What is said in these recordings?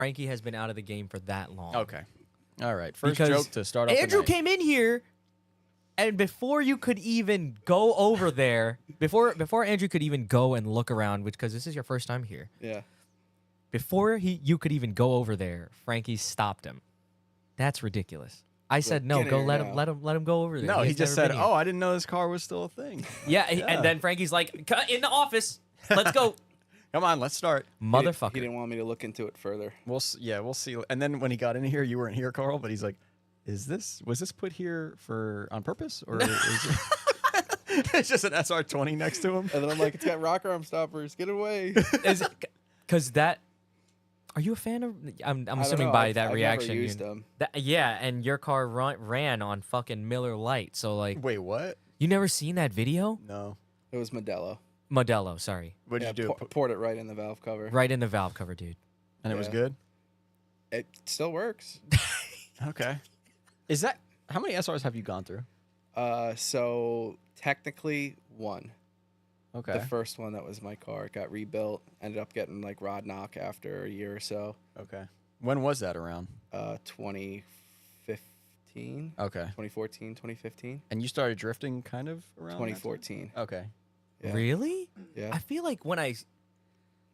Frankie has been out of the game for that long. Okay. All right. First Because joke to start off the Andrew night. came in here, and before you could even go over there, before Andrew could even go and look around, because this is your first time here. Yeah. Before you could even go over there, Frankie stopped him. That's ridiculous. I said no. get Go here let now. him let him go over there. No, he has just never said, been here. "Oh, I didn't know this car was still a thing." Yeah, and then Frankie's like, in the office. Let's go, Come on, let's start. motherfucker. He didn't want me to look into it further. We'll see. And then when he got in here, you weren't here, Carl. But he's like, was this put here on purpose, or is it it's just an SR20 next to him?" And then I'm like, it's got rocker arm stoppers. Get away. Because that. Are you a fan of? I'm assuming by that reaction. Never used them. Yeah, and your car ran on fucking Miller Lite. So like, Wait, what? you never seen that video? No. It was Modelo. Modelo, sorry. What did Yeah, you do? poured it right in the valve cover. Right in the valve cover, dude. And it was Yeah. good. It still works. Okay. Is that how many SRs have you gone through? So technically one. Okay. The first one that was my car. It got rebuilt. Ended up getting like rod knock after a year or so. Okay. When was that around? 2015. Okay. 2014, 2015. And you started drifting kind of around that time? 2014. Okay. Yeah. Really? Yeah. I feel like when I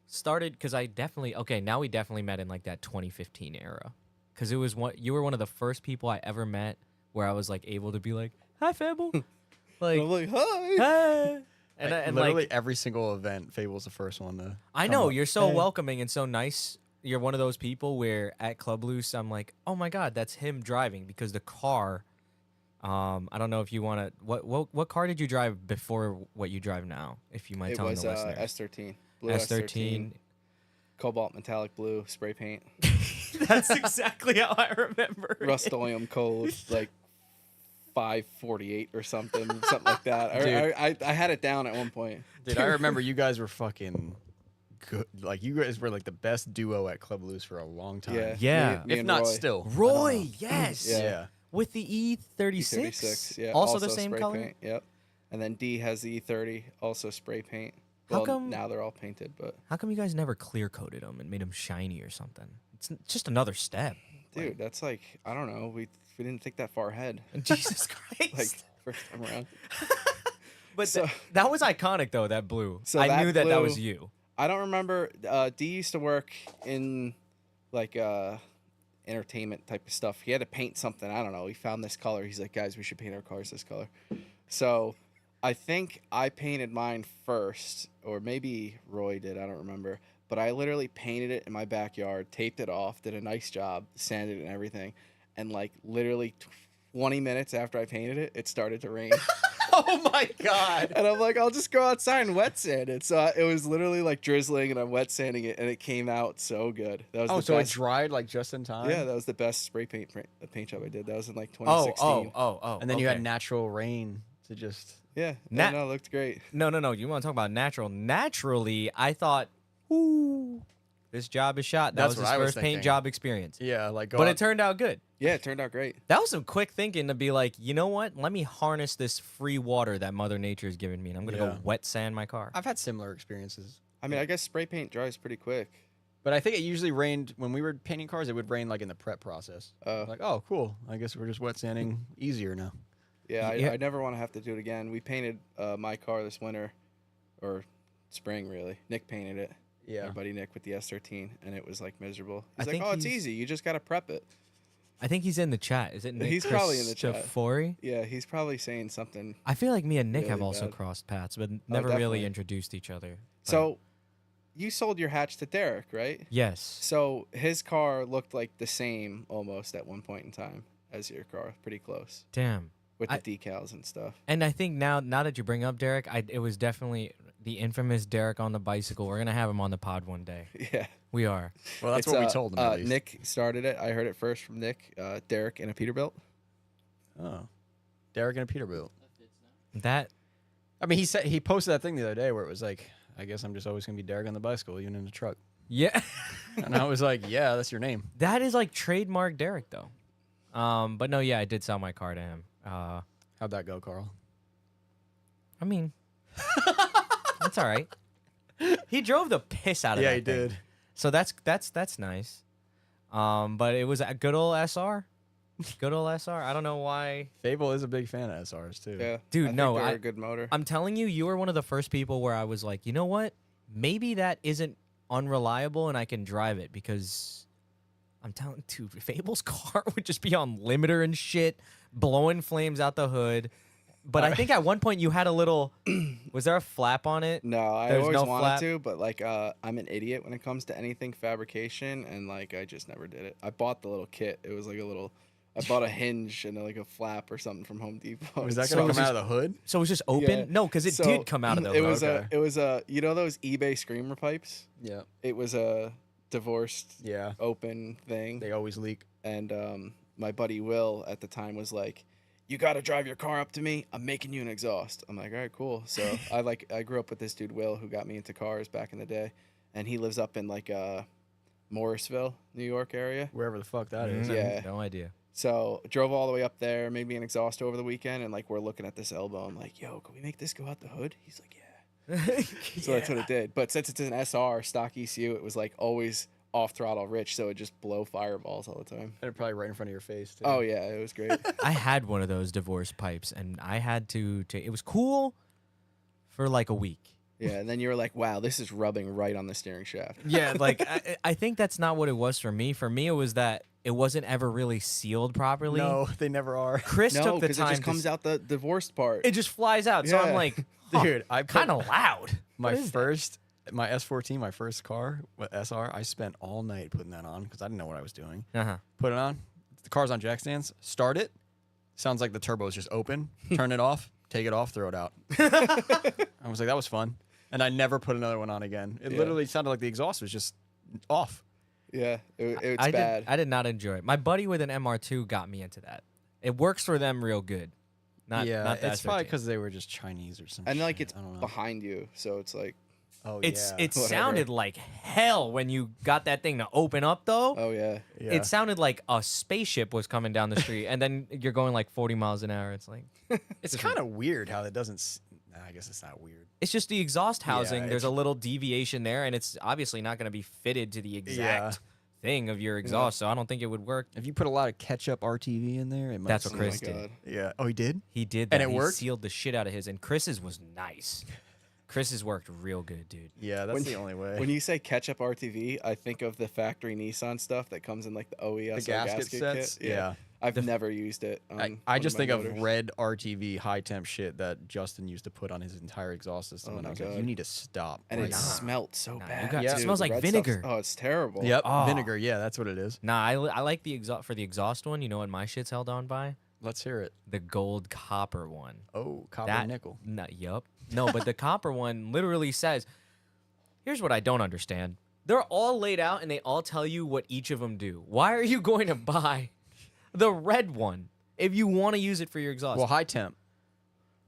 started, because I definitely now we definitely met in like that 2015 era, because it was you were one of the first people I ever met where I was like able to be like, "Hi, Fable," like, I'm like, hi. "Hey," and literally like every single event, Fable's the first one to. I come know up. you're so Hey. welcoming and so nice. You're one of those people where at Club Loose, I'm like, oh my god, that's him driving, because the car. I don't know if you want to. What car did you drive before what you drive now? If you might It tell was the listeners. S13. Blue S13. Cobalt metallic blue spray paint. That's exactly how I remember. Rust-Oleum code like 548 or something like that. I had it down at one point. Dude, I remember you guys were fucking good. Like you guys were like the best duo at Club Loose for a long time. Yeah. Yeah. Me If and not Roy. still. Roy, yes. Yeah. With the E36. E36, yeah. Also the same spray color. paint, yep. And then D has the E30, also spray paint. How Well, come- now they're all painted, but How come you guys never clear coated them and made them shiny or something? It's just another step. dude, that's like, I don't know. We didn't think that far ahead. Jesus Christ. Like first time around. but so- that was iconic though. That blue. So I that knew that blue- was you. I don't remember. D used to work in like entertainment type of stuff. He had to paint something. I don't know. He found this color. He's like, guys, we should paint our cars this color. So I think I painted mine first, or maybe Roy did. I don't remember. But I literally painted it in my backyard, taped it off, did a nice job, sanded it and everything. And like literally 20 minutes after I painted it, it started to rain. Oh my god. And I'm like, I'll just go outside and wet sand it. So it was literally like drizzling, and I'm wet sanding it, and it came out so good. That was Oh, the so best. it dried like just in time? Yeah, that was the best spray paint job I did. That was in like Oh, 2016. oh. And then you had okay. natural rain to just. Yeah, Nat- no, it looked great. No. You want to talk about natural? Naturally, I thought, ooh, this job is shot. That That's was what his I was first paint thinking. job experience. Yeah, like go But out- it turned out good. Yeah, it turned out great. That was some quick thinking to be like, you know what? Let me harness this free water that Mother Nature has given me, and I'm going to Yeah. go wet sand my car. I've had similar experiences. I mean, I guess spray paint dries pretty quick. But I think it usually rained when we were painting cars. It would rain like in the prep process. Oh. Like, oh, cool. I guess we're just wet sanding easier now. Yeah, Yeah. I never want to have to do it again. We painted my car this winter, or spring really. Nick painted it. Yeah. Our buddy Nick with the S13, and it was like miserable. I He's like, think oh, it's he's- easy. You just got to prep it. I think he's in the chat. Is it Nick He's probably in the chat. Christofori? Yeah, he's probably saying something. I feel like me and Nick Really have also bad. crossed paths, but never definitely. really introduced each other. But So, you sold your hatch to Derek, right? yes. So his car looked like the same almost at one point in time as your car, pretty close Damn. with I- the decals and stuff. And I think now that you bring up Derek, it was definitely the infamous Derek on the bicycle. We're going to have him on the pod one day. Yeah, We are. Well, that's It's, what we told him. At least. Nick started it. I heard it first from Nick. Derek in a Peterbilt. Oh, Derek and a Peterbilt. That I mean, he posted that thing the other day where it was like, I guess I'm just always gonna be Derek on the bicycle, even in the truck. yeah. And I was like, yeah, that's your name. That is like trademark Derek though. But no, yeah, I did sell my car to him. How'd that go, Carl? I mean, that's all right. He drove the piss out of Yeah, that he thing. did. So that's nice. But it was a good old SR. Good old SR. I don't know why. Fable is a big fan of SRs too. Yeah, Dude, I think no, they're a good motor. I'm telling you, you were one of the first people where I was like, you know what? Maybe that isn't unreliable and I can drive it because I'm telling dude, Fable's car would just be on limiter and shit, blowing flames out the hood. But I think at one point you had a little was there a flap on it? No, I There's always no wanted flap? to, but like I'm an idiot when it comes to anything fabrication, and like I just never did it. I bought the little kit. It was like a little. I bought a hinge and like a flap or something from Home Depot. Was that So gonna it was come out of the hood? So it was just open? Yeah. No, because it So, did come out of the It hood. was Okay. it was a you know those eBay screamer pipes? Yeah. It was a divorced Yeah. open thing, They always leak. and my buddy Will at the time was like, "You got to drive your car up to me. I'm making you an exhaust." I'm like, "All right, cool." So I grew up with this dude Will who got me into cars back in the day, and he lives up in like Morrisville, New York area. Wherever the fuck that is. Yeah. No idea. So drove all the way up there, made me an exhaust over the weekend, and like we're looking at this elbow. I'm like, "Yo, can we make this go out the hood?" He's like, "Yeah." So that's what it did. But since it's an SR stock ECU, it was like always off throttle rich, so it just blow fireballs all the time. And probably right in front of your face too. Oh yeah, it was great. I had one of those divorce pipes, and I had to it was cool for like a week. Yeah, and then you were like, "Wow, this is rubbing right on the steering shaft." Yeah, like I think that's not what it was for me. For me, it was that it wasn't ever really sealed properly. No, they never are. Chris No, took the because it time. just comes out the divorced part. It just flies out. So I'm Yeah. like, Dude, I put kind of loud. my my S14, my first car with SR. I spent all night putting that on because I didn't know what I was doing. Uh-huh. Put it on. The car's on jack stands. Start it. Sounds like the turbo is just open. Turn it off. Take it off. Throw it out. I was like, that was fun. And I never put another one on again. It Yeah. literally sounded like the exhaust was just off. Yeah, it's I bad. I did not enjoy it. My buddy with an MR2 got me into that. It works for them real good. Not the it's probably SRT. because they were just Chinese or something. And like it's I don't know. behind you, so it's like, Oh, It Whatever. sounded like hell when you got that thing to open up though. oh yeah. yeah. It sounded like a spaceship was coming down the street, and then you're going like 40 miles an hour. It's like It's kind of weird how it doesn't. Nah, I guess it's not weird. it's just the exhaust housing. There's a it's- little deviation there, and it's obviously not going to be fitted to the exact thing of your exhaust. So I don't think it would work. If you put a lot of ketchup RTV in there, it might. That's what Oh Chris my did. God. Yeah. Oh, he did. He did that. And it He worked? sealed the shit out of his, and Chris's was nice. Chris's worked real good, dude. Yeah, that's When the you- only way. When you say ketchup RTV, I think of the factory Nissan stuff that comes in like the OES the gasket sets. kit. Yeah. I've never used it. On I one just my think motors. of red RTV high temp shit that Justin used to put on his entire exhaust system, Oh and my I was like, God. "You need to stop." and right it now." smelled so Nah, you bad. got- it too. smells The like red stuff's- vinegar. Oh, it's terrible. Yep, Oh. vinegar. Yeah, that's what it is. Nah, I like the exhaust for the exhaust one. You know what my shit's held on by? Let's hear it. The gold copper one. Oh, copper That nickel. Yup. No, but the copper one literally says, "Here's what I don't understand. They're all laid out and they all tell you what each of them do. Why are you going to buy the red one if you want to use it for your exhaust?" Well, high temp.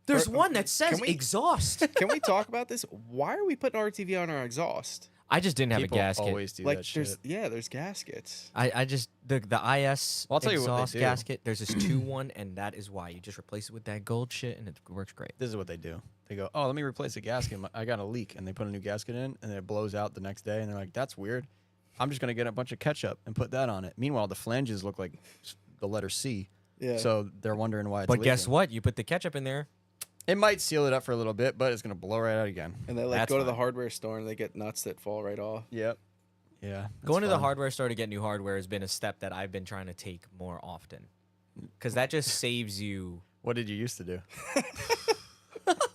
There's one that says can we- exhaust. Can we talk about this? Why are we putting RTV on our exhaust? I just didn't have People a gasket. always do Like that there's shit. there's gaskets. I just the IS Well, I'll tell you what they exhaust do. gasket. There's this 2-1, and that is why you just replace it with that gold shit, and it works great. This is what they do. They go, "Oh, let me replace the gasket. I got a leak," and they put a new gasket in, and it blows out the next day, and they're like, "That's weird. I'm just gonna get a bunch of ketchup and put that on it." Meanwhile, the flanges look like the letter C. Yeah. So they're wondering why it's But guess leaking. what? You put the ketchup in there. It might seal it up for a little bit, but it's gonna blow right out again. And they like That's go to the fine. hardware store and they get nuts that fall right off. Yep. Yeah. that's Going to the fun. hardware store to get new hardware has been a step that I've been trying to take more often, because that just saves you. What did you used to do?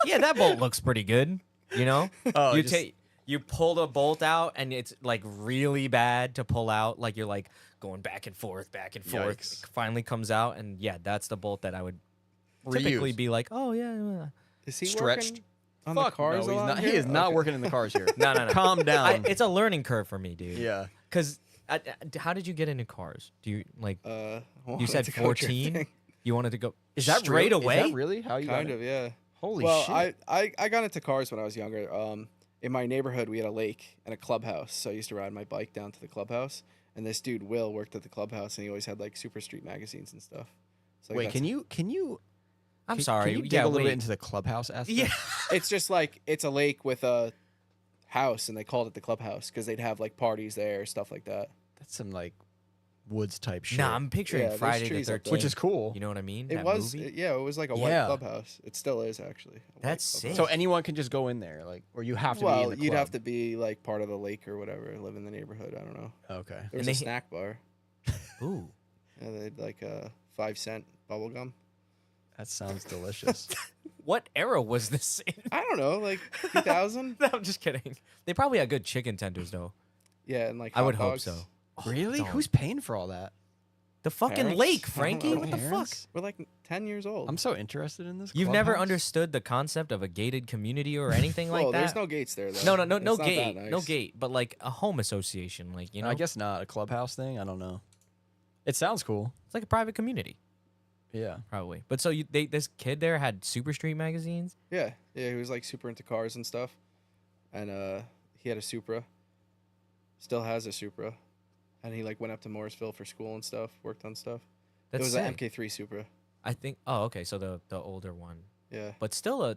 Yeah, that bolt looks pretty good. You know, Oh, you just- take you pull the bolt out and it's like really bad to pull out. Like you're like going back and forth, back and forth. Yikes. It finally comes out, and yeah, that's the bolt that I would typically Reuse. be like, oh yeah. Is he Stretched. working on Fuck the cars? no, a he's lot not. here? He is not Okay. working in the cars here. No. Calm down. It's a learning curve for me, dude. yeah. Because how did you get into cars? Do you like? I You wanted said to go 14. drifting. You wanted to go Is that straight really, away? Is that really how you Kind got of, it? yeah. Holy Well, shit. I got into cars when I was younger. In my neighborhood, we had a lake and a clubhouse, so I used to ride my bike down to the clubhouse. And this dude Will worked at the clubhouse, and he always had like Super Street magazines and stuff. So Wait, can you I'm can- sorry. Can you dig yeah, a little wait. bit into the clubhouse aspect? Yeah. It's just like it's a lake with a house, and they called it the clubhouse because they'd have like parties there, stuff like that. That's some like woods type shit. Nah, I'm picturing Yeah, there's Friday the trees up 13th, there. Which is cool. You know what I mean? It That was, movie? yeah, it was like a Yeah. white clubhouse. It still is actually. a white That's clubhouse. sick. So anyone can just go in there, like, or you have to be in Well, the you'd club. have to be like part of the lake or whatever, live in the neighborhood. I don't know. Okay. There was And a they- snack bar. Ooh. Yeah, they had like a 5-cent bubble gum. That sounds delicious. What era was this in? I don't know, like 2000. No, I'm just kidding. They probably had good chicken tenders, though. Yeah, and like I hot would hope dogs. so. Oh, Really? don't. Who's paying for all that? The fucking Parents? lake, I don't Frankie? know. What the fuck? Parents? We're like 10 years old. I'm so interested in this. You've never clubhouse. understood the concept of a gated community or anything like well, that? there's no gates there though. no It's not that gate. No nice. gate, but like a home association. Like, you know? I guess not a clubhouse thing. I don't know. It sounds cool. It's like a private community, Yeah. probably. But so this kid there had Super Street magazines? Yeah, yeah, he was like super into cars and stuff, and he had a Supra. Still has a Supra, and he like went up to Morrisville for school and stuff. Worked on stuff. That's it was sick. an MK3 Supra. I think. Oh, okay. So the older one, Yeah. but still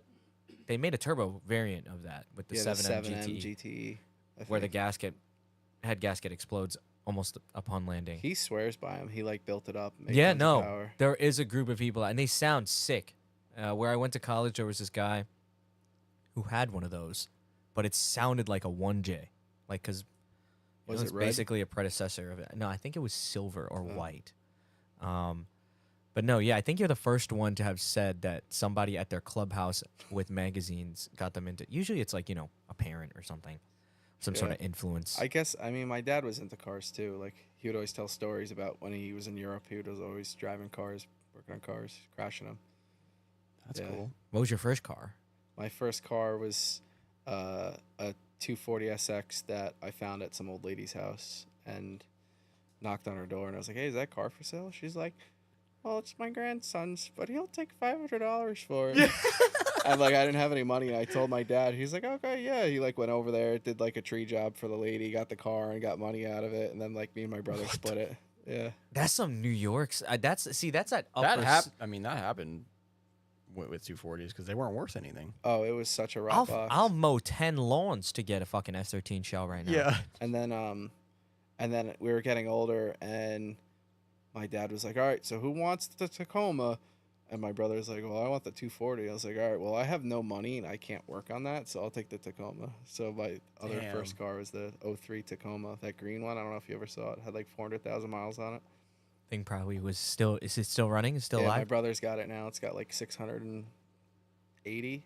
they made a turbo variant of that with the Yeah, 7M, the 7M GTE, GTE. I where the think. head gasket explodes almost upon landing. He swears by him. He like built it up. made Yeah, tons of no, power. there is a group of people, and they sound sick. Where I went to college, there was this guy who had one of those, but it sounded like a 1J, like because Was it's it red? basically a predecessor of it. No, I think it was silver or white. But no, yeah, I think you're the first one to have said that somebody at their clubhouse with magazines got them into. Usually, it's like a parent or something, some sort Yeah. of influence. I guess, I mean, my dad was into cars too. Like, he would always tell stories about when he was in Europe. He was always driving cars, working on cars, crashing them. That's Yeah. cool. What was your first car? My first car was a 240 SX that I found at some old lady's house and knocked on her door. And I was like, hey, is that car for sale? She's like, well, it's my grandson's, but he'll take $500 for it. I'm like, I didn't have any money. And I told my dad. He's like, okay, yeah. He like went over there, did like a tree job for the lady, got the car and got money out of it. And then like me and my brother split it. Yeah. That's some New York's. That's at upper. That happened. I mean, that happened with 240s because they weren't worth anything. Oh, it was such a rock box. I'll mow 10 lawns to get a fucking S13 shell right now. And then we were getting older, and my dad was like, all right, so who wants the Tacoma? And my brother was like, well, I want the 240. I was like, all right, well, I have no money, and I can't work on that, so I'll take the Tacoma. So my other Damn. first car was the 03 Tacoma, that green one. I don't know if you ever saw it. It had like 400,000 miles on it. Thing probably was still. Is it still running? Is it still Yeah, my alive? brother's got it now. It's got like 680.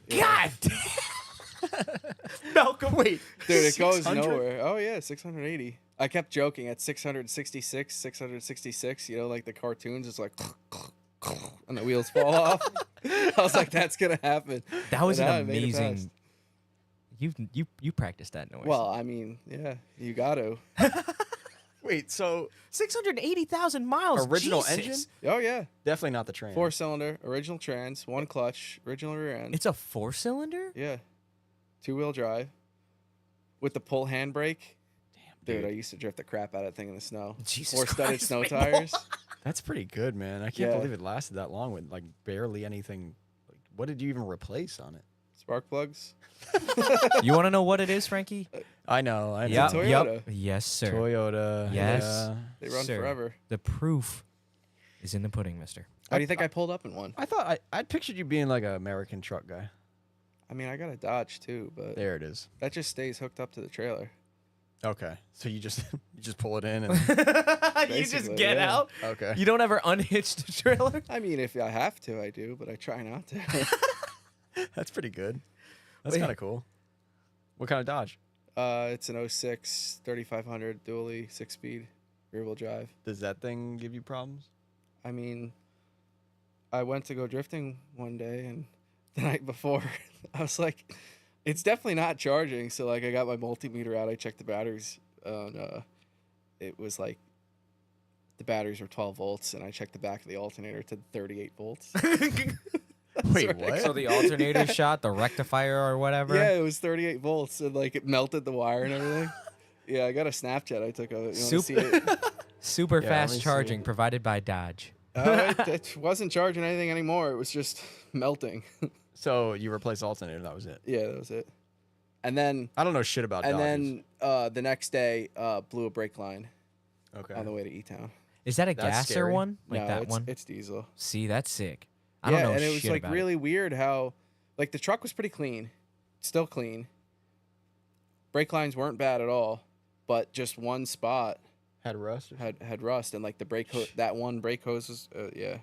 God. Malcolm, wait. Dude, it goes 600? nowhere. Oh, yeah, 680. I kept joking at 666, like the cartoons, it's like, and the wheels fall off. I was like, that's going to happen. That was And an I made it amazing. You practiced that noise. Well, I mean, yeah, you got to. Wait, so 680,000 miles. Original Jesus. engine? Oh, yeah. definitely not the train. 4-cylinder, original trans, 1 clutch, original rear end. It's a 4-cylinder. Yeah. 2-wheel drive with the pull handbrake. Damn, Dude, I used to drift the crap out of that thing in the snow. Jesus 4 studded Christ, snow man. tires. That's pretty good, man. I can't Yeah. believe it lasted that long with like barely anything. Like, what did you even replace on it? Spark plugs. You want to know what it is, Frankie? I know. I know. Yep, Toyota. yep. Yes, sir. Toyota. Yes. yeah. They run Sir. forever. The proof is in the pudding, mister. How do you think I pulled up in one? I thought I pictured you being like an American truck guy. I mean, I got a Dodge too, but There it is. that just stays hooked up to the trailer. Okay, so you just pull it in and You just Basically, get yeah. out. okay. You don't ever unhitch the trailer. I mean, if I have to, I do, but I try not to. That's pretty good. That's Wait. kind of cool. What kind of Dodge? It's an 06 3500 dually 6-speed rear-wheel drive. Does that thing give you problems? I mean, I went to go drifting one day, and the night before, I was like, it's definitely not charging. So, like, I got my multimeter out. I checked the batteries. It was like the batteries were 12 volts, and I checked the back of the alternator to 38 volts. Wait, what? So the alternator shot, the rectifier or whatever. Yeah, it was 38 volts, and like it melted the wire and everything. Yeah, I got a Snapchat I took of it. You want to see it? Super Yeah, let me fast see. charging provided by Dodge. It wasn't charging anything anymore. It was just melting. So you replaced the alternator. That was it. Yeah, that was it. And then I don't know shit about Dodges. the next day, blew a brake line. Okay. on the way to E-Town. Is that a That's gasser scary. one? Like no, that one? it's diesel. See, that's sick. I Yeah, don't know and it was shit like about really weird how, like the truck was pretty clean, still clean. Brake lines weren't bad at all, but just one spot Had rust. had rust, and like the brake that one brake hose was yeah.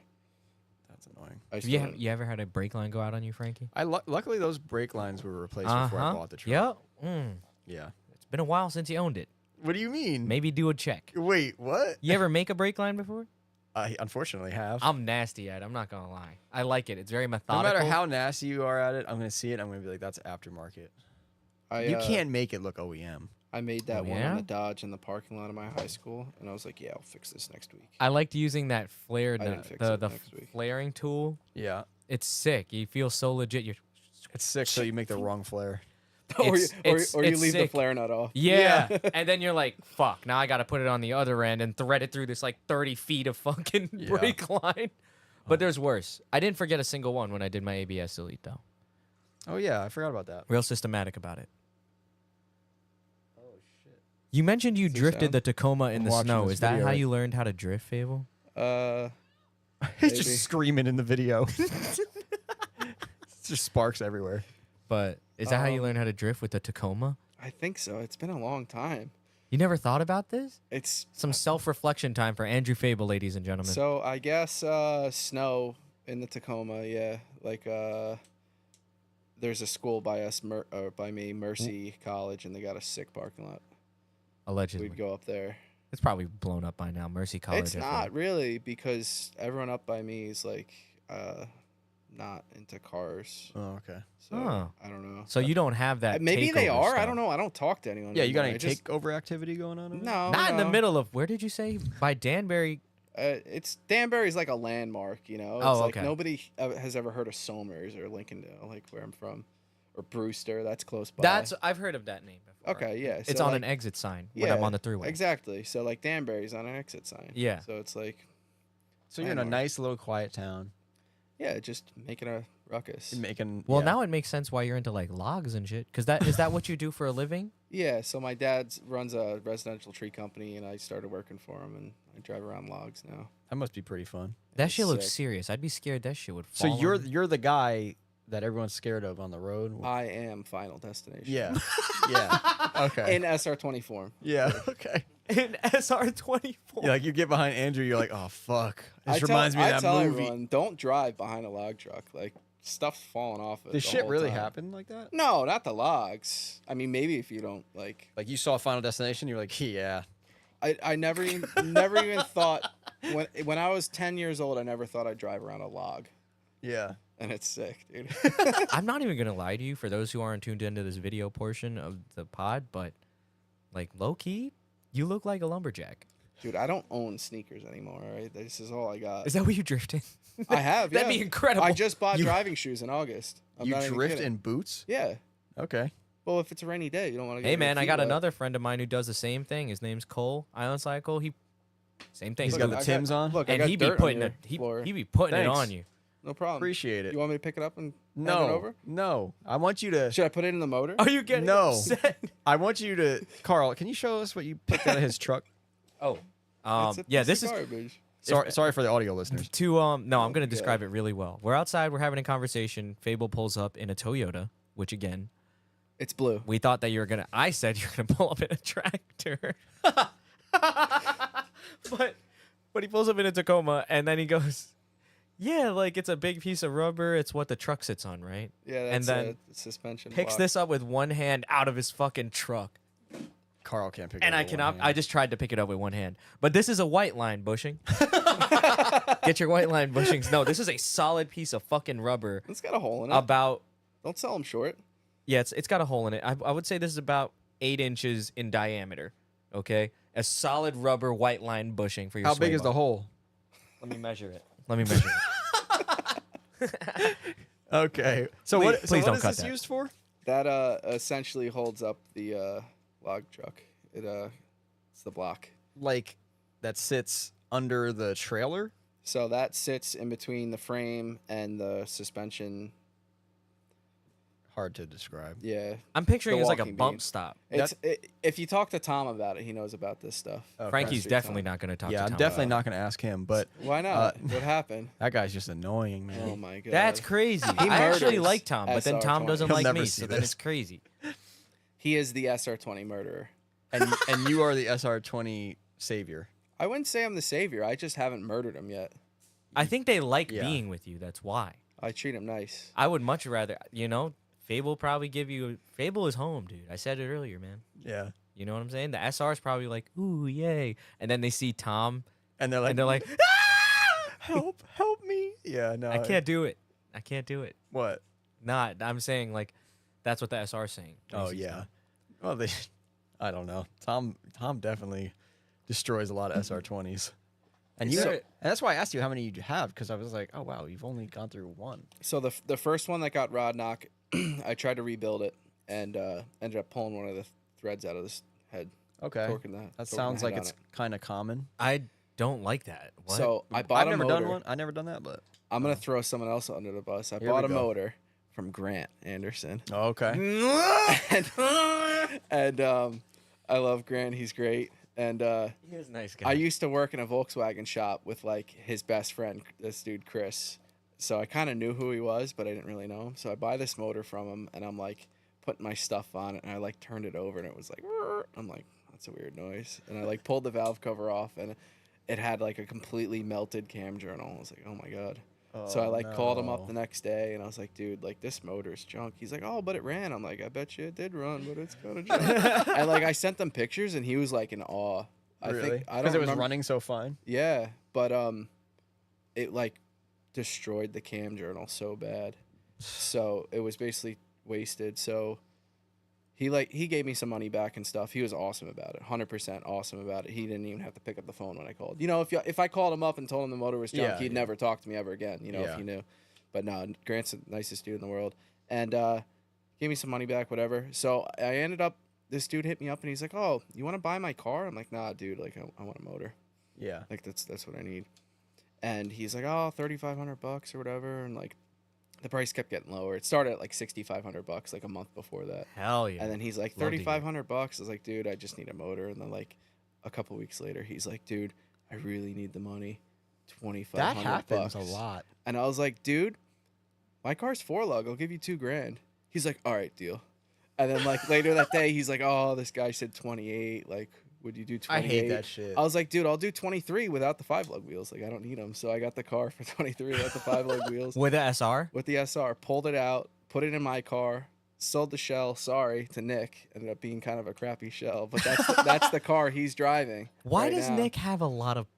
That's annoying. I Have still didn't- you ever had a brake line go out on you, Frankie? Luckily those brake lines were replaced before I bought the truck. Yep. Yeah. It's been a while since you owned it. What do you mean? Maybe do a check. Wait, what? You ever make a brake line before? I unfortunately have. I'm nasty at it. I'm not gonna lie. I like it. It's very No methodical. matter how nasty you are at it, I'm gonna see it. I'm gonna be like, that's aftermarket. You can't make it look OEM. I made that Oh, one yeah? on the Dodge in the parking lot of my high school, and I was like, yeah, I'll fix this next week. I liked using that flare, I didn't fix the it next week. flaring tool. Yeah. It's sick. You feel so legit. You're It's sick, so you make the wrong flare. or you it's leave the sick. flare nut off. Yeah. And then you're like, fuck, now I got to put it on the other end and thread it through this like 30 feet of fucking Yeah. brake line. But there's worse. I didn't forget a single one when I did my ABS delete, though. Oh yeah, I forgot about that. Real systematic about it. Oh shit. You mentioned you there drifted sound? the Tacoma in I'm the watching snow. this Is that video how right- you learned how to drift, Fable? Uh, He's Maybe. just screaming in the video. It's just sparks everywhere. But is that how you Um, learned how to drift with the Tacoma? I think so. It's been a long time. You never thought about this? It's Some self-reflection time for Andrew Fable, ladies and gentlemen. so I guess snow in the Tacoma. Yeah, like there's a school by us, by me, Mercy College, and they got a sick parking lot. Allegedly. We'd go up there. It's probably blown up by now. Mercy College. It's I feel not like. really because everyone up by me is like not into cars. Oh, okay. So Oh. I don't know. So you don't have that. Maybe they takeover are. I stuff. don't know. I don't talk to anyone. Yeah, you got anymore. any takeover activity going on? Over there? No, Not in the no. middle of, where did you say? By Danbury. It's Danbury's like a landmark, you know. It's Oh, like okay. nobody has ever heard of Somers or Lincolndale, like where I'm from, or Brewster. That's close by. I've heard of that name before. okay. Yeah, It's so, on like, an exit sign when I'm on the throughway. Exactly. So like Danbury's on an exit sign. Yeah. So it's like, So you're in a Landmark. nice little quiet town. yeah, just making a ruckus. You're making Well, yeah. now it makes sense why you're into like logs and shit. Cause is that what you do for a living? Yeah. So my dad runs a residential tree company, and I started working for him, and I drive around logs now. that must be pretty fun. That It's shit looks sick. serious. I'd be scared that shit would So fall. you're the guy that everyone's scared of on the road. I am Final Destination. Yeah. Yeah. Okay. In SR20 form. yeah. Okay. in SR24. Yeah, like you get behind Andrew, you're like, oh fuck. This I reminds me I of that tell movie. everyone, don't drive behind a log truck. Like stuff's falling off it. Does the shit whole really time. happen like that? No, not the logs. I mean, maybe if you don't like. Like you saw Final Destination, you're like, yeah. I never even thought when I was 10 years old, I never thought I'd drive around a log, Yeah. and it's sick, dude. I'm not even gonna lie to you for those who aren't tuned into this video portion of the pod, but like low key, you look like a lumberjack. Dude, I don't own sneakers anymore. Right, this is all I got. Is that what you drifting? I have. That'd yeah. be incredible. I just bought You- driving shoes in August. I'm You not even drift kidding. in boots? Yeah. Okay. Well, if it's a rainy day, you don't want to. Hey man, I got another friend of mine who does the same thing. His name's Cole, Island Cycle. He same thing. He's got the Timbs on? Look, I and got he be dirt on putting your it. He floor. be putting it Thanks. on you. No problem. Appreciate it. You want me to pick it up and hand it No. over? No. I want you to Should I put it in the motor? Are you getting No. upset? I want you to Carl, can you show us what you picked out of his truck? Oh, It's a yeah. piece This of is garbage. Sorry for the audio listeners. to no. I'm gonna Okay. describe it really well. We're outside. We're having a conversation. Fable pulls up in a Toyota, which again, It's blue. we thought that you were gonna. I said you're gonna pull up in a tractor, but he pulls up in a Tacoma, and then he goes, "Yeah, like it's a big piece of rubber. It's what the truck sits on, right?" Yeah, And that's then a suspension. Picks block. this up with one hand out of his fucking truck, Carl can't pick it and up I with cannot. one I hand. just tried to pick it up with one hand, but this is a white line bushing. Get your white line bushings. No, this is a solid piece of fucking rubber. It's got a hole in it. About Don't sell them short. yeah, it's got a hole in it. I would say this is about 8 inches in diameter. Okay, a solid rubber white line bushing for your. How sway big is the bar. hole? Let me measure it. Let me measure it. Okay. So Please- what please don't is cut this that. used for? That essentially holds up the log truck. It's the block. Like that sits under the trailer? So that sits in between the frame and the suspension hard to describe. Yeah. I'm picturing it as like a walking bump beam. stop. If you talk to Tom about it, he knows about this stuff. Okay. Frankie's Street definitely Tom. not going to talk Yeah, to I'm Tom. definitely about not going to ask him, but Why not? What happened? that guy's just annoying, man. Oh my god. it. That's crazy. I actually murders like Tom, but then Tom SR20. doesn't He'll like never me, see so then this. it's crazy. He is the SR20 murderer. And you are the SR20 savior. I wouldn't say I'm the savior. I just haven't murdered him yet. I think they like Yeah. being with you. That's why. I treat him nice. I would much rather, Fable probably give you. Fable is home, dude. I said it earlier, man. Yeah. You know what I'm saying? The SR is probably like, ooh, yay. And then they see Tom, And they're like, and they're like, help me. Yeah, no. I can't do it. I can't do it. What? Not. I'm saying, like, that's what the SR is saying. when he Oh, sees yeah. Tom. Well, I don't know. Tom definitely destroys a lot of SR20s. And Is and there- that's why I asked you how many you have, because I was like, oh, wow, you've only gone through one. So the first one that got rod knock, I tried to rebuild it and ended up pulling one of the threads out of this head. Okay. Torquing That torquing sounds the like head on it's it. kind of common. I don't like that. What? So I bought I've a never motor. done one. I never done that, but. I'm gonna throw someone else under the bus. I Here bought we a go. motor from Grant Anderson, Oh, okay. and I love Grant. He's great. And he is a nice guy. I used to work in a Volkswagen shop with like his best friend, this dude Chris. So I kind of knew who he was, but I didn't really know him. So I buy this motor from him, and I'm like putting my stuff on it, and I like turned it over, and it was like, "Rrr." I'm like, that's a weird noise. And I like pulled the valve cover off, and it had like a completely melted cam journal. I was like, oh my god. So I like called him up the next day, and I was like, dude, like this motor's junk. He's like, oh, but it ran. I'm like, I bet you it did run, but it's kind of junk. And like I sent them pictures, and he was like in awe. I Really? think I don't Because it was remember- running so fine. Yeah, but it like destroyed the cam journal so bad, so it was basically wasted. So he gave me some money back and stuff. He was awesome about it, 100% awesome about it. He didn't even have to pick up the phone when I called. You know, if I called him up and told him the motor was junk, Yeah, he'd yeah. never talk to me ever again. You know, Yeah. if he knew. But no, Grant's the nicest dude in the world, and gave me some money back, whatever. So I ended up. This dude hit me up and he's like, "Oh, you want to buy my car?" I'm like, "Nah, dude. Like, I want a motor. Yeah. Like, that's what I need." And he's like, "Oh, $3,500 or whatever." And like, the price kept getting lower. It started at like $6,500 like a month before that. Hell yeah. And then he's like, Love to hear it. $3,500. I was like, "Dude, I just need a motor." And then like, a couple weeks later, he's like, "Dude, I really need the money. $2,500." That happens a lot. And I was like, "Dude, my car's 4-lug. I'll give you $2,000." He's like, "All right, deal." And then like later that day, he's like, "Oh, this guy said 28. Like, would you do 28?" I hate that shit. I was like, "Dude, I'll do 23 without the 5-lug wheels. Like, I don't need them." So I got the car for 23 without the 5-lug wheels. With the SR? With the SR, pulled it out, put it in my car, sold the shell. Sorry to Nick. Ended up being kind of a crappy shell, but that's the car he's driving. Why right does now. Nick have a lot of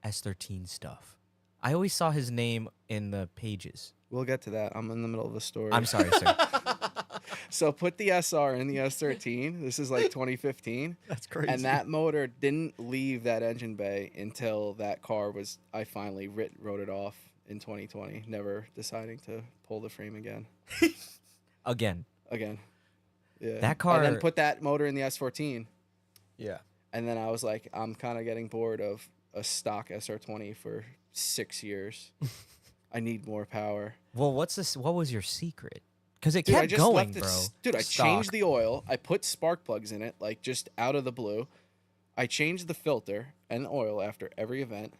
S13 stuff? I always saw his name in the pages. We'll get to that. I'm in the middle of a story. I'm sorry, sir. So put the SR in the S13. This is like 2015. That's crazy. And that motor didn't leave that engine bay until that car was. I finally wrote it off in 2020. Never deciding to pull the frame again. Again. Yeah. That car- And then put that motor in the S14. Yeah. And then I was like, I'm kind of getting bored of a stock SR20 for 6 years. I need more power. Well, what was your secret? Because it Dude, I kept just going, left it. bro. Dude, I Stock. changed the oil. I put spark plugs in it, like just out of the blue. I changed the filter and the oil after every event.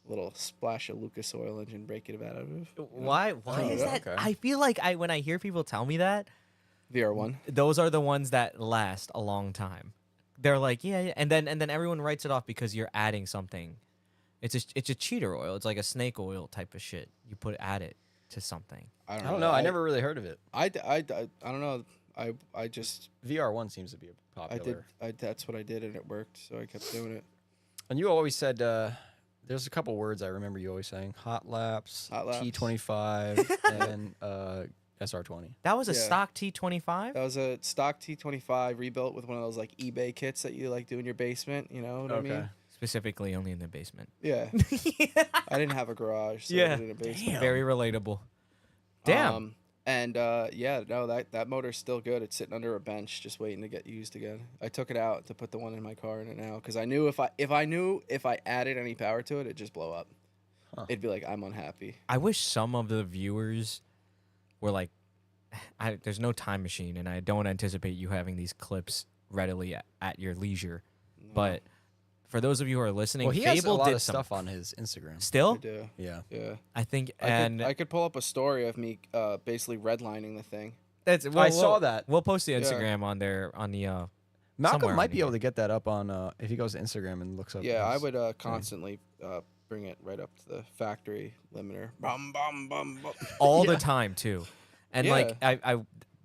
A little splash of Lucas oil engine brake it out of it. Why Oh, is yeah, that? okay. I feel like when I hear people tell me that, VR1. those are the ones that last a long time. They're like, yeah, and then everyone writes it off because you're adding something. It's a cheater oil. It's like a snake oil type of shit. You add it to something. I I don't know. I never really heard of it. I don't know. I just VR1 seems to be popular. that's what I did and it worked, so I kept doing it. And you always said there's a couple words I remember you always saying: hot laps, Hot laps. T25, and SR20. That was a Yeah. stock T25. That was a stock T25 rebuilt with one of those like eBay kits that you like do in your basement. You know what I mean? Specifically, only in the basement. Yeah. I didn't have a garage, so I Yeah. did it in a basement. Damn. Very relatable. Damn. And yeah, no, that motor's still good. It's sitting under a bench, just waiting to get used again. I took it out to put the one in my car in it now because I knew if I added any power to it, it'd just blow up. Huh. It'd be like I'm unhappy. I wish some of the viewers were like there's no time machine, and I don't anticipate you having these clips readily at your leisure. But for those of you who are listening, Well, he Fable has a lot did of some stuff on his Instagram. I still. do. Yeah. Yeah. I think, I and could pull up a story of me basically redlining the thing. that's I saw that. We'll post the Yeah. Instagram on there on the. Malcolm somewhere might on be able here. to get that up on if he goes to Instagram and looks up. Yeah, I his- would constantly bring it right up to the factory limiter. Bum, bum, bum, bum. all Yeah. the time too, and Yeah. like I,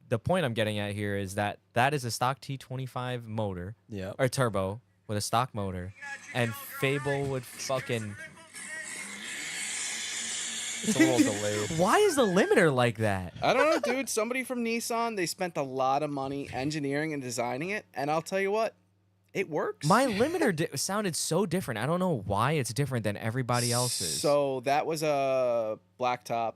the point I'm getting at here is that is a stock T25 motor Yeah. or turbo with a stock motor, and Fable would fucking. It's a little delayed. Why is the limiter like that? I don't know, dude. Somebody from Nissan, they spent a lot of money engineering and designing it, and I'll tell you what, it works. My limiter sounded so different. I don't know why it's different than everybody else's. So that was a blacktop,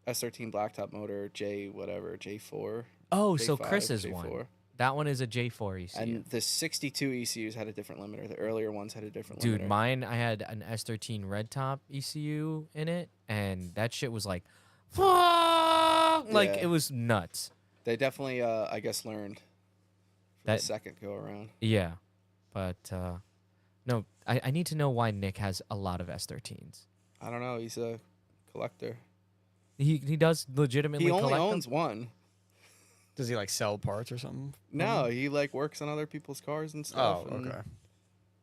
S13 blacktop motor, J4. oh, so J5, Chris's J4. one. That one is a J4 ECU. And the 62 ECUs had a different limiter. The earlier ones had a different Dude, limiter. mine, I had an S13 red top ECU in it, and that shit was like, like Yeah. it was nuts. They definitely, I guess, learned for That- the second go around. Yeah, but no, I need to know why Nick has a lot of S13s. I don't know. He's a collector. He does legitimately He only collect owns them? one. Does he like sell parts or something? No, he like works on other people's cars and stuff. Oh, and, okay.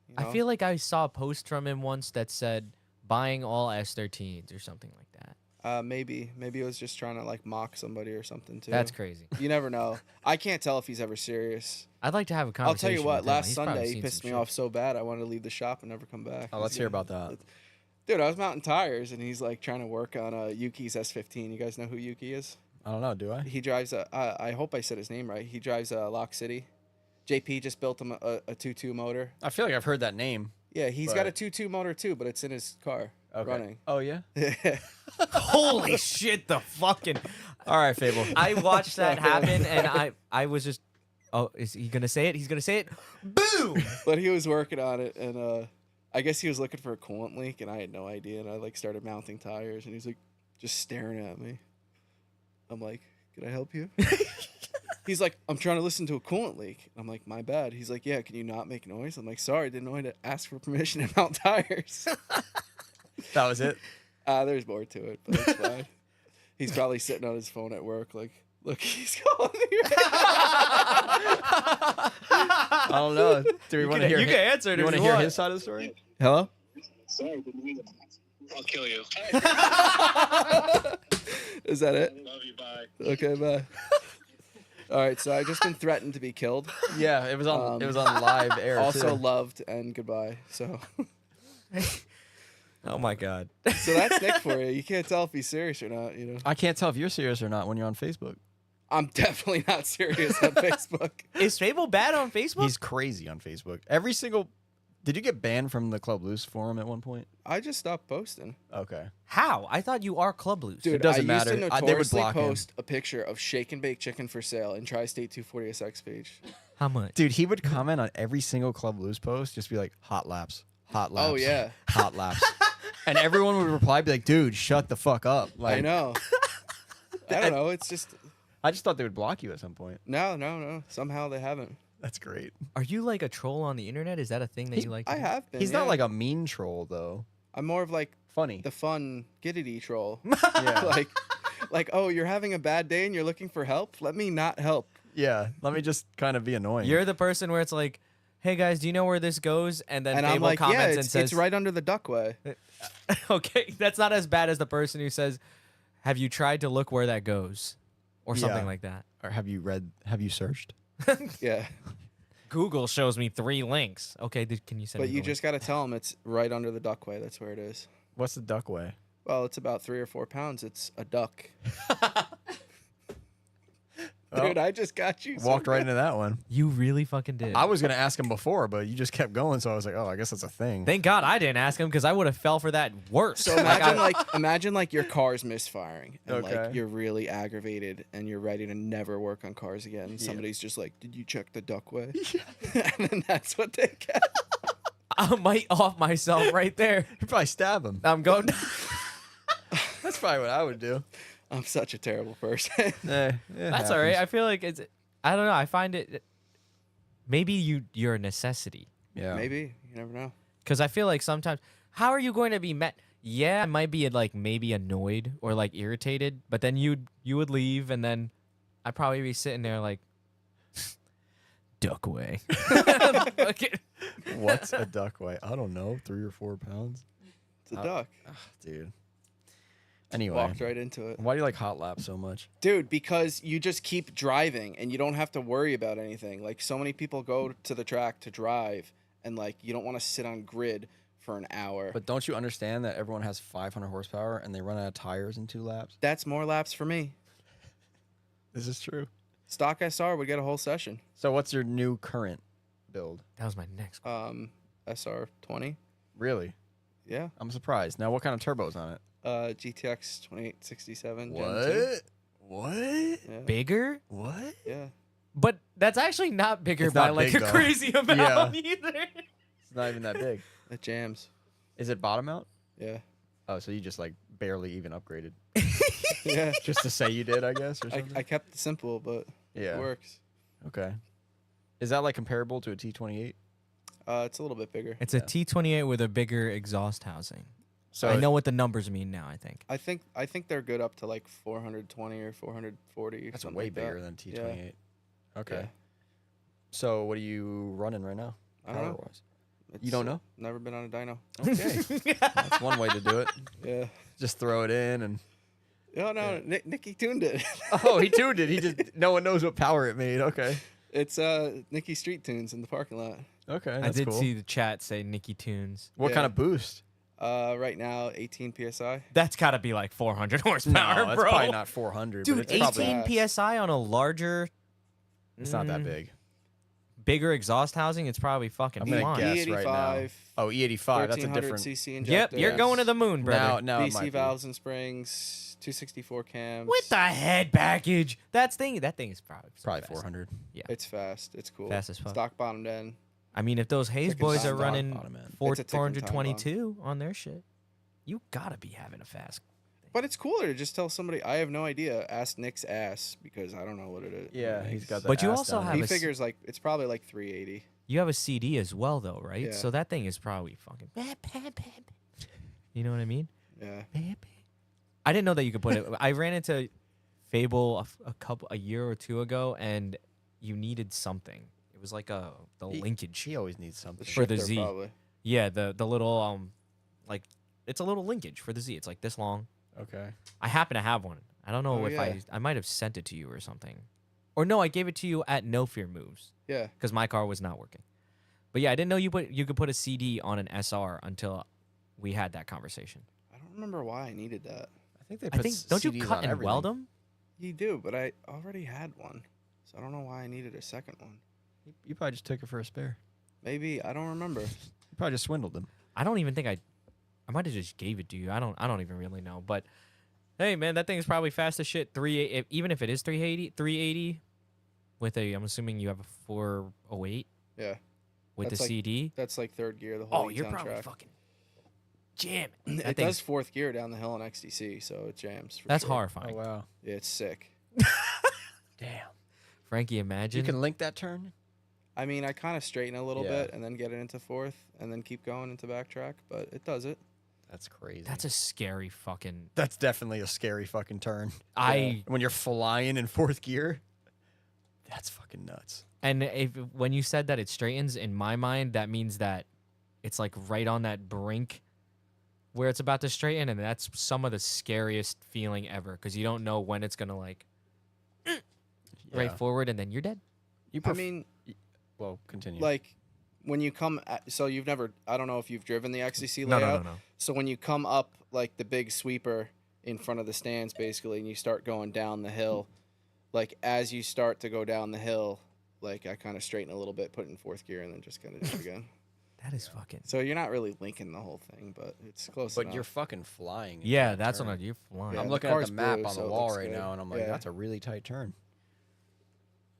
you I know. feel like I saw a post from him once that said buying all S13s or something like that. Maybe it was just trying to like mock somebody or something too. That's crazy. You never know. I can't tell if he's ever serious. I'd like to have a I'll conversation. tell you what. with him. Last He's probably Sunday, he seen pissed some me shit. off so bad I wanted to leave the shop and never come back. Oh, let's hear about that. Dude, I was mounting tires and he's like trying to work on Yuki's S15. You guys know who Yuki is? I don't know. Do I? He drives a. I hope I said his name right. He drives a Lock City. JP just built him a 2.2 motor. I feel like I've heard that name. Yeah, he's got a But- 2.2 motor too, but it's in his car running. Oh yeah. Holy shit! The fucking. All right, Fable. I watched that happen, and I was just. Oh, is he gonna say it? He's gonna say it. Boom! But he was working on it, and I guess he was looking for a coolant leak, and I had no idea. And I like started mounting tires, and he's like just staring at me. I'm like, "Can I help you?" He's like, "I'm trying to listen to a coolant leak." I'm like, "My bad." He's like, "Yeah, can you not make noise?" I'm like, "Sorry, didn't know how to ask for permission to mount tires." That was it. There's more to it, but it's fine. He's probably sitting on his phone at work, like, "Look, he's calling me." I don't know. Do we want to hear? You can answer it You if want to you hear want. his side of the story? Hello. Sorry, didn't mean to. I'll kill you. Is that it? Love you. Bye. Okay, bye. All right, so I just been threatened to be killed. Yeah, it was on. It was on live air. Also too. loved and goodbye. So, Oh my god. so that's Nick for you. You can't tell if he's serious or not. You know, I can't tell if you're serious or not when you're on Facebook. I'm definitely not serious on Facebook. Is Fable bad on Facebook? He's crazy on Facebook. Every single. Did you get banned from the Club Loose forum at one point? I just stopped posting. Okay. How? I thought you are Club Loose. Dude, doesn't I matter. used to They would notoriously block him. post a picture of shake and bake chicken for sale in Tri-State 240SX page. How much? Dude, he would comment on every single Club Loose post, just be like, hot laps, hot laps. Oh, yeah. Hot laps. And everyone would reply, be like, dude, shut the fuck up. Like, I know. I don't know. It's just I just thought they would block you at some point. no. Somehow they haven't. That's great. Are you like a troll on the internet? Is that a thing that you like? To I do? have been. He's yeah. not like a mean troll, though. I'm more of like Funny. the fun giddity troll. Yeah. like, oh, you're having a bad day and you're looking for help? Let me not help. Yeah. Let me just kind of be annoying. You're the person where it's like, hey guys, do you know where this goes? And then And Fable I'm like, comments yeah, and it's says, right under the duckway. okay, that's not as bad as the person who says, have you tried to look where that goes? Or something Yeah. like that. Or have you searched? Yeah. Google shows me 3 links. Okay, can you send But me you the just got to tell them it's right under the duckway. That's where it is. What's the duck way? Well, it's about 3 or 4 pounds. It's a duck. Oh. Dude, I just got you. so Walked right bad. into that one. link? You really fucking did. I was going to ask him before, but you just kept going, so I was like, oh, I guess that's a thing. Thank God I didn't ask him because I would have fell for that worse. So imagine like your car's misfiring and like Okay. you're really aggravated and you're ready to never work on cars again. Somebody's just like, "Did you check the duckway?" And then that's what they get. I might off myself right there. You'd probably stab him. I'm going. That's probably what I would do. I'm such a terrible person. That's all right. I feel like it's. I don't know. I find it. Maybe you're a necessity. Yeah. Maybe. You never know. Because I feel like sometimes, how are you going to be met? Yeah, I might be like maybe annoyed or like irritated, but then you would leave, and then I'd probably be sitting there like, duck away. What's a duck weigh? I don't know. 3 or 4 pounds. It's a duck. Dude. Anyway, Walked right into it. why do you like hot laps so much? Dude, because you just keep driving and you don't have to worry about anything. Like, so many people go to the track to drive, and like you don't want to sit on grid for an hour. But don't you understand that everyone has 500 horsepower and they run out of tires in 2 laps? That's more laps for me. This is true. Stock SR would get a whole session. So what's your new current build? That was my next question. SR 20. Really? Yeah. I'm surprised. Now, what kind of turbo's on it? GTX 2867. Gen 2. What? What? Yeah. Bigger? What? Yeah. But that's actually not bigger It's by not like big, a though. crazy amount either. It's not even that big. It jams. Is it bottom out? Yeah. Oh, so you just like barely even upgraded. Yeah. Just to say you did, I guess, or something? I kept it simple, but Yeah. it works. Okay. Is that like comparable to a T28? It's a little bit bigger. It's a T28 with a bigger exhaust housing. So I know what the numbers mean now, I think. I think they're good up to like 420 or 440. That's something way like bigger that. than T28. Okay. Yeah. So what are you running right now? I don't know. Power-wise? You It's, don't know? Never been on a dyno. Okay. That's one way to do it. Yeah. Just throw it in and... No, no. Nicky tuned it. Oh, he tuned it. He just... No one knows what power it made. Okay. It's Nicky Street Tunes in the parking lot. Okay, I that's did cool. see the chat say Nicky Tunes. What Yeah. kind of boost? Right now 18 psi. That's got to be like 400 horsepower, that's bro. probably not 400. Dude, but it's probably, 18 psi on a larger, it's not that big. bigger exhaust housing. It's probably fucking I'm gonna fine. guess right now. E85. Oh, E85. That's a 1300 different... cc Yep, injector. you're going to the moon, brother. Now it might DC be. valves and springs, 264 cams. With the head package. That thing is probably Probably fast. 400. It's fast. It's cool. Fast as fuck. Stock bottomed end. I mean, if those Hayes Ticking boys time are bomb running bottom end. It's a ticking time 422 on their shit, you gotta be having a fast. But it's cooler to just tell somebody, I have no idea. Ask Nick's ass because I don't know what it is. Yeah, what it he's makes. got that. But you ass also down have there. He a s- figures like it's probably like 380. You have a CD as well, though, right? Yeah. So that thing is probably fucking. You know what I mean? Yeah. I didn't know that you could put it. I ran into Fable a year or two ago, and you needed something. It was like the linkage. She always needs something. The For the shifter Z. probably. Yeah, the little like it's a little linkage for the Z. It's like this long. Okay. I happen to have one. I don't know Oh, if yeah. I might have sent it to you or something. Or no, I gave it to you at No Fear Moves Yeah. because my car was not working. But yeah, I didn't know you could put a CD on an SR until we had that conversation. I don't remember why I needed that. I think they I put think don't you CDs cut on and everything. weld them? You do, but I already had one. So I don't know why I needed a second one. You probably just took it for a spare. Maybe. I don't remember. You probably just swindled them. I don't even think I might have just gave it to you. I don't even really know. But hey, man, that thing is probably fast as shit. Even if it is 380 with I'm assuming you have a 408 Yeah. with That's the like CD. That's like third gear the whole Oh, you're E-Town probably track. fucking jamming. It That does thing's fourth gear down the hill in XTC, so it jams. For that's sure. horrifying. wow. Yeah, it's sick. Damn. Frankie, imagine. You can link that turn? I mean, I kind of straighten a little Yeah. bit and then get it into fourth and then keep going into backtrack, but it does it. That's crazy. That's a scary fucking. That's definitely a scary fucking turn. I When you're flying in fourth gear, that's fucking nuts. and when you said that it straightens in my mind, that means that it's like right on that brink where it's about to straighten, and that's some of the scariest feeling ever because you don't know when it's gonna like right forward and then you're dead. You I mean, well, continue. like when you come at, so you've never, I don't know if you've driven the XCC No, layout. no. So when you come up like the big sweeper in front of the stands basically and you start going down the hill, like as you start to go down the hill, like I kind of straighten a little bit, put it in fourth gear and then just kind of do it again. That is fucking. So you're not really linking the whole thing, but it's close but enough. you're fucking flying. in Yeah, that that's turn. what you're flying. Yeah, I'm the looking at car's the map blue, on so the it wall looks right good. now, and I'm like, Yeah. that's a really tight turn.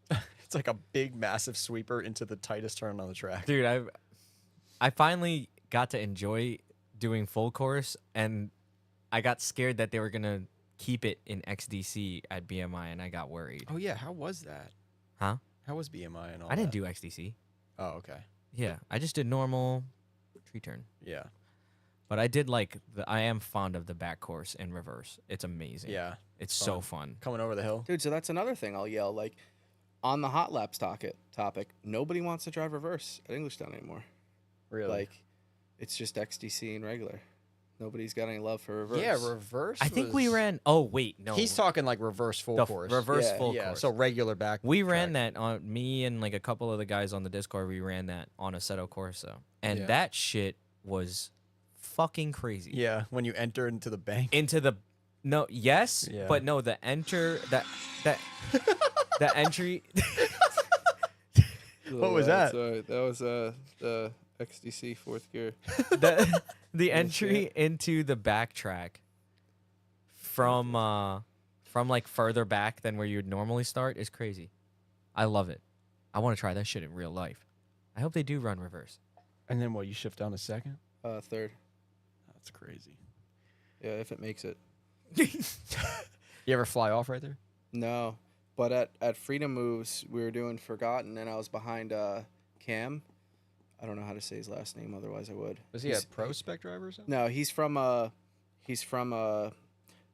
It's like a big, massive sweeper into the tightest turn on the track. Dude, I finally got to enjoy doing full course, and I got scared that they were gonna keep it in XDC at BMI, and I got worried. Oh yeah, how was that? Huh? How was BMI and all I didn't that? do XDC. Oh, okay. Yeah, I just did normal tree turn. Yeah. But I did like I am fond of the back course in reverse. It's amazing. Yeah. It's so fun. Coming over the hill. Dude, so that's another thing I'll yell. Like, on the hot laps topic, nobody wants to drive reverse at Englishtown anymore. Really? Like, it's just XDC and regular. Nobody's got any love for reverse. Yeah, reverse. I think we was- ran. Oh wait, no. He's talking like reverse full the course. reverse Yeah, full yeah, course. so regular back. we ran track. that on me and like a couple of the guys on the Discord. We ran that on Assetto Corsa, and Yeah. that shit was fucking crazy. Yeah, when you enter into the bank. Into the yes, Yeah. but no, the the entry. What was that? Sorry, that was the XDC fourth gear. the entry into the backtrack from like further back than where you would normally start is crazy. I love it. I want to try that shit in real life. I hope they do run reverse. And then what? You shift down to second? Third. That's crazy. Yeah, if it makes it. You ever fly off right there? No, but at Freedom Moves, we were doing Forgotten, and I was behind Cam. I don't know how to say his last name, otherwise I would. Was he a pro spec driver or something? No, he's from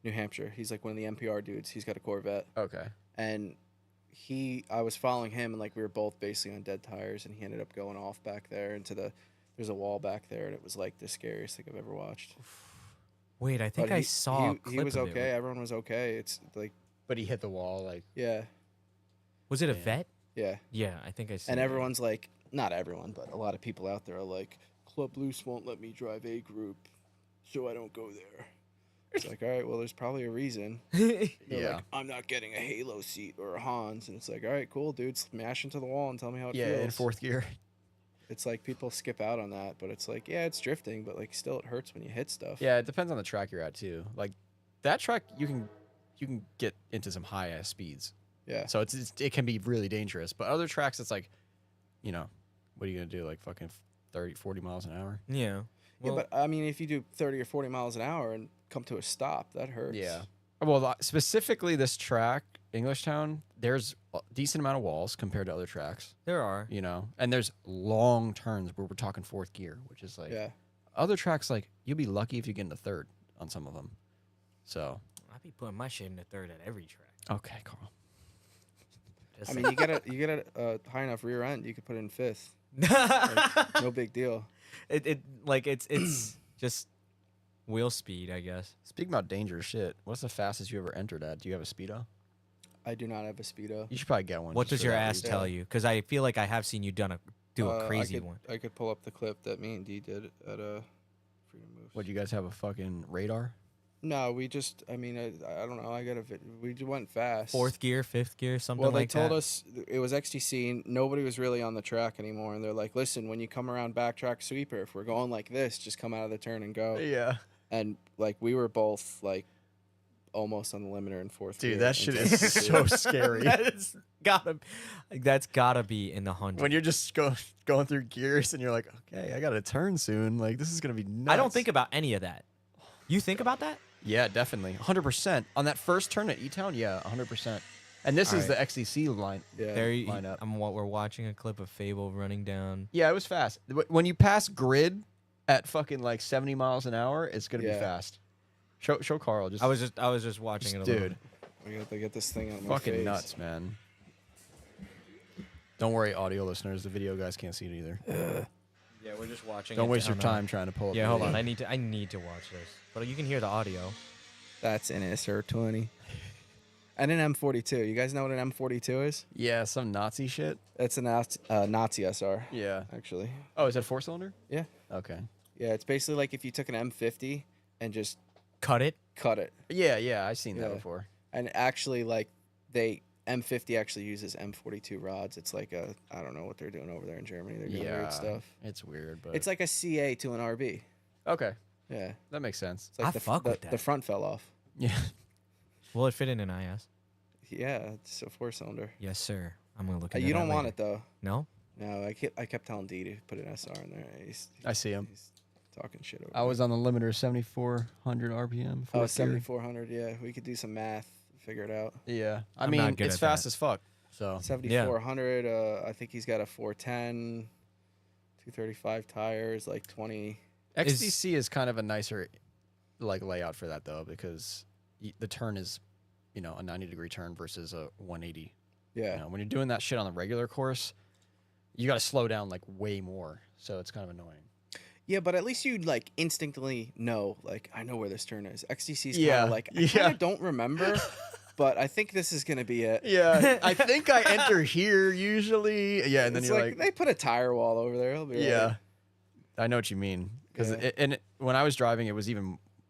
New Hampshire. He's like one of the NPR dudes. He's got a Corvette, Okay. and I was following him, and like we were both basically on dead tires, and he ended up going off back there there's a wall back there, and it was like the scariest thing I've ever watched. Wait, I think But I saw. a he clip was of it. okay. Everyone was okay. It's like, But he hit the wall like. yeah, Was it a Yeah. vet? yeah. Yeah, I think I see. And that. everyone's like, not everyone, but a lot of people out there are like, Club Loose won't let me drive A group, so I don't go there. It's like, all right, well, there's probably a reason. They're Yeah. like, I'm not getting a Halo seat or a Hans. And it's like, all right, cool, dude, smash into the wall and tell me how it Yeah, feels. in fourth gear. It's like people skip out on that, but it's like, yeah, it's drifting, but like still it hurts when you hit stuff. Yeah, it depends on the track you're at too. Like that track, you can get into some high ass speeds. Yeah. So it can be really dangerous. But other tracks, it's like, you know, what are you gonna do? Like fucking 30, 40 miles an hour? Yeah. Well, Yeah, but I mean, if you do 30 or 40 miles an hour and come to a stop, that hurts. Yeah. Well, specifically this track, Englishtown, there's a decent amount of walls compared to other tracks, there are. you know, and there's long turns where we're talking fourth gear, which is like Yeah. other tracks. Like you'll be lucky if you get into third on some of them. So I be putting my shit in the third at every track. okay, Carl. Just I mean, you get a high enough rear end, you could put it in fifth. saying. No big deal. it's just wheel speed, I guess. Speaking about dangerous shit, what's the fastest you ever entered at? Do you have a speedo? I do not have a Speedo. You should probably get one. What just does for your that ass reason. tell you? Because I feel like I have seen you do a crazy one. I could pull up the clip that me and D did at Freedom Moves. What, you guys have a fucking radar? No, we just. I mean, I don't know. We went fast. Fourth gear, fifth gear, something Well, they like that. told us it was XTC. Nobody was really on the track anymore, and they're like, "Listen, when you come around backtrack sweeper, if we're going like this, just come out of the turn and go." Yeah. And like we were both like almost on the limiter in fourth gear. Dude, that shit until- is so scary. That's gotta be in the hundred. When you're just going through gears and you're like, okay, I got to turn soon. Like, this is going to be nuts. I don't think about any of that. You think about that? Yeah, definitely. 100%. On that first turn at E-Town, yeah, 100%. And this is Alright. the XCC line. Yeah. There, lineup. we're watching a clip of Fable running down. Yeah, it was fast. When you pass grid at fucking like 70 miles an hour, it's going to be Yeah. fast. Show Carl. Just I was just watching it. A dude, little. We have to get this thing out of my fucking face. nuts, man. Don't worry, audio listeners. The video guys can't see it either. Yeah, we're just watching. Don't it waste your down time trying to pull up. Yeah, the hold video. on. I need to watch this. But you can hear the audio. That's an SR20. And an M42. You guys know what an M42 is? Yeah, some Nazi shit. That's a Nazi SR, Yeah. actually. Oh, is that 4-cylinder? Yeah. Okay. Yeah, it's basically like if you took an M50 and just Cut it. cut it. Yeah, I've seen that Yeah. before. And actually, like, M50 actually uses M42 rods. It's like I don't know what they're doing over there in Germany. They're doing Yeah, weird stuff. it's weird, but It's like a CA to an RB. okay, Yeah. that makes sense. It's like I fuck with the that. front fell off. Yeah, Will it fit in an IS? Yeah, it's a 4-cylinder. Yes, sir. I'm gonna look. Into You that don't want later. it, though. No. No, I kept telling D to put an SR in there. I see him. He's talking shit over. I was on the limiter 7,400 RPM. Oh, fourth gear. 7,400. Yeah, we could do some math, figure it out. Yeah, I I'm mean not good it's at fast that. as fuck. So 7,400. I think he's got a 410, 235 tires, like 20. XDC is kind of a nicer like layout for that though, because the turn is, a 90-degree turn versus a 180. Yeah. When you're doing that shit on the regular course, you got to slow down like way more. So it's kind of annoying. Yeah, but at least you like instinctively know, like, I know where this turn is. XDC's Yeah, kind of like, I kind of don't remember, but I think this is going to be it. Yeah, I think I enter here usually. Yeah, and then It's you're like, they put a tire wall over there. It'll be yeah, right. I know what you mean. Because Yeah. when I was driving, I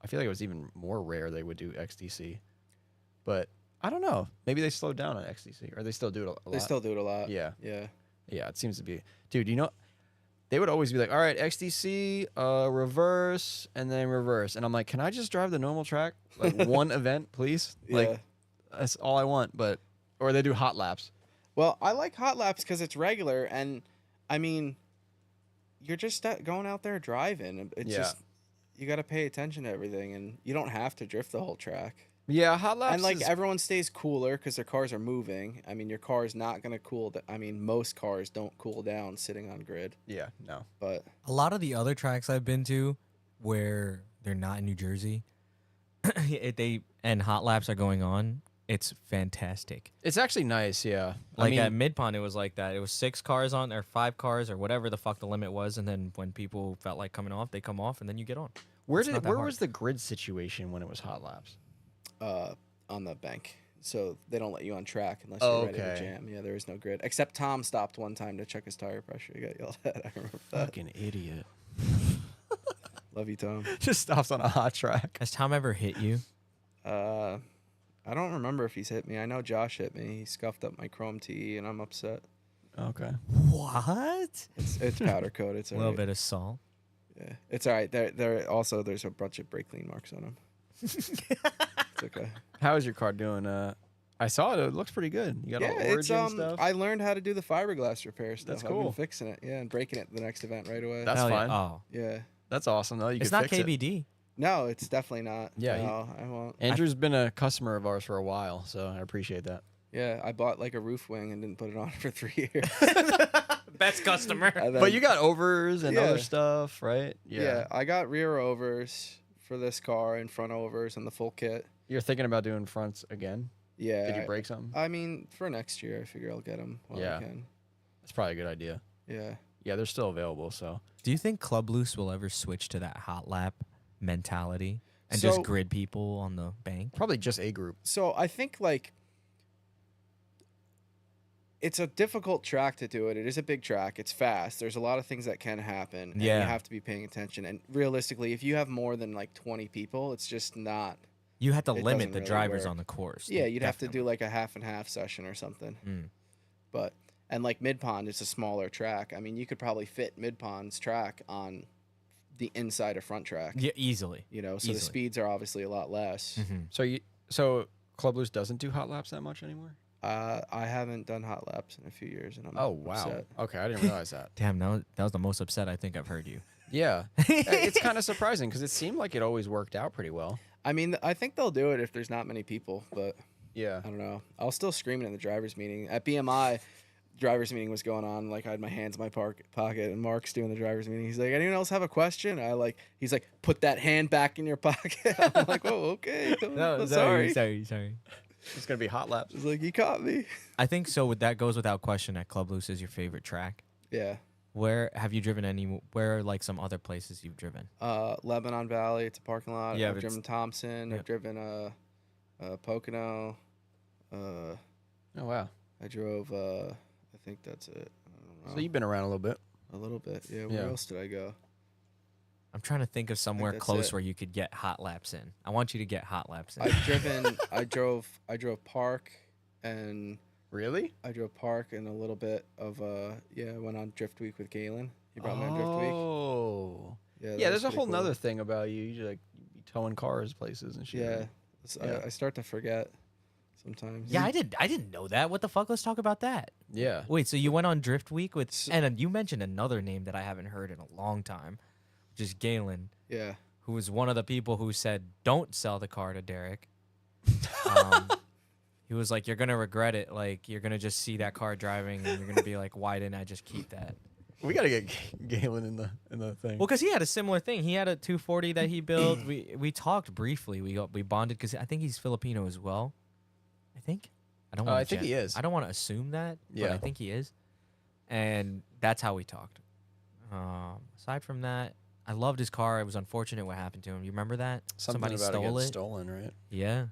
feel like it was even more rare they would do XDC. But I don't know. Maybe they slowed down on XDC, or they still do it a lot. They still do it a lot. Yeah. Yeah. Yeah, it seems to be. Dude, they would always be like, all right, XDC, reverse, and then reverse. And I'm like, can I just drive the normal track? Like one event, please? Yeah. Like, that's all I want. Or they do hot laps. Well, I like hot laps because it's regular, and I mean, you're just going out there driving. It's just, you got to pay attention to everything, and you don't have to drift the whole track. Yeah, hot laps. And like everyone stays cooler because their cars are moving. I mean, your car is not gonna cool. I mean, most cars don't cool down sitting on grid. Yeah, no. But A lot of the other tracks I've been to where they're not in New Jersey, and hot laps are going on, it's fantastic. It's actually nice, yeah. Like at Mid-Pond, it was like that. It was 6 cars on, or 5 cars, or whatever the fuck the limit was, and then when people felt like coming off, they come off, and then you get on. where not that hard. was the grid situation when it was hot laps? on the bank, so they don't let you on track unless Oh, you're ready to okay. jam. Yeah, there is no grid. Except Tom stopped one time to check his tire pressure. He got yelled at. I remember that. Fucking idiot. Love you, Tom. Just stops on a hot track. Has Tom ever hit you? I don't remember if he's hit me. I know Josh hit me. He scuffed up my chrome TE, and I'm upset. Okay. What? It's powder coat. It's A all little right. bit of salt. Yeah, it's all right. There also there's a bunch of brake clean marks on him. It's okay. How is your car doing? I saw it. It looks pretty good. You got all Yeah, it's origin stuff. I learned how to do the fiberglass repair stuff. That's I've cool. been fixing it. Yeah, and breaking it the next event right away. That's Hell yeah. fine. Oh, Yeah. That's awesome though. You it's can not fix it. KBD. No, it's definitely not. Yeah, No, I won't. Andrew's been a customer of ours for a while, so I appreciate that. Yeah, I bought like a roof wing and didn't put it on for 3 years. Best customer. And then- But you got overs and Yeah. other stuff, right? yeah, I got rear overs for this car and front overs and the full kit. You're thinking about doing fronts again? Yeah. Did you break something? I mean, for next year, I figure I'll get them while Yeah. I can. That's probably a good idea. Yeah. Yeah, they're still available, so. Do you think Club Loose will ever switch to that hot lap mentality and So- just grid people on the bank? Probably just a group. So I think like it's a difficult track to do it. It is a big track. It's fast. There's a lot of things that can happen. And Yeah. you have to be paying attention. And realistically, if you have more than like 20 people, it's just not. You have to It limit doesn't the really drivers work. on the course. Yeah, you'd have to Definitely. do like a half and half session or something. Mm. But and like Mid Pond, it's a smaller track. I mean, you could probably fit Mid Pond's track on the inside of front track. Yeah, easily. You know, so the Easily. speeds are obviously a lot less. Mhm. So Club Loose doesn't do hot laps that much anymore? I haven't done hot laps in a few years, and I'm Oh, wow. upset. Okay, I didn't realize that. Damn, that was the most upset I think I've heard you. Yeah. It's kind of surprising because it seemed like it always worked out pretty well. I mean, I think they'll do it if there's not many people, but Yeah. I don't know. I was still screaming in the driver's meeting. At BMI, driver's meeting was going on. Like, I had my hands in my pocket, and Mark's doing the driver's meeting. He's like, anyone else have a question? He's like, put that hand back in your pocket. I'm like, oh, okay. Sorry. sorry. It's going to be hot laps. He's like, you caught me. I think so. That goes without question that Club Loose is your favorite track. Yeah. Where have you driven where are like some other places you've driven? Lebanon Valley, it's a parking lot. Yeah, I've but driven Thompson. yeah. I've driven Pocono. Oh, wow. I drove, I think that's it. I don't know. So you've been around a little bit. A little bit. Yeah, Yeah. where else did I go? I'm trying to think of somewhere that's close it. where you could get hot laps in. I want you to get hot laps in. I drove Park, and Really? I drove Park and a little bit of I went on Drift Week with Galen. He brought me on Drift Week. Oh. that Yeah, was there's a pretty whole cool. nother thing about you. You like you be towing cars places and shit. Yeah, Yeah. I start to forget sometimes. Yeah, I didn't know that. What the fuck? Let's talk about that. Yeah. Wait, so you went on Drift Week with and you mentioned another name that I haven't heard in a long time. which is Galen, Yeah. who was one of the people who said, don't sell the car to Derek. He was like, you're going to regret it. Like, you're going to just see that car driving and you're going to be like, why didn't I just keep that? We gotta get Galen in the thing. Well, because he had a similar thing. He had a 240 that he built. We talked briefly. We bonded because I think he's Filipino as well. I think. I don't. I think he is. I don't want to assume that. But Yeah. I think he is. And that's how we talked. Aside from that, I loved his car. It was unfortunate what happened to him. You remember that? Somebody Somebody stole it. stolen, right? Yeah.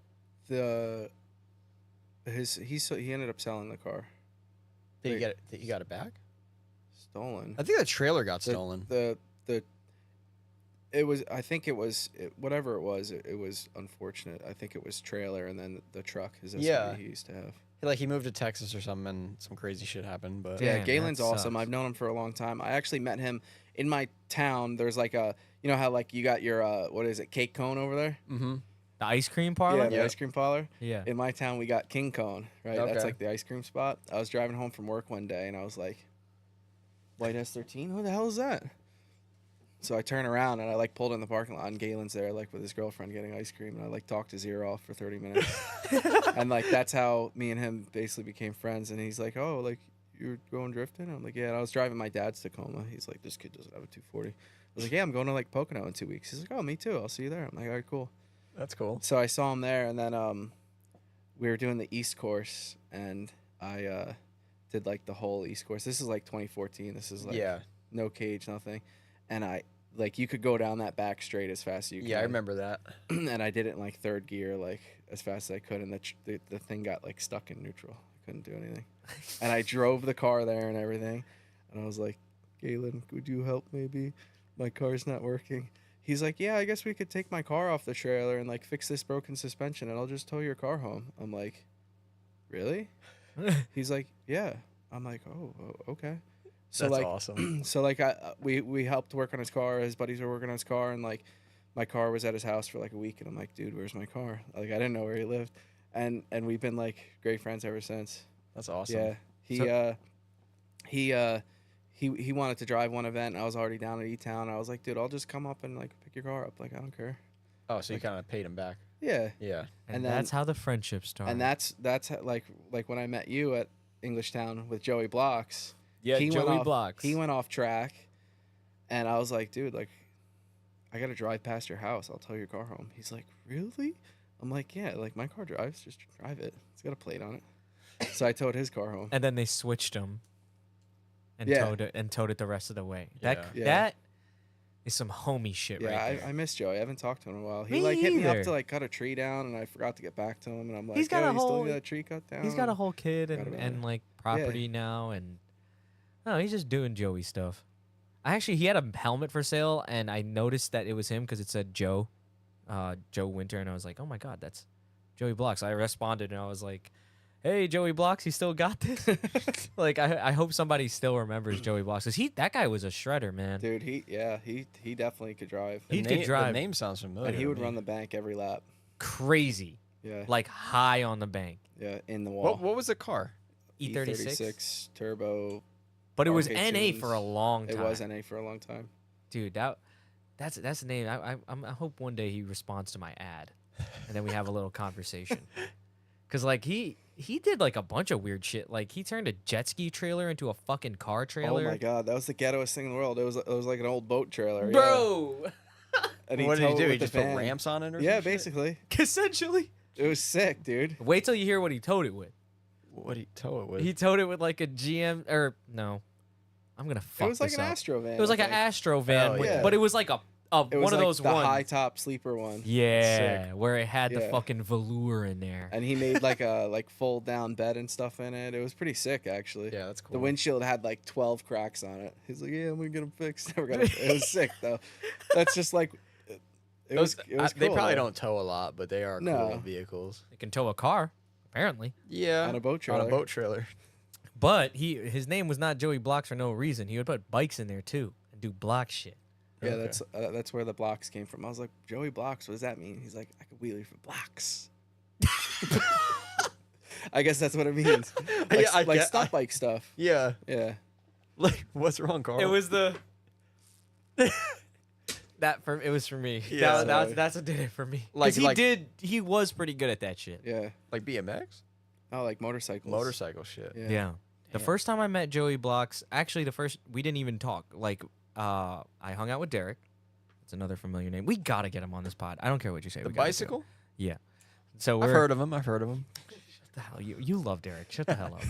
He ended up selling the car. Did you got it back? Stolen. I think that trailer got The- stolen. It was. I think it was whatever it was. It was unfortunate. I think it was trailer and then the truck. His SUV Yeah. he used to have. Like he moved to Texas or something, and some crazy shit happened. But Yeah, Damn, Galen's that awesome. sucks. I've known him for a long time. I actually met him in my town. There's like a, you know how like you got your what is it, cake cone over there? mm-hmm. The ice cream parlor? Yeah, the Yep. ice cream parlor. Yeah. In my town, we got King Cone, right? Okay. That's like the ice cream spot. I was driving home from work one day, and I was like, "White S13? Who the hell is that?" So I turn around and I like pulled in the parking lot, and Galen's there, like with his girlfriend getting ice cream, and I like talked his ear off for 30 minutes, and like that's how me and him basically became friends. And he's like, "Oh, like you're going drifting?" I'm like, "Yeah." And I was driving my dad's Tacoma. He's like, "This kid doesn't have a 240." I was like, "Yeah, I'm going to like Pocono in 2 weeks." He's like, "Oh, me too. I'll see you there." I'm like, "All right, cool." That's cool. So I saw him there, and then we were doing the East Course, and I did like the whole East Course. This is like 2014. This is like Yeah, no cage, nothing, and I like you could go down that back straight as fast as you can. yeah, I remember that. And I did it in like third gear, like as fast as I could, and the thing got like stuck in neutral. I couldn't do anything, and I drove the car there and everything, and I was like, "Galen, could you help? Maybe my car's not working." He's like, "Yeah, I guess we could take my car off the trailer and like fix this broken suspension, and I'll just tow your car home." I'm like, "Really?" He's like, "Yeah." I'm like, "Oh, okay." So That's like, awesome. so like we helped work on his car. His buddies were working on his car, and like my car was at his house for like a week, and I'm like, "Dude, where's my car?" Like I didn't know where he lived, and we've been like great friends ever since. That's awesome. Yeah, he wanted to drive one event. And I was already down at E-Town. I was like, "Dude, I'll just come up and like pick your car up. Like I don't care." Oh, so you kind of paid him back. Yeah, Yeah. And, And then- that's how the friendship started. and that's how, like when I met you at Englishtown with Joey Blocks. yeah, he Joey went off, Blocks. He went off track, and I was like, "Dude, like, I gotta drive past your house. I'll tow your car home." He's like, "Really?" I'm like, "Yeah, like my car drives. Just drive it. It's got a plate on it." So I towed his car home. And then they switched him and Yeah. towed it the rest of the way. Yeah. Yeah. That is some homie shit Yeah, right there. I miss Joey. I haven't talked to him in a while. He Me like hit me up either. to like cut a tree down, and I forgot to get back to him. And I'm like, He's got "Yo, a you still whole- need that tree cut down?" He's got a whole kid Forgot and, about and it. like property now, and no, he's just doing Joey stuff. He had a helmet for sale, and I noticed that it was him because it said Joe Winter, and I was like, oh my god, that's Joey Blocks. I responded and I was like, hey, Joey Blocks, you still got this? Like I hope somebody still remembers Joey Blocks because that guy was a shredder, man. Dude, he definitely could drive, He The could na- drive. The name sounds familiar. and he to would me. run the bank every lap. Crazy, Yeah, like high on the bank. yeah, in the wall. What was the car? E36, turbo. but it was RK NA for a tunes. long time. It was NA for a long time. Dude, that's the name. I hope one day he responds to my ad, and then we have a little conversation. Cause like he did like a bunch of weird shit. Like he turned a jet ski trailer into a fucking car trailer. Oh my god, that was the ghettoest thing in the world. It was like an old boat trailer, yeah. Bro. And What did towed he it do? He with the just put van. ramps on it or Yeah, some shit? basically. Essentially. It was sick, dude. Wait till you hear what he towed it with. What did he tow it with? He towed it with like a GM or no. I'm gonna fuck It was like this an up. Astro van. It was like I an think. Astro van, Oh, with- yeah. but it was like a It was one of like those the ones. high top sleeper one. Yeah, where it had the Yeah. fucking velour in there. And he made like a like fold down bed and stuff in it. It was pretty sick, actually. Yeah, that's cool. The windshield had like 12 cracks on it. He's like, "Yeah, I'm gonna get them fixed." It was sick though. That's just like it was. It was They cool, probably though. don't tow a lot, but they are No. cool vehicles. It can tow a car, apparently. Yeah, On a boat On trailer. a boat trailer. But his name was not Joey Blocks for no reason. He would put bikes in there too and do block shit. Yeah, Okay. that's where the blocks came from. I was like, "Joey Blocks, what does that mean?" He's like, "I could wheelie for blocks." I guess that's what it means. Like, Yeah, I like get- stunt bike stuff. Yeah. Yeah. Like, what's wrong, Carl? It was the It was for me. Yeah. That's what did it for me. Like- He was pretty good at that shit. Yeah. Like BMX, Oh, like motorcycles. motorcycle shit. Yeah. Yeah. The Damn. first time I met Joey Blocks, actually we didn't even talk. Like, I hung out with Derek. It's another familiar name. We gotta get him on this pod. I don't care what you say. The we gotta do it. bicycle. Yeah. So I've we're heard of him. I've heard of him. Shut the hell you love Derek. Shut the hell up.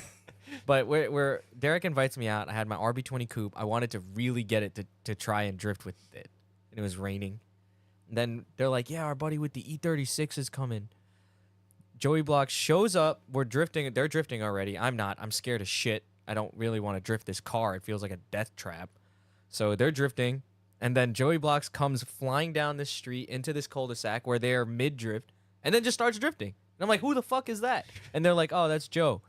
But we're Derek invites me out. I had my RB20 coupe. I wanted to really get it to try and drift with it. And it was raining. And then they're like, yeah, our buddy with the E36 is coming. Joey Block shows up. We're drifting. They're drifting already. I'm not. I'm scared as shit. I don't really want to drift this car. It feels like a death trap. So they're drifting. And then Joey Blocks comes flying down this street into this cul-de-sac where they're mid-drift and then just starts drifting. And I'm like, who the fuck is that? And they're like, oh, that's Joe.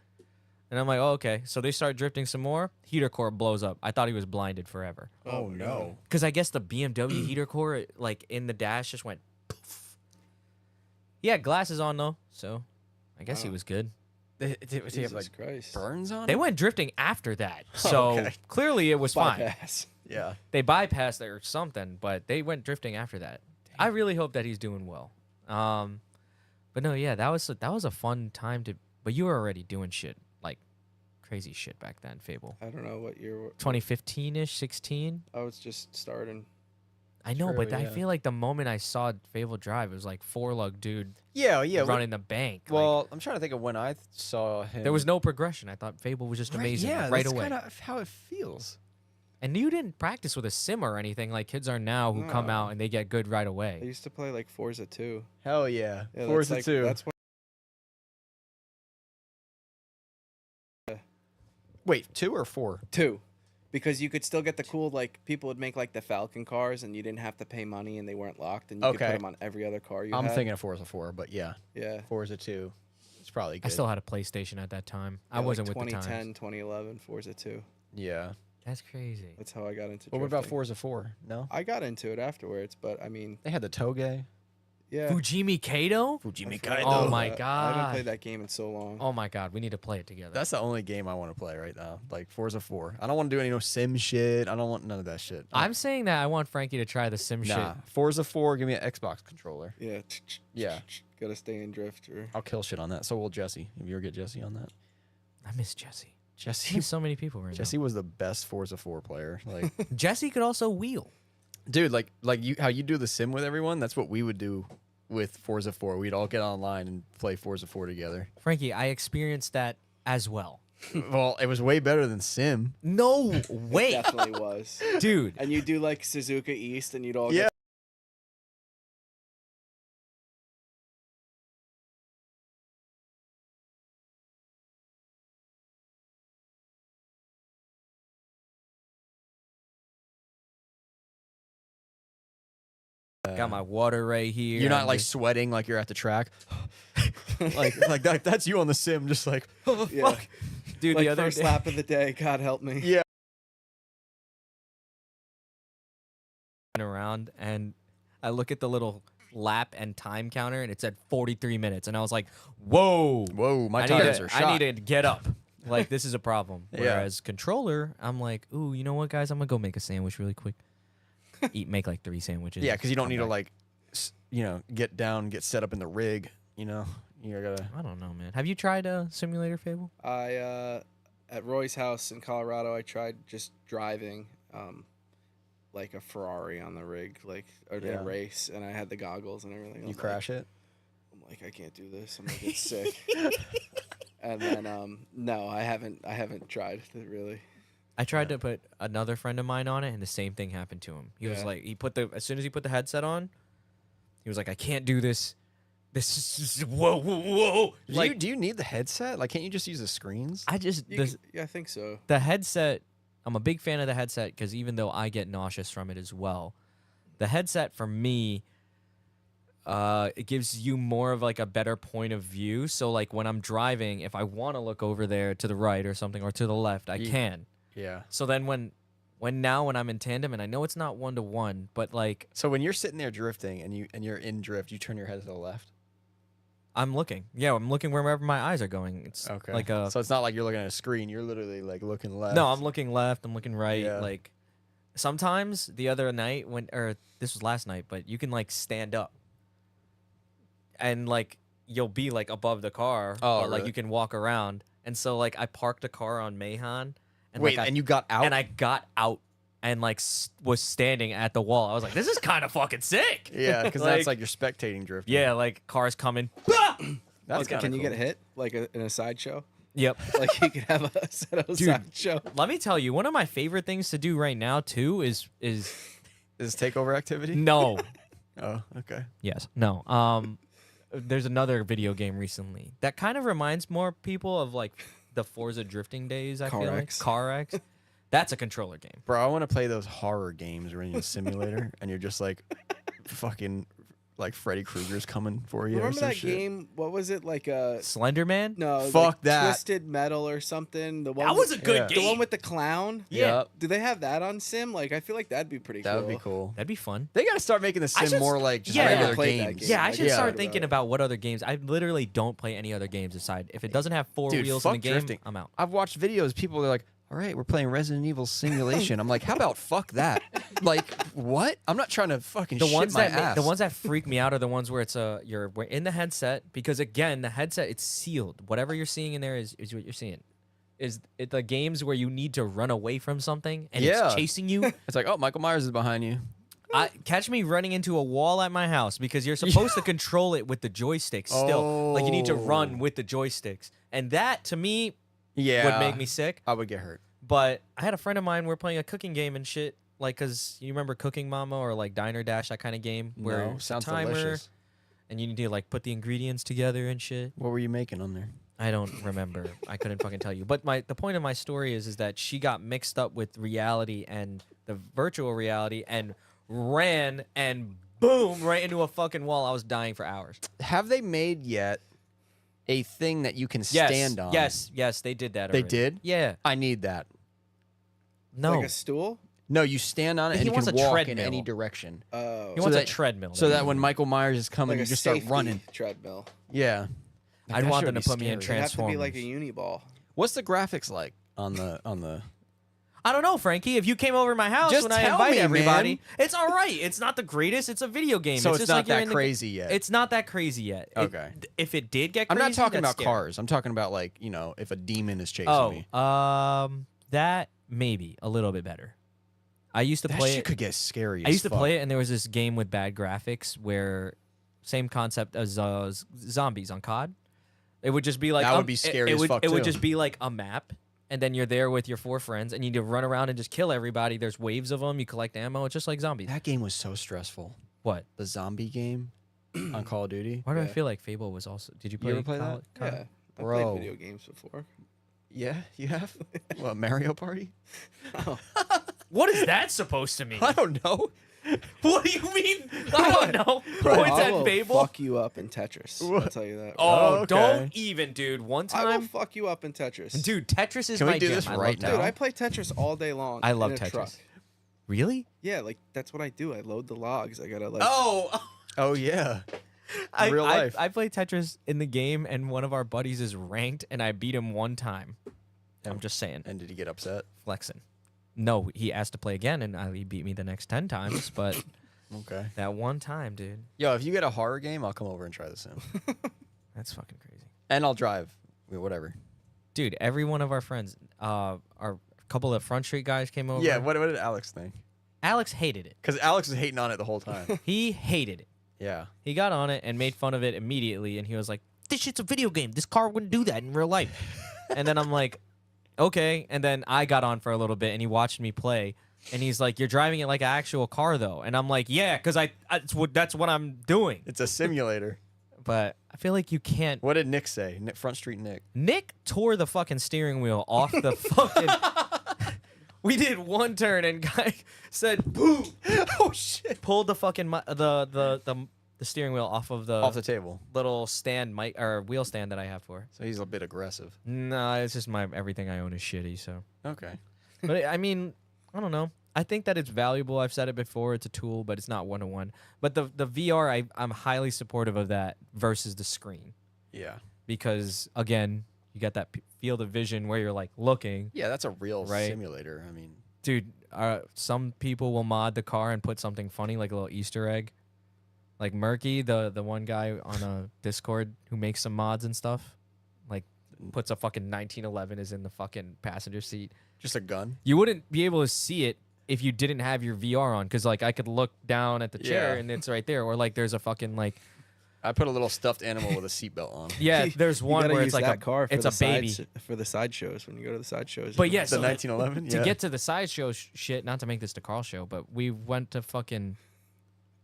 And I'm like, oh, okay. So they start drifting some more. Heater core blows up. I thought he was blinded forever. Oh no. Because I guess the BMW heater core, like in the dash, just went poof. He had glasses on, though. So I guess he was good. Did he have Jesus like Christ. burns on? They it? went drifting after that. So Okay. clearly it was fine. Bypass. Yeah. They bypassed it or something, but they went drifting after that. I really hope that he's doing well. But no, yeah, that was a fun time to. But you were already doing shit like crazy shit back then, Fable. I don't know what year. 2015-ish, 16. I was just starting. I know, True, but I yeah. feel like the moment I saw Fable drive, it was like four-lug dude Yeah. Yeah. running the bank. Like, Well, I'm trying to think of when I saw him. there was no progression. I thought Fable was just amazing Yeah, right that's away. kind of how it feels. And you didn't practice with a sim or anything like kids are now who come No. out and they get good right I away. used to play like Forza 2. Hell yeah. Yeah, Forza that's 2. That's when. Wait, 2 or 4? 2. Because you could still get the cool, like, people would make, like, the Falcon cars, and you didn't have to pay money, and they weren't locked, and you could Okay. put them on every other car you I'm had. thinking of Forza 4, but yeah, Yeah. Forza 2. It's probably good. I still had a PlayStation at that time. I Yeah, wasn't like with the 2010, times. 2011, Forza 2. Yeah. That's crazy. That's how I got into Well, what about drifting. Forza 4? No? I got into it afterwards, but, I mean, They had the Toge. yeah. Fujimi Kato? Fujimi I forgot Oh about my that. I God. haven't played that game in so long. Oh my god, we need to play it together. That's the only game I want to play right now. Like Forza 4. I don't want to do any sim shit. I don't want none of that shit. I'm saying that I want Frankie to try the sim nah. shit. Forza 4, give me an Xbox controller. Yeah. Yeah. Gotta stay in drift. Or... I'll kill shit on that. So will Jesse. Have you ever get Jesse on that? I miss Jesse. I Jesse miss so many people right Jesse was the best Forza 4 player. Like now. Jesse could also wheel. dude, like you how you do the sim with everyone, that's what we would do with Forza 4. We'd all get online and play Forza 4 together. Frankie, I experienced that as well. Well, it was way better than sim. No way. Definitely was. Dude. And you do like Suzuka East, and you'd all Yeah. get Got my water right here. You're not I'm like just- sweating like you're at the track. like that's you on the sim just like oh, yeah. fuck. dude, Like the other first day, lap of the day. God help me. Yeah. around and I look at the little lap and time counter and it said 43 minutes and I was like, "Whoa. Whoa, my I tires need are to, shot. I need to get up." Like this is a problem. Yeah. Whereas controller, I'm like, "Ooh, you know what, guys? I'm going to go make a sandwich really quick." Make like 3 sandwiches. Yeah, because you don't come need to back. like, get down, get set up in the rig. You know, you gotta. I don't know, man. Have you tried a simulator, Fable? I at Roy's house in Colorado, I tried just driving like a Ferrari on the rig, like or in Yeah. a race, and I had the goggles and everything. You crash it. I'm like, I can't do this. I'm gonna get sick. And then no, I haven't tried it really. I tried to put another friend of mine on it, and the same thing happened to him. He was Yeah. like, as soon as he put the headset on, he was like, I can't do this. This is whoa, whoa, whoa. Do you need the headset? Like, can't you just use the screens? I just Yeah, I think so. the headset. I'm a big fan of the headset because even though I get nauseous from it as well, the headset for me, it gives you more of like a better point of view. So like when I'm driving, if I want to look over there to the right or something or to the left, I can. Yeah. So then when I'm in tandem, and I know it's not 1-to-1, but like So when you're sitting there drifting and you're in drift, you turn your head to the left. I'm looking, I'm looking wherever my eyes are going. It's Okay. like a So it's not like you're looking at a screen. You're literally like looking left. no, I'm looking left, I'm looking right, Yeah. like sometimes the other night or this was last night, but you can like stand up and like you'll be like above the car, Oh, but like really? you can walk around. And so like I parked a car on Mahon, and Wait, like, and you got out? and I got out and like was standing at the wall. I was like, this is kind of fucking sick. Yeah, because that's like you're spectating drifting. Yeah, like cars coming. That's Okay, kinda can you cool. get hit like in a sideshow? Yep. Like you could have a set of Dude. sideshow. Let me tell you, one of my favorite things to do right now too is Is this takeover activity? no. Oh, okay. Yes. No. There's another video game recently that kind of reminds more people of like the Forza drifting days. I feel like CarX. CarX. That's a controller game. Bro, I want to play those horror games where you're in a simulator and you're just like fucking like Freddy Krueger's coming for you. or Remember some that shit. game? What was it like? Slender Man. No, it was Fuck like that. Twisted Metal or something. The one That was a with- good Yeah. the game. one with the clown. Yeah. Yep. Do they have that on Sim? Like I feel like that'd be pretty That cool. would be cool. That'd be fun. They got to start making the sim should- more like just yeah. I regular never played that games. game. Yeah, I like, should yeah. start about thinking it. about what other games. I literally don't play any other games aside. If it doesn't have four Dude, wheels in the fuck game, drifting. I'm out. I've watched videos. People are like, "All right, we're playing Resident Evil Simulation." I'm like, "How about fuck that?" Like, what? I'm not trying to fucking The shit ones my that ass. the ones that freak me out are the ones where it's we're in the headset, because again the headset, it's sealed. Whatever you're seeing in there is what you're seeing. Is it the games where you need to run away from something and Yeah. it's chasing you? It's like, oh, Michael Myers is behind you. Catch me running into a wall at my house because you're supposed to control it with the joysticks still. Like you need to run Oh. with the joysticks, and that to me Yeah, would make me sick. I would get hurt. But I had a friend of mine. We're playing a cooking game and shit. Like, cause you remember Cooking Mama or like Diner Dash, that kind of game where No, it's a sounds timer delicious. and you need to like put the ingredients together and shit. What were you making on there? I don't remember. I couldn't fucking tell you. But the point of my story is that she got mixed up with reality and the virtual reality and ran and boom right into a fucking wall. I was dying for hours. Have they made yet a thing that you can Yes, stand on? yes, they did that. They already. did? Yeah. I need that. No. Like a stool. No, you stand on it He and you wants can a walk in treadmill. any direction. Oh, He wants that- a treadmill. So that when Michael Myers is coming, like you a just start safety running. treadmill. Yeah. Like, I'd that want shit them would to be put me in scary. It'd have to be like a Transformers. uni ball. What's the graphics like on the? I don't know, Frankie. If you came over to my house Just when I tell invite me, everybody, man. it's all right. It's not the greatest. It's a video game. So it's just not like you're that in the- crazy yet. It's not that crazy yet. Okay. If it did get I'm crazy, not talking that's about scary. cars. I'm talking about like if a demon is chasing Oh, me. that maybe a little bit better. I used to That play shit it. could get scary. I used to play it, and there was this game with bad graphics where same concept as zombies on COD. It would just be like That would be scary as fuck, It would too. just be like a map, and then you're there with your 4 friends, and you need to run around and just kill everybody. There's waves of them. You collect ammo. It's just like zombies. That game was so stressful. What? The zombie game on Call of Duty. Why do I Yeah. feel like Fable was also? Did you play? ever play that? Yeah, I Bro. played video games before. Yeah, you have. What, Mario Party? What is that supposed to mean? I don't know. What do you mean? I don't know. Bro, Points I at will Fable. fuck you up in Tetris. I'll tell you that. Oh, okay. don't even, dude. One I will time, fuck you up in Tetris. dude. Tetris is Can we my do jam. this I right love now? Dude, I play Tetris all day long. I love in a Tetris. truck. Really? Yeah, like that's what I do. I load the logs. I gotta like. Oh, Oh yeah. I, Real life. I play Tetris in the game, and one of our buddies is ranked, and I beat him one time. I'm just saying, And did he get upset? flexing. No, he asked to play again, and he beat me the next 10 times. But Okay. that one time, dude, Yo, if you get a horror game, I'll come over and try the sim. that's fucking crazy. And I'll drive. Whatever. Dude, every one of our friends, our couple of Front Street guys came over. Yeah. What did Alex think? Alex hated it. Because Alex was hating on it the whole time. He hated it. Yeah. He got on it and made fun of it immediately, and he was like, "This shit's a video game. This car wouldn't do that in real life." And then I'm like, "Okay." And then I got on for a little bit, and he watched me play, and he's like, "You're driving it like an actual car, though." And I'm like, "Yeah, because that's what I'm doing." It's a simulator. But I feel like you can't. What did Nick say? Front Street Nick. Nick tore the fucking steering wheel off the fucking. We did one turn, and guy said, "Boom!" Oh shit. Pulled the fucking the steering wheel off of Off the table. little stand mic or wheel stand that I have for it. So he's a bit aggressive. No, it's just everything I own is shitty. So, Okay. but I mean, I don't know. I think that it's valuable. I've said it before. It's a tool, but it's not 1-to-1. But the VR, I'm highly supportive of that versus the screen Yeah. because again, you got that field of vision where you're like looking. Yeah, that's a real Right. simulator. I mean, Dude, some people will mod the car and put something funny like a little Easter egg. Like Murky, the one guy on a Discord who makes some mods and stuff, like puts a fucking 1911 is in the fucking passenger seat. Just a gun. You wouldn't be able to see it if you didn't have your VR on, because like I could look down at the chair Yeah. and it's right there, or like there's a fucking like I put a little stuffed animal with a seatbelt on. yeah, there's You one gotta where use it's like that a car for it's the a baby. for the side shows when you go to the side shows. But you know? yes, The 1911. to Yeah. get to the sideshow shit, not to make this the Carl show, but we went to fucking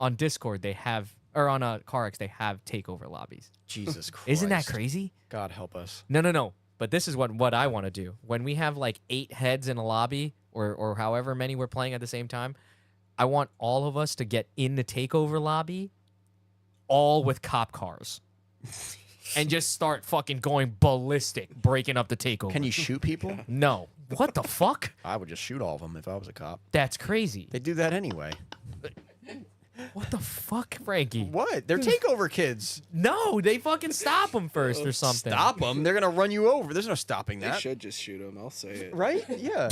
on Discord. They have or on a CarX they have takeover lobbies. Jesus Christ. Isn't that crazy? God help us. No. But this is what I want to do. When we have like 8 heads in a lobby or however many we're playing at the same time, I want all of us to get in the takeover lobby, all with cop cars, and just start fucking going ballistic, breaking up the takeover. Can you shoot people? No. What the fuck? I would just shoot all of them if I was a cop. That's crazy. They do that anyway. What the fuck, Frankie? What? They're takeover kids. No, they fucking stop them first or something. Stop them. They're gonna run you over. There's no stopping They that. should just shoot him. I'll say it. Right? Yeah.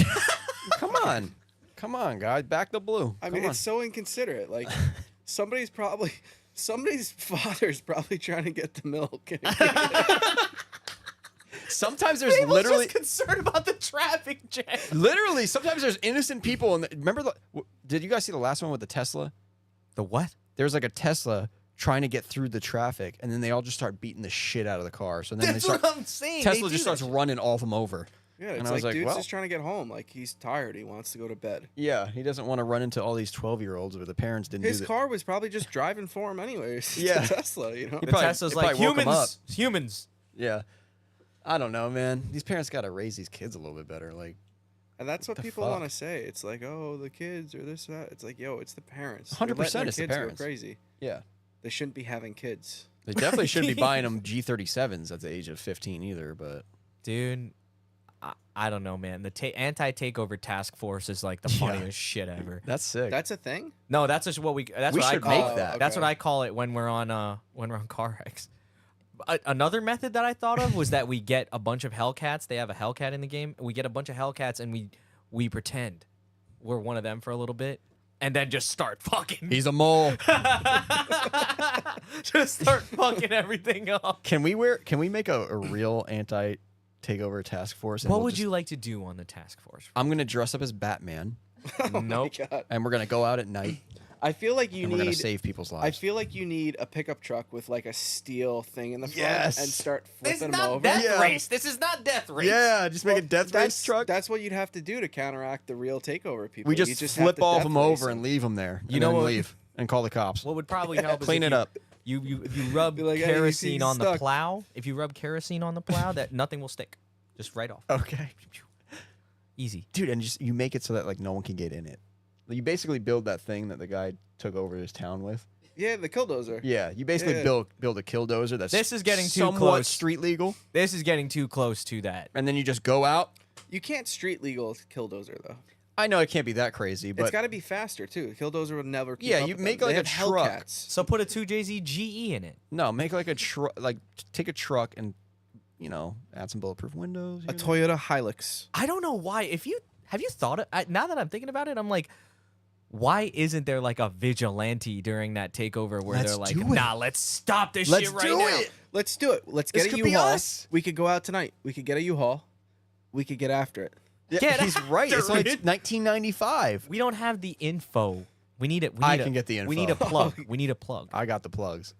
Come on. Come on, guys. Back the blue. I mean, Come it's so inconsiderate. Like somebody's father's probably trying to get the milk. on. Sometimes there's literally concerned about the traffic jam. literally sometimes there's innocent people and remember did you guys see the last one with the Tesla? The what? There's like a Tesla trying to get through the traffic and then they all just start beating the shit out of the car. So then That's what I'm saying. Tesla just starts running all of them over. Yeah, And it's I was like, like, dude's well- just trying to get home. Like he's tired. He wants to go to bed. Yeah, he doesn't want to run into all these 12-year-olds where the parents didn't His do that. car was probably just driving for him anyways. Yeah. It's a Tesla, you know. He The probably- Tesla's it like, probably woke 'em humans. Yeah. I don't know, man. These parents got to raise these kids a little bit better. Like, And that's what the people fuck? want to say. It's like, oh, the kids or this or that. It's like, yo, it's the parents. 100% They're letting their it's the kids go parents. crazy. yeah. They shouldn't be having kids. They definitely shouldn't be buying them G37s at the age of 15 either, but Dude, I don't know, man. The anti-takeover task force is like the Yeah. funniest shit ever. that's sick. That's a thing. No, that's just what we. That's We what should I call make it. that. That's Okay. what I call it when we're on CarX. Another method that I thought of was that we get a bunch of Hellcats. They have a Hellcat in the game. We get a bunch of Hellcats and we pretend we're one of them for a little bit, and then just start fucking. He's a mole. Just start fucking everything up. Can we make a real anti-takeover task force? And What we'll would just- you like to do on the task force? I'm going to dress up as Batman Oh Nope. my God. and we're going to go out at night I feel like you and we're going need. to save people's I lives. feel like you need a pickup truck with like a steel thing in the front Yes. and start This is flipping them not over. death Yeah. race. This is not death race. Yeah, just make a death race That's truck. That's what you'd have to do to counteract the real takeover people. We You just have flip to all of death them race over and leave them there. You and know then what- leave and call the cops. What would probably help is Clean if it you- up. You rub Be like, "Hey, kerosene he's on the stuck." plow. If you rub kerosene on the plow, that nothing will stick. Just right off. Okay. Easy. Dude, and just you make it so that like no one can get in it. You basically build that thing that the guy took over his town with. Yeah, the killdozer. Yeah, you basically Yeah. build a killdozer that's This is getting too somewhat close. street legal, This is getting too close to that. and then you just go out. You can't street legal killdozer though. I know it can't be that crazy, but It's got to be faster too. Killdozer would never. Keep Yeah, up you with make them. like They a have truck. Hellcats. So put a 2JZ GE in it. no, make like a truck. Like take a truck and add some bulletproof windows. A Toyota Hilux. I don't know why. Have you thought it? Now that I'm thinking about it, I'm like, why isn't there like a vigilante during that takeover where Let's they're like, do it. nah, let's stop this Let's shit right do now. it. Let's do it. Let's This get a could be U-Haul. us. We could go out tonight. We could get a U-Haul. We could get after it. Yeah, Get he's right. It's only after it. 1995. We don't have the info. We need it. I can get the We need a info. plug. We need a plug. I got the plugs.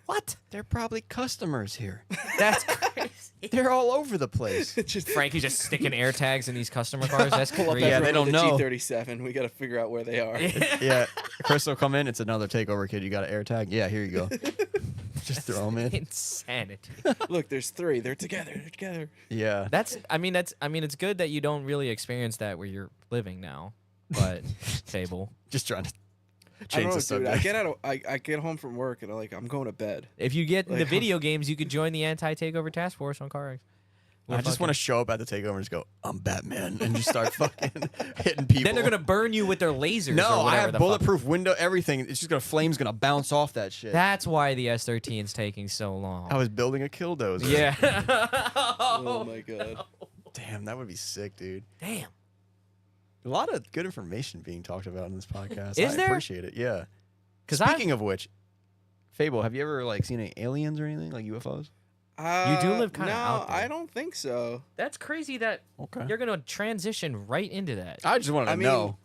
What? They're probably customers here. That's crazy. They're all over the place. Just Frankie's just sticking air tags in these customer cars. That's pull up crazy. Yeah, they don't know. G37. We got to figure out where they are. Yeah, Chris will come in. It's another takeover kid. You got an air tag? Yeah, here you go. Just throw them in. Insanity. Look, there's 3. They're together. They're together. Yeah. I mean, it's good that you don't really experience that where you're living now. But Fable, Just trying to I don't change know, the dude. subject. I get home from work and I'm going to bed. if you get into Like, video games, you could join the anti-takeover task force on CarX. I just want to show up at the takeover and just go, I'm Batman, and just start fucking hitting people. Then they're gonna burn you with their lasers. No, or I whatever have the fuck. bulletproof window, everything. It's just flames gonna bounce off that shit. That's why the S13 is taking so long. I was building a killdozer. Yeah. Oh my god. Damn, that would be sick, dude. Damn. A lot of good information being talked about in this podcast. Is I there? appreciate it. Yeah. 'Cause Speaking of which, Fable, have you ever like seen any aliens or anything like UFOs? You do live kinda no, out there. I don't think so. That's crazy that Okay. you're gonna transition right into that. I just wanted to I mean, know.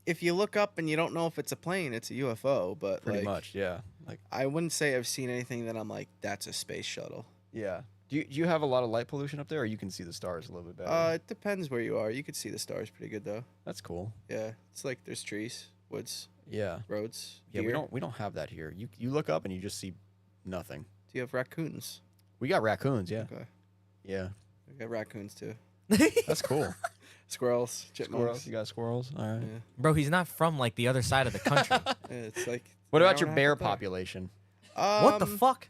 If you look up and you don't know if it's a plane, it's a UFO. But Pretty like, much, yeah. Like, I wouldn't say I've seen anything that I'm like, that's a space shuttle. yeah. Do you have a lot of light pollution up there, or you can see the stars a little bit better? It depends where you are. You could see the stars pretty good though. That's cool. Yeah, it's like there's trees, woods, Yeah. roads. Yeah, deer. we don't have that here. You look up and you just see nothing. Do you have raccoons? We got raccoons, yeah. Okay, Yeah. we got raccoons too. That's cool. Squirrels, chipmunks. Squirrels. You got squirrels? All right. Yeah. Bro, he's not from like the other side of the country. Yeah, it's like. What an about hour your and a bear half up there. population? What the fuck?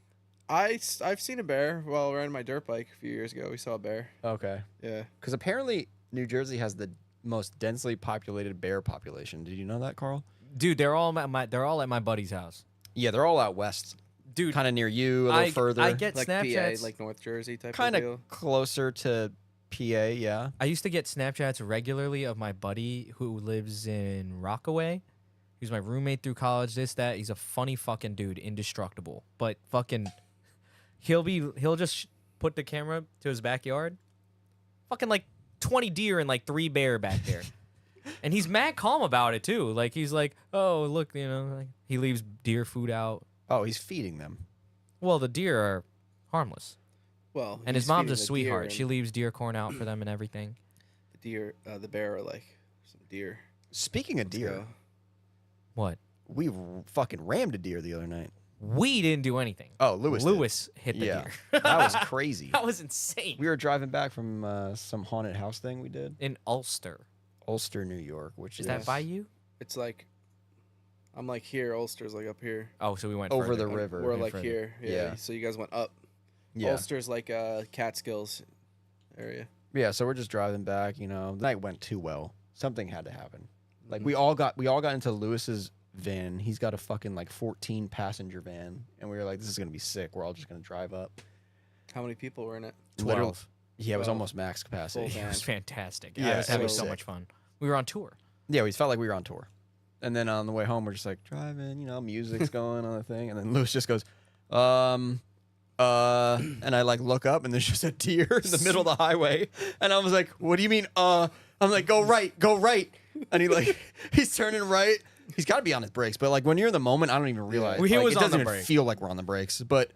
I've seen a bear while riding my dirt bike a few years ago. We saw a bear. Okay. Yeah. Because apparently New Jersey has the most densely populated bear population. Did you know that, Carl? Dude, they're all at my buddy's house. Yeah, they're all out west. Dude, Kind of near you, a little further. I get Like Snapchats. PA, like North Jersey type kind of deal. of closer to PA, yeah. I used to get Snapchats regularly of my buddy who lives in Rockaway. He was my roommate through college, this, that. He's a funny fucking dude, indestructible. But fucking, he'll just put the camera to his backyard. Fucking like 20 deer and like 3 bear back there. And he's mad calm about it too. Like he's like, oh, look, like, he leaves deer food out. Oh, he's feeding them. Well, the deer are harmless. Well, And his he's mom's feeding a the deer sweetheart. and She leaves deer corn out for them and everything. the bear are like some deer. Speaking of deer, So, What? we fucking rammed a deer the other night. We didn't do anything. Oh, Lewis did. hit the Yeah. deer. That was crazy. That was insane. We were driving back from some haunted house thing we did. In Ulster. Ulster, New York, which Is is that by you? it's like, I'm like here. Ulster's like up here. Oh, so we went Over further. the river. We're Went like further. here. Yeah. Yeah. So you guys went up. Yeah. Ulster's like Catskills area. Yeah, so we're just driving back, The night went too well. Something had to happen. Like Mhm. we all got into Lewis's van. He's got a fucking like 14 passenger van, and we were like, this is gonna be sick. We're all just gonna drive up. How many people were in it? 12. Yeah, it was 12. almost max capacity. Full It van. was fantastic. Yeah, I was it having was so sick. much fun. We were on tour. Yeah, we felt like we were on tour. And then on the way home, we're just like driving, music's going on the thing, and then Lewis just goes, and I like look up, and there's just a deer in the middle of the highway, and I was like, "What do you mean?" I'm like, "Go right," and he's turning right. He's got to be on his brakes, but like when you're in the moment, I don't even realize. Well, he Like, was it on doesn't the even brake. feel like we're on the brakes, but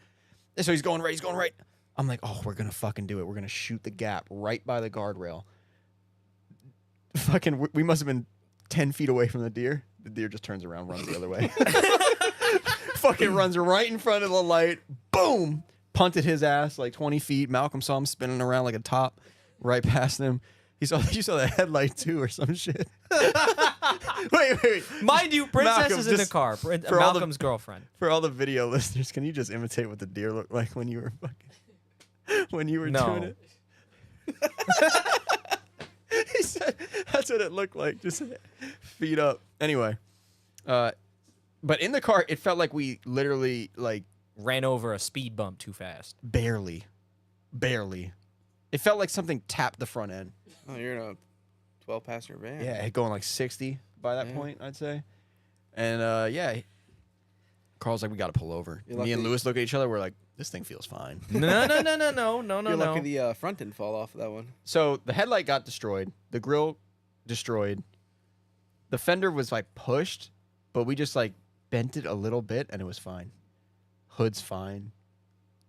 so he's going right. I'm like, "Oh, we're gonna fucking do it. We're gonna shoot the gap right by the guardrail." Fucking, we must have been 10 feet away from the deer. The deer just turns around, runs the other way. Fucking runs right in front of the light. Boom! Punted his ass like 20 feet. Malcolm saw him spinning around like a top right past him. You saw the headlight too or some shit. wait. Mind you, Princess Malcolm, is in the just car. for all the- Malcolm's girlfriend. For all the video listeners, can you just imitate what the deer looked like when you were No. doing it? He said that's what it looked like, just feet up. Anyway, but in the car, it felt like we literally like Ran over a speed bump too fast. barely. It felt like something tapped the front end. Oh, you're in a 12 passenger van. Yeah, it going like 60 by that Yeah. point, I'd say. And yeah, Carl's like, we got to pull over. You're Me and lucky- Lewis look at each other. We're like, this thing feels fine. No. You're lucky the front didn't fall off of that one. So the headlight got destroyed. The grill destroyed. The fender was like pushed, but we just like bent it a little bit and it was fine. Hood's fine.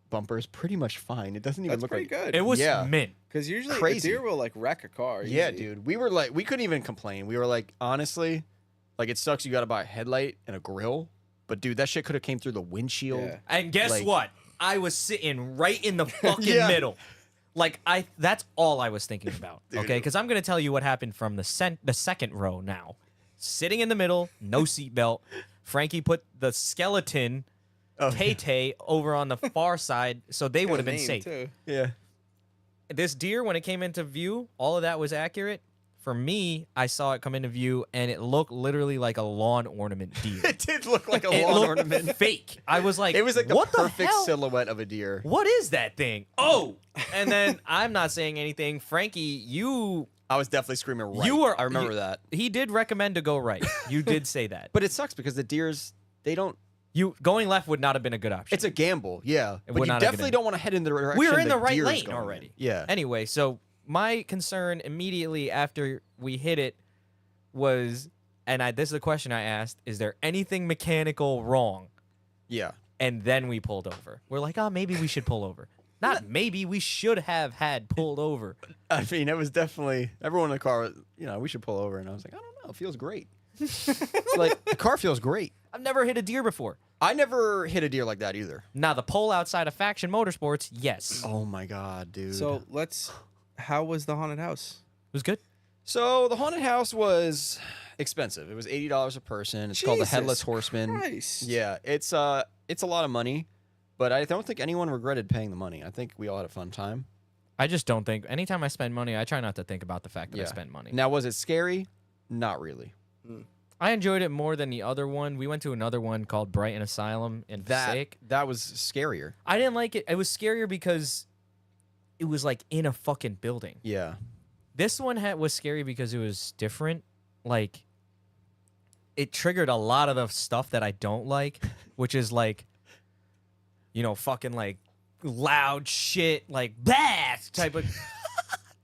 Bumper's pretty much fine. It doesn't even That's look pretty like good. It was Yeah. mint. Because usually crazy. a deer will like wreck a car. Yeah, easy. dude. We were like, we couldn't even complain. We were like, honestly, like it sucks you got to buy a headlight and a grill, but dude, that shit could have came through the windshield. Yeah. And guess Like- what? I was sitting right in the fucking Yeah. middle. Like that's all I was thinking about. Dude. Okay, because I'm gonna tell you what happened from the second row now. Sitting in the middle, no seatbelt. Frankie put the skeleton Oh, Tay over on the far side, so they Got would a have been name, safe. Too. Yeah. This deer, when it came into view, all of that was accurate. For me, I saw it come into view, and it looked literally like a lawn ornament deer. It did look like a It lawn looked ornament. fake. I was like, It was like the what perfect the hell? silhouette of a deer. What is that thing? Oh, and then I'm not saying anything. Frankie, you I was definitely screaming right. You were. I remember that. He did recommend to go right. You did say that. But it sucks because the deers, they don't. You going left would not have been a good option. It's a gamble, yeah. It But would you not have definitely been. don't want to head in the direction. We were in the right deer's lane going already. in. Yeah. Anyway, so my concern immediately after we hit it was, and this is a question I asked: is there anything mechanical wrong? Yeah. And then we pulled over. We're like, oh, maybe we should pull over. Not maybe, we should have had pulled over. I mean, it was definitely everyone in the car. We should pull over, and I was like, I don't know, it feels great. Like the car feels great. I've never hit a deer before. I never hit a deer like that either. Now the pole outside of Faction Motorsports, yes, Oh my god, dude. So how was the haunted house? it was good. So the haunted house was expensive. It was $80 a person. It's called the Headless Jesus Horseman. Christ. Yeah, it's a lot of money, but I don't think anyone regretted paying the money. I think we all had a fun time. I just don't think anytime I spend money, I try not to think about the fact that I Yeah. spent money. Now, was it scary? Not really. I enjoyed it more than the other one. We went to another one called Brighton Asylum in Passaic. That was scarier. I didn't like it. It was scarier because it was like in a fucking building. Yeah. This one was scary because it was different. Like, it triggered a lot of the stuff that I don't like, which is like, fucking like loud shit, like that type of.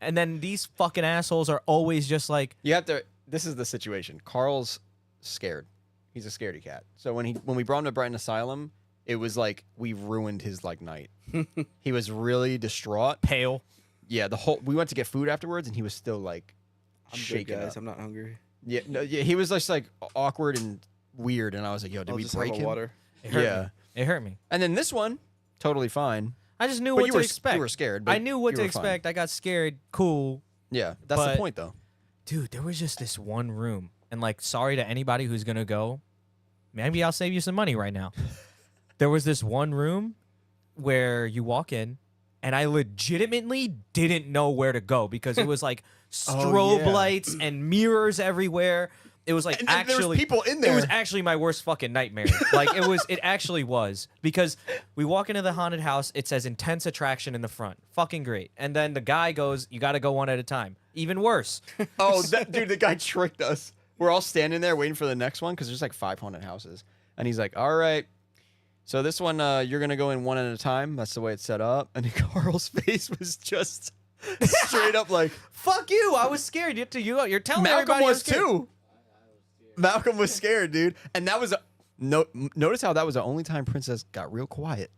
And then these fucking assholes are always just like, You have to. This is the situation. Carl's scared. He's a scaredy cat. So when we brought him to Brighton Asylum, it was like we ruined his night. He was really distraught. pale. Yeah, we went to get food afterwards, and he was still like I'm good, shaking guys. up. I'm not hungry. Yeah, no, yeah, he was just like awkward and weird, and I was like, "Yo, did I'll we just break have a him?" water. It hurt Yeah. me. It hurt me. And then this one, totally fine. I just knew But what you to were expect. You were scared. But I knew what you to were fine. expect. I got scared. Cool. Yeah, that's the But- point, though. Dude, there was just this one room. And like, sorry to anybody who's going to go. Maybe I'll save you some money right now. There was this one room where you walk in, and I legitimately didn't know where to go because it was like strobe yeah. lights and mirrors everywhere. It was like And there was actually people in It was there. actually my worst fucking nightmare. Like it actually was because we walk into the haunted house. It says intense attraction in the front. Fucking great. And then the guy goes, "You got to go one at a time." Even worse. Oh, dude, the guy tricked us. We're all standing there waiting for the next one because there's like 5 haunted houses, and he's like, "All right, so this one you're gonna go in one at a time. That's the way it's set up." And Carl's face was just straight up like, Fuck you! I was scared. You're telling Malcolm everybody was I'm scared. too. Malcolm was scared, dude, and that was notice how that was the only time Princess got real quiet.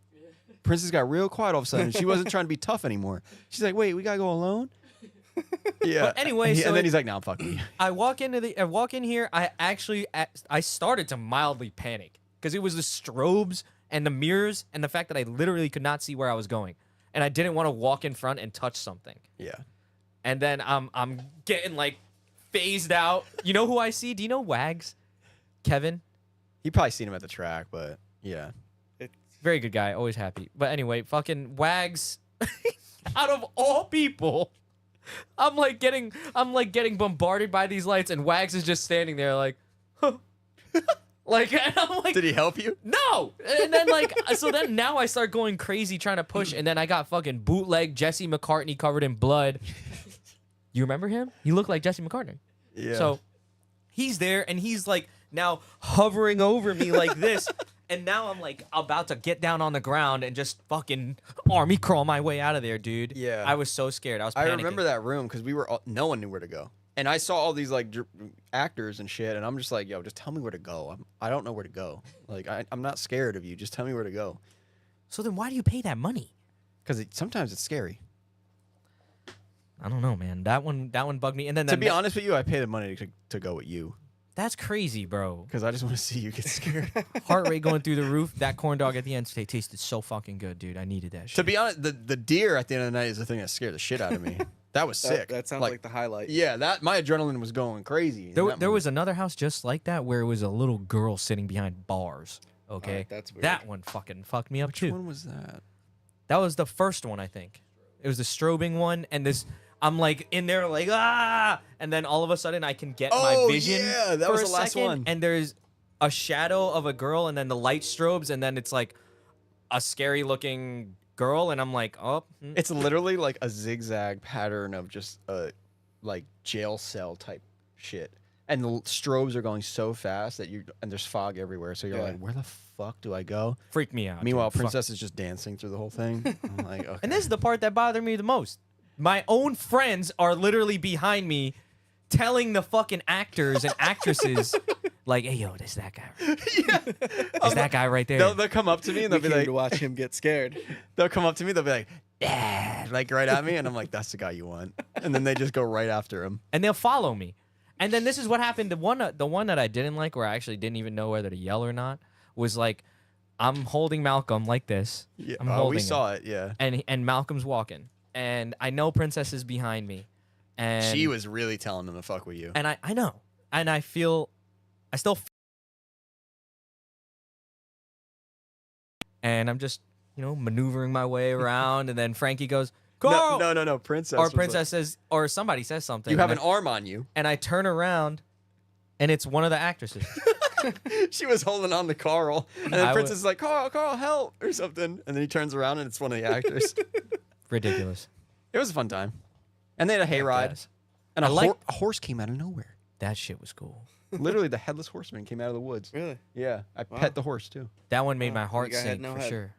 Princess got real quiet all of a sudden. She wasn't trying to be tough anymore. She's like, "Wait, we gotta go alone." Yeah. But anyway, and, so and then he's like, "Nah, fuck me." I walk in here. I started to mildly panic because it was the strobes and the mirrors and the fact that I literally could not see where I was going, and I didn't want to walk in front and touch something. Yeah. And then I'm getting like phased out. You know who I see? Do you know Wags? Kevin? He probably seen him at the track, but yeah. Very good guy, always happy. But anyway, fucking Wags out of all people. I'm like getting bombarded by these lights and Wags is just standing there like huh. Like and I'm like Did he help you? no. And then like so then now I start going crazy trying to push and then I got fucking bootleg Jesse McCartney covered in blood. You remember him? He looked like Jesse McCartney. Yeah. So he's there and he's like now hovering over me like this. And now I'm like about to get down on the ground and just fucking army crawl my way out of there, dude. Yeah. I was so scared. I was panicking. I remember that room because no one knew where to go. And I saw all these like actors and shit, and I'm just like, "Yo, just tell me where to go. I don't know where to go. Like, I'm not scared of you. Just tell me where to go." So then why do you pay that money? Because sometimes it's scary. I don't know, man. That one bugged me. And then To be honest with you, I pay the money to go with you that's crazy, bro. because I just want to see you get scared. Heart rate going through the roof. That corn dog at the end tasted so fucking good, dude. I needed that shit. To be honest, the deer at the end of the night is the thing that scared the shit out of me. That was sick. That sounds like the highlight. Yeah, my adrenaline was going crazy. There was another house just like that where it was a little girl sitting behind bars. Okay, Alright, that's weird. That one fucking fucked me up Which too. one was that? That was the first one, I think. It was the strobing one, and this. I'm like in there, like and then all of a sudden I can get my vision. Yeah, that for was a the last second, one. And there's a shadow of a girl, and then the light strobes, and then it's like a scary looking girl, and I'm like, oh. It's literally like a zigzag pattern of just like jail cell type shit. And the strobes are going so fast that and there's fog everywhere. So you're Yeah. like, where the fuck do I go? Freaked me out. Meanwhile, dude. Fuck. Princess is just dancing through the whole thing. I'm like, okay. And this is the part that bothered me the most. My own friends are literally behind me telling the fucking actors and actresses, like, hey, yo, this that guy. Is that guy right there? They'll come up to me and We they'll be came like, to watch him get scared. they'll come up to me, they'll be like, yeah, like right at me. And I'm like, that's the guy you want. And then they just go right after him. And they'll follow me. And then this is what happened. The one that I didn't like, where I actually didn't even know whether to yell or not, was like, I'm holding Malcolm like this. Yeah. I'm Oh, holding we him. saw it. Yeah. And Malcolm's walking. And I know Princess is behind me. And She was really telling him to fuck with you. And I know. And I still and I'm just, maneuvering my way around, and then Frankie goes, Carl! No. Princess. Or was Princess says, or somebody says something. like, you have and an arm on you. and I turn around, and it's one of the actresses. She was holding on to Carl. And then I Princess is like, Carl, help, or something. And then he turns around and it's one of the actors. Ridiculous. It was a fun time. And they had a hayride. Yes. And I like- a horse came out of nowhere. That shit was cool. Literally, the headless horseman came out of the woods. Really? Yeah. I Wow. pet the horse, too. That one made Wow, my heart you got head, sink no for head. sure.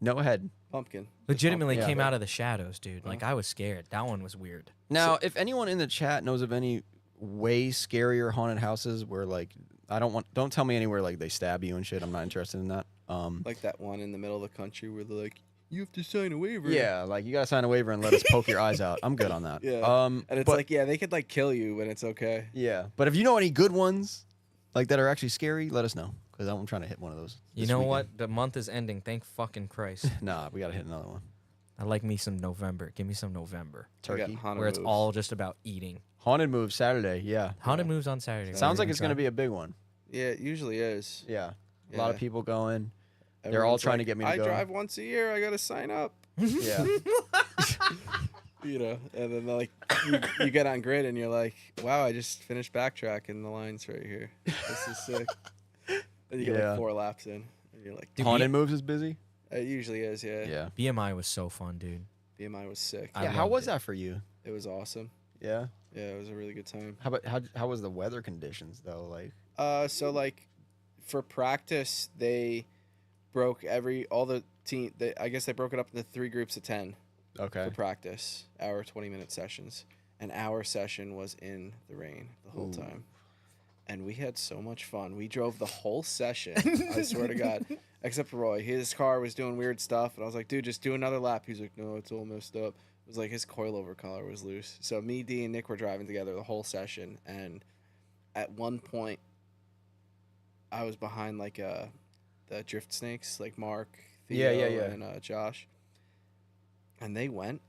No head. Pumpkin. Legitimately Yeah. came out of the shadows, dude. Like, I was scared. That one was weird. Now, if anyone in the chat knows of any way scarier haunted houses where, like, don't tell me anywhere, like, they stab you and shit. I'm not interested in that. Like that one in the middle of the country where they're like, you have to sign a waiver. Yeah, like, you gotta sign a waiver and let us poke your eyes out. I'm good on that. Yeah. And it's but- like, yeah, they could like kill you, but it's okay. Yeah, but if you know any good ones, like, that are actually scary, let us know. Because I'm trying to hit one of those. You this know weekend. what? The month is ending. Thank fucking Christ. Nah, we gotta hit another one. I like me some November. Give me some November. We got Turkey. haunted Where it's moves. all just about eating. Haunted Move Saturday, yeah. Haunted moves on Saturday. Sounds like We're it's gonna try. be a big one. Yeah, it usually is. Yeah. A lot of Yeah. people going. They're all Everyone's trying to like, get me to I go. drive once a year. I gotta sign up. Yeah. And then they're like, you get on grid and you're like, wow, I just finished backtracking. The line's right here. This is sick. And you get Yeah. like 4 laps in, and you're like, Dude, Haunted Moves is busy? it usually is. Yeah. Yeah. BMI was so fun, dude. BMI was sick. I Yeah, how loved was it. that for you? It was awesome. Yeah. Yeah, it was a really good time. How about how was the weather conditions though? Like, So like, for practice, they broke all the team. I guess they broke it up into 3 groups of 10 okay. for practice. Hour 20-minute sessions. And our session was in the rain the whole Ooh. time. And we had so much fun. We drove the whole session. I swear to God. Except for Roy. His car was doing weird stuff. And I was like, dude, just do another lap. He's like, no, it's all messed up. It was like his coilover collar was loose. So me, D, and Nick were driving together the whole session. And at one point, I was behind like the drift snakes, like Mark, Theo, Yeah. and Josh. And they went.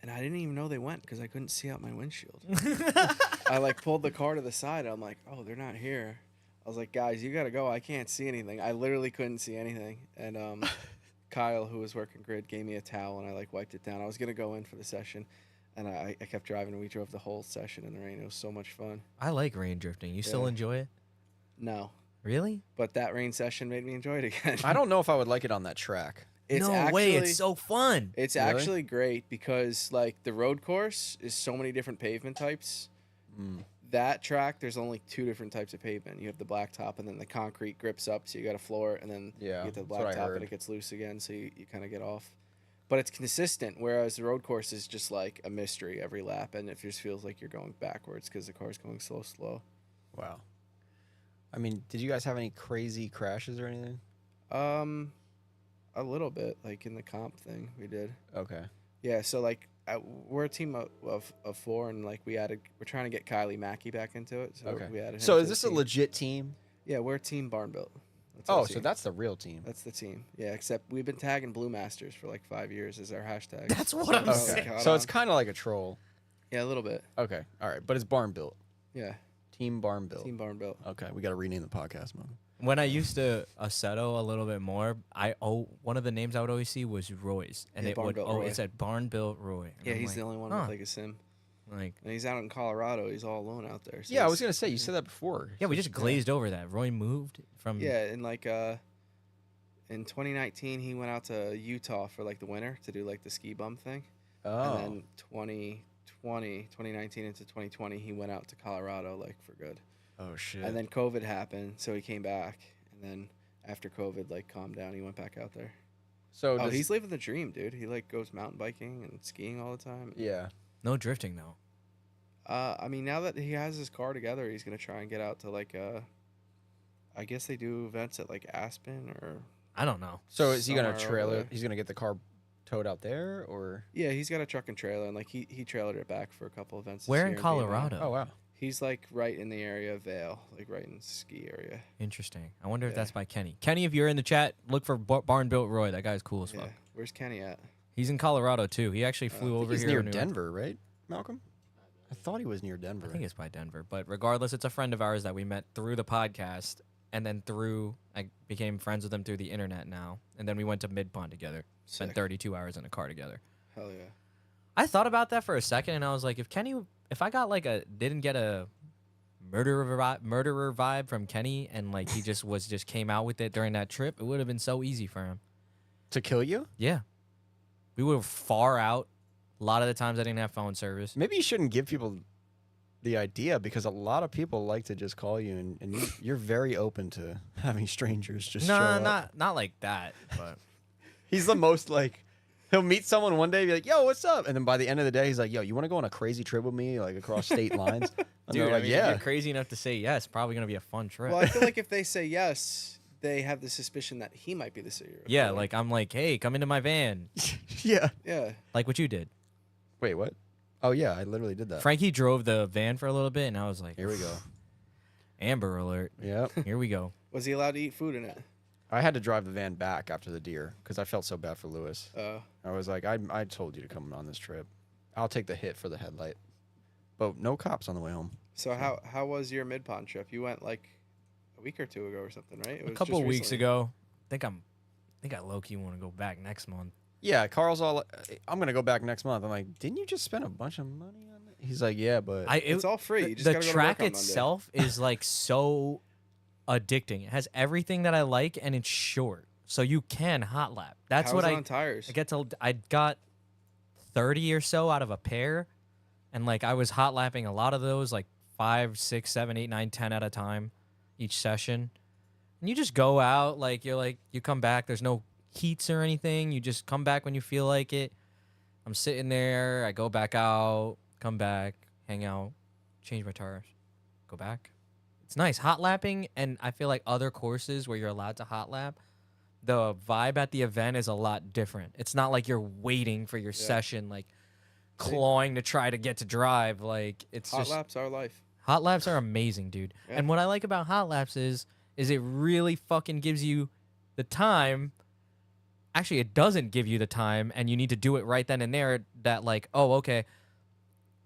And I didn't even know they went because I couldn't see out my windshield. I like pulled the car to the side. And I'm like, oh, they're not here. I was like, guys, you gotta go. I can't see anything. I literally couldn't see anything. And Kyle, who was working grid, gave me a towel and I like wiped it down. I was gonna go in for the session, and I kept driving. And we drove the whole session in the rain. It was so much fun. I like rain drifting. You still Yeah. enjoy it? No, Really? but that rain session made me enjoy it again. I don't know if I would like it on that track. It's no actually, way. It's so fun. It's Really? actually great because like the road course is so many different pavement types. Mm. That track, there's only 2 different types of pavement. You have the blacktop, and then the concrete grips up, so you got a floor, and then Yeah, you get to the that's what I blacktop, heard. and it gets loose again, so you kind of get off. But it's consistent, whereas the road course is just like a mystery every lap, and it just feels like you're going backwards because the car's going so slow. Wow. I mean, did you guys have any crazy crashes or anything? A little bit, like in the comp thing we did. Okay. Yeah, so like we're a team of 4, and like we're trying to get Kylie Mackey back into it. So Okay. we added him So to is the this a team. legit team? Yeah, we're Team Barn Built. That's our Oh, so team. that's the real team. That's the team. Yeah, except we've been tagging Blue Masters for like 5 years as our hashtag. That's what I'm Oh, saying. caught So it's on. kind of like a troll. Yeah, a little bit. Okay. All right. But it's barn built. Yeah, Team barn built. Team Barn Built. Okay. We got to rename the podcast, man. When I used to Aceto a little bit more, one of the names I would always see was Roy's, and Yeah, it Barn would Built oh Roy. it said Barn Built Roy. And Yeah, I'm he's like, the only one huh. with like a sim, Like, and he's out in Colorado. He's all alone out there. So Yeah, I he's- was going to say, you said that before. yeah, we just glazed over that. Roy moved from. Yeah, and like in 2019, he went out to Utah for like the winter to do like the ski bum thing. Oh. And then 2019 into 2020, he went out to Colorado like for good. Oh shit. And then COVID happened, so he came back. And then after COVID like calmed down, he went back out there. So Oh, he's living the dream, dude. He like goes mountain biking and skiing all the time. yeah. No drifting though. I mean, now that he has his car together, he's gonna try and get out to like I guess they do events at like Aspen or I don't know. So is he gonna somewhere over trailer? there. He's gonna get the car towed out there, or? Yeah, he's got a truck and trailer, and like he trailered it back for a couple events. this Where year in BMI. Colorado? Oh wow. He's like right in the area of Vail, like right in the ski area. Interesting. I wonder if Yeah. that's by Kenny. Kenny, if you're in the chat, look for Barn Built Roy. That guy's cool as Yeah. fuck. Where's Kenny at? He's in Colorado too. He actually I flew think over He's here. near to New- Denver, right, Malcolm? I thought he was near Denver. I think it's by Denver. But regardless, it's a friend of ours that we met through the podcast, and then I became friends with him through the internet now. And then we went to Mid Pond together. Spent Sick. 32 hours in a car together. Hell yeah. I thought about that for a second, and I was like, if I got like didn't get a murderer vibe from Kenny, and like he just came out with it during that trip, it would have been so easy for him. To kill you? Yeah, we were far out. A lot of the times I didn't have phone service. Maybe you shouldn't give people the idea, because a lot of people like to just call you, and you're very open to having strangers just show Nah, up. not like that. But He's the most like, he'll meet someone one day, be like, "Yo, what's up?" And then by the end of the day, he's like, "Yo, you want to go on a crazy trip with me, like across state lines?" And dude, they're I like, mean, if "Yeah." you're crazy enough to say yes, probably gonna be a fun trip. Well, I feel like if they say yes, they have the suspicion that he might be the serial yeah, killer. like I'm like, hey, come into my van, Yeah. Yeah. like what you did. Wait, what? Oh yeah, I literally did that. Frankie drove the van for a little bit, and I was like, Here we go. Amber alert. Yep. Here we go. Was he allowed to eat food in it? I had to drive the van back after the deer because I felt so bad for Lewis. I was like, I told you to come on this trip. I'll take the hit for the headlight. But no cops on the way home. So how was your Mid Pond trip? You went like a week or two ago or something, right? It A was couple just weeks recently. ago, I think I low key want to go back next month. Yeah, Carl's all, I'm going to go back next month. I'm like, didn't you just spend a bunch of money on it? He's like, yeah, but. It's all free. You just the gotta go to track work on Monday. itself is like so addicting. It has everything that I like, and it's short, so you can hot lap. That's How what was it I on tires. I got 30 or so out of a pair, and like I was hot lapping a lot of those, like 5, 6, 7, 8, 9, 10 at a time each session. And you just go out, like you come back. There's no heats or anything. You just come back when you feel like it. I'm sitting there. I go back out, come back, hang out, change my tires, go back. It's nice hot lapping, and I feel like other courses where you're allowed to hot lap, the vibe at the event is a lot different. It's not like you're waiting for your session, like clawing to try to get to drive. Like it's Hot just laps are life. hot laps are amazing, dude. Yeah. And what I like about hot laps is it really fucking gives you the time. Actually, it doesn't give you the time, and you need to do it right then and there. That like, oh, okay,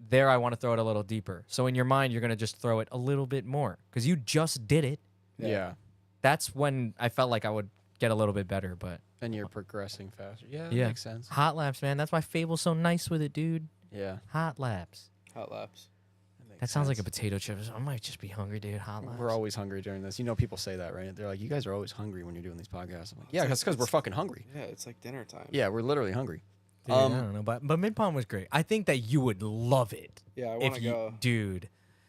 there I want to throw it a little deeper. So in your mind, you're gonna just throw it a little bit more because you just did it. Yeah. That's when I felt like I would get a little bit better. But And you're progressing faster. Yeah, that Yeah. makes sense. hot laps, man, that's why Fable's so nice with it, dude. Yeah. Hot laps. Hot laps. That sounds like a potato chip. I might just be hungry, dude. Hot laps. We're always hungry during this. You know, people say that, right? They're like, you guys are always hungry when you're doing these podcasts. I'm like, yeah, that's because we're fucking hungry. Yeah, it's like dinner time. Yeah, we're literally hungry. Dude, I don't know, but Mid Pond was great. I think that you would love it. Yeah, I If want to you, go. dude,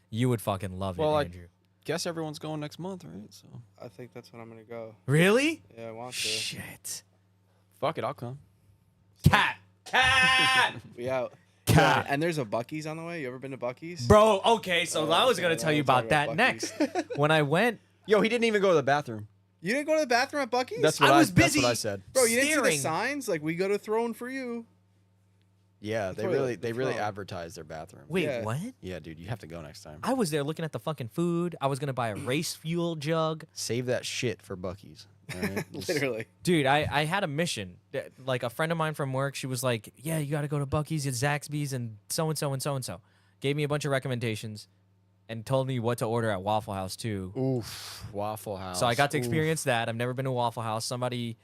you would fucking love Well, it, I- Andrew. Guess everyone's going next month, right? So I think that's when I'm gonna go. Really? Yeah, I want to. Shit. fuck it, I'll come. Cat. We out. Cat. And there's a Buc-ee's on the way. You ever been to Buc-ee's? Bro, okay, so Oh, I was okay, gonna now tell you we're talking about that about next. When I went, Yo, he didn't even go to the bathroom. You didn't go to the bathroom at Buc-ee's? That's what I was That's busy. what I said. Bro, you didn't see staring. the signs? Like, we go to Throne for you. Yeah, The they toilet, really the they really throne. advertise their bathroom. wait, Yeah. what? Yeah, dude, you have to go next time. I was there looking at the fucking food. I was gonna buy a race fuel jug. Save that shit for Buc-ee's. all right? Just- Literally. Dude, I had a mission. Like a friend of mine from work, she was like, "Yeah, you got to go to Buc-ee's, and Zaxby's, and so and so and so and so." Gave me a bunch of recommendations, and told me what to order at Waffle House too. Oof, Waffle House. So I got to Oof. experience that. I've never been to Waffle House. Somebody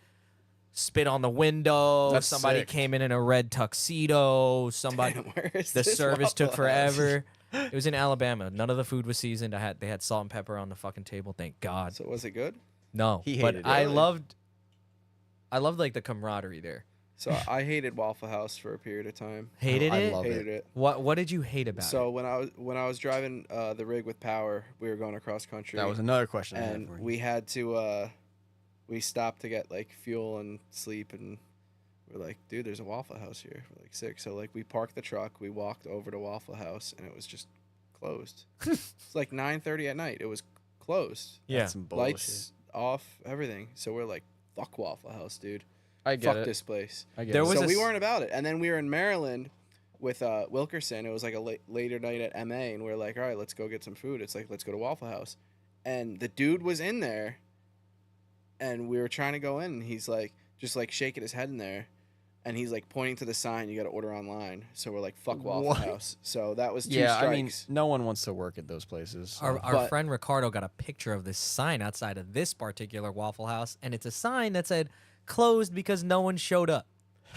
spit on the window. That's Somebody sick. came in a red tuxedo. Somebody. Damn, where is The this service took Waffle House? forever. It was in Alabama. None of the food was seasoned. They had salt and pepper on the fucking table. Thank God. So was it good? No, He but hated it. I Really? loved like the camaraderie there. So I hated Waffle House for a period of time. Hated I it? love Hated it. What did you hate about So it? when I was driving the rig with power, we were going across country. That was another question I had and for you. we had to we stopped to get like fuel and sleep, and we're like, dude, there's a Waffle House here. We're like sick. So like we parked the truck, we walked over to Waffle House, and it was just closed. It's like 9:30 at night. It was closed. Yeah. That's some bullshit. Lights off, everything. So we're like, fuck Waffle House, dude. I get Fuck it. this place. I get There it. was So a we s- weren't about it. And then we were in Maryland with Wilkerson. It was like a later night at MA, and we were like, all right, let's go get some food. It's like, let's go to Waffle House. And the dude was in there, and we were trying to go in, and he's like, just like shaking his head in there. And he's like pointing to the sign, you got to order online. So we're like, fuck Waffle What? House. So that was 2 Yeah, strikes. I mean, no one wants to work at those places. so- Our But- friend Ricardo got a picture of this sign outside of this particular Waffle House, and it's a sign that said closed because no one showed up.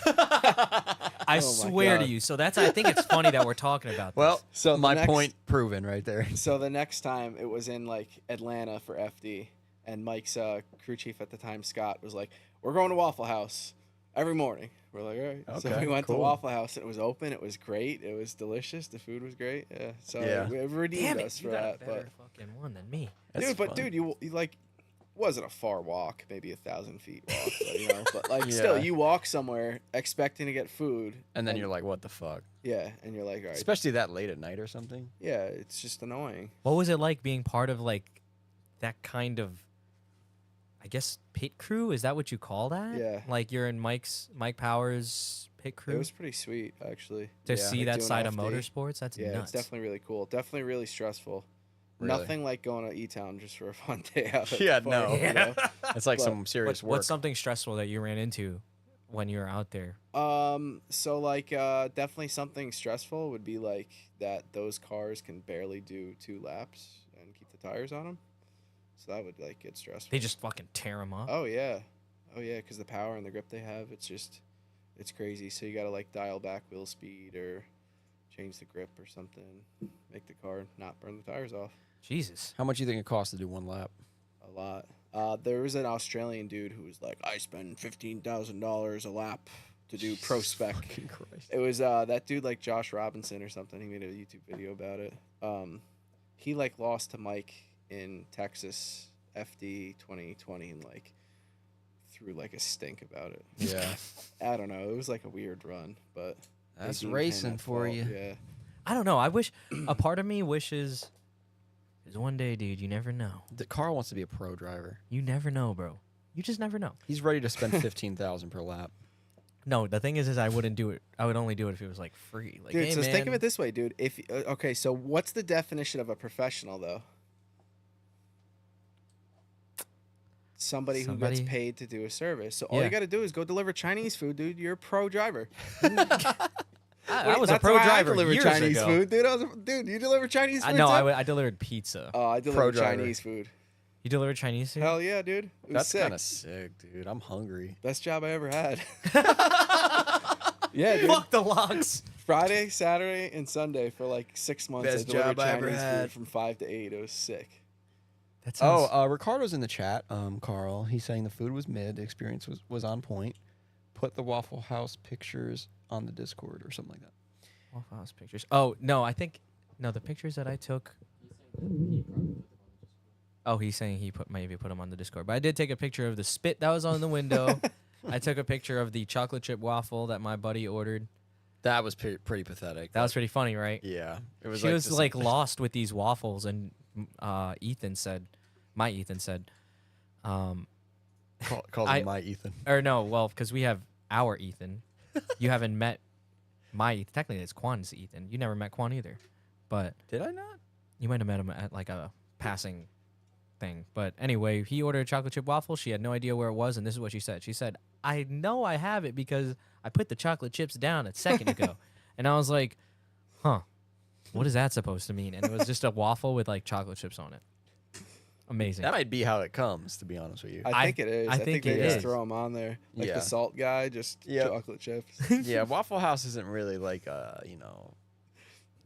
I Oh my swear to God. you. So that's I think it's funny that we're talking about this. Well, So the my next- point proven right there. So the next time it was in like Atlanta for FD, and Mike's crew chief at the time, Scott, was like, we're going to Waffle House every morning. We're like, all right. So Okay, we went to cool. Waffle House, and it was open. It was great. It was delicious. The food was great. Yeah. So Yeah. we redeemed damn it, us you for got that. a better But fucking one than me. That's dude, but fun. dude, you like wasn't a far walk, maybe 1,000 feet walk, but, you know. But like Yeah. still, you walk somewhere expecting to get food, And then you're like, what the fuck? yeah, and you're like, all right, Especially that late at night or something. yeah, it's just annoying. What was it like being part of like that kind of, I guess, pit crew? Is that what you call that? Yeah. Like you're in Mike Powers' pit crew It was pretty sweet, actually. to yeah. see Like that doing side of FD. motorsports. That's Yeah, nuts. it's definitely really cool. Definitely really stressful. Really? Nothing like going to E-Town just for a fun day out. at Yeah, the no. park, you know? It's like But some serious work. What's something stressful that you ran into when you were out there? So like definitely something stressful would be like that those cars can barely do 2 laps and keep the tires on them. So that would like get stressful. They just fucking tear them up. Oh yeah, because the power and the grip they have, it's crazy. So you gotta like dial back wheel speed or change the grip or something, make the car not burn the tires off. Jesus. How much do you think it costs to do one lap? A lot. There was an Australian dude who was like, I spend $15,000 a lap to do pro spec. Fucking Christ. It was that dude like Josh Robinson or something. He made a YouTube video about it. He like lost to Mike in Texas FD 2020 and like threw like a stink about it. Yeah. I don't know. It was like a weird run, but they That's deemed him racing at for fault. you. Yeah. I don't know. I wish a part of me wishes is one day, dude. You never know. Carl wants to be a pro driver. You never know, bro. You just never know. He's ready to spend 15,000 per lap. No, the thing is I wouldn't do it. I would only do it if it was like free. Like, Dude, hey, so man, think of it this way, dude. If okay, so what's the definition of a professional though? Somebody who Somebody- gets paid to do a service. So all Yeah. you got to do is go deliver Chinese food, dude. You're a pro driver. I was a That's pro why I driver delivered years Chinese ago. food, dude. Dude, you deliver Chinese food? No, too? I delivered pizza. Oh, I delivered driver. Chinese food. You delivered Chinese food? Hell yeah, dude. It was That's sick. kind of sick, dude. I'm hungry. Best job I ever had. Yeah, dude. Fuck the locks. Friday, Saturday, and Sunday for like 6 months. Best I delivered job I ever Chinese had. food from 5 to 8. It was sick. That sounds. Ricardo's in the chat. Carl, he's saying the food was mid. The experience was on point. Put the Waffle House pictures on the Discord or something like that. Waffle House pictures. Oh no, I think the pictures that I took. Oh, he's saying he maybe put them on the Discord, but I did take a picture of the spit that was on the window. I took a picture of the chocolate chip waffle that my buddy ordered. That was pretty pathetic. That was pretty funny, right? Yeah. It was She was just- like lost with these waffles, and my Ethan said, calls I- him my Ethan. or no, well, because we have our Ethan. You haven't met my Ethan. Technically, it's Quan's Ethan. You never met Quan either, but Did I not? you might have met him at like a passing thing. But anyway, he ordered a chocolate chip waffle. She had no idea where it was, and this is what she said. She said, I know I have it because I put the chocolate chips down a second ago. And I was like, huh, what is that supposed to mean? And it was just a waffle with like chocolate chips on it. Amazing. That might be how it comes, to be honest with you. I think it is. I think they it just is. throw them on there. Like Yeah. the salt guy, just Yep. chocolate chips. Yeah, Waffle House isn't really like,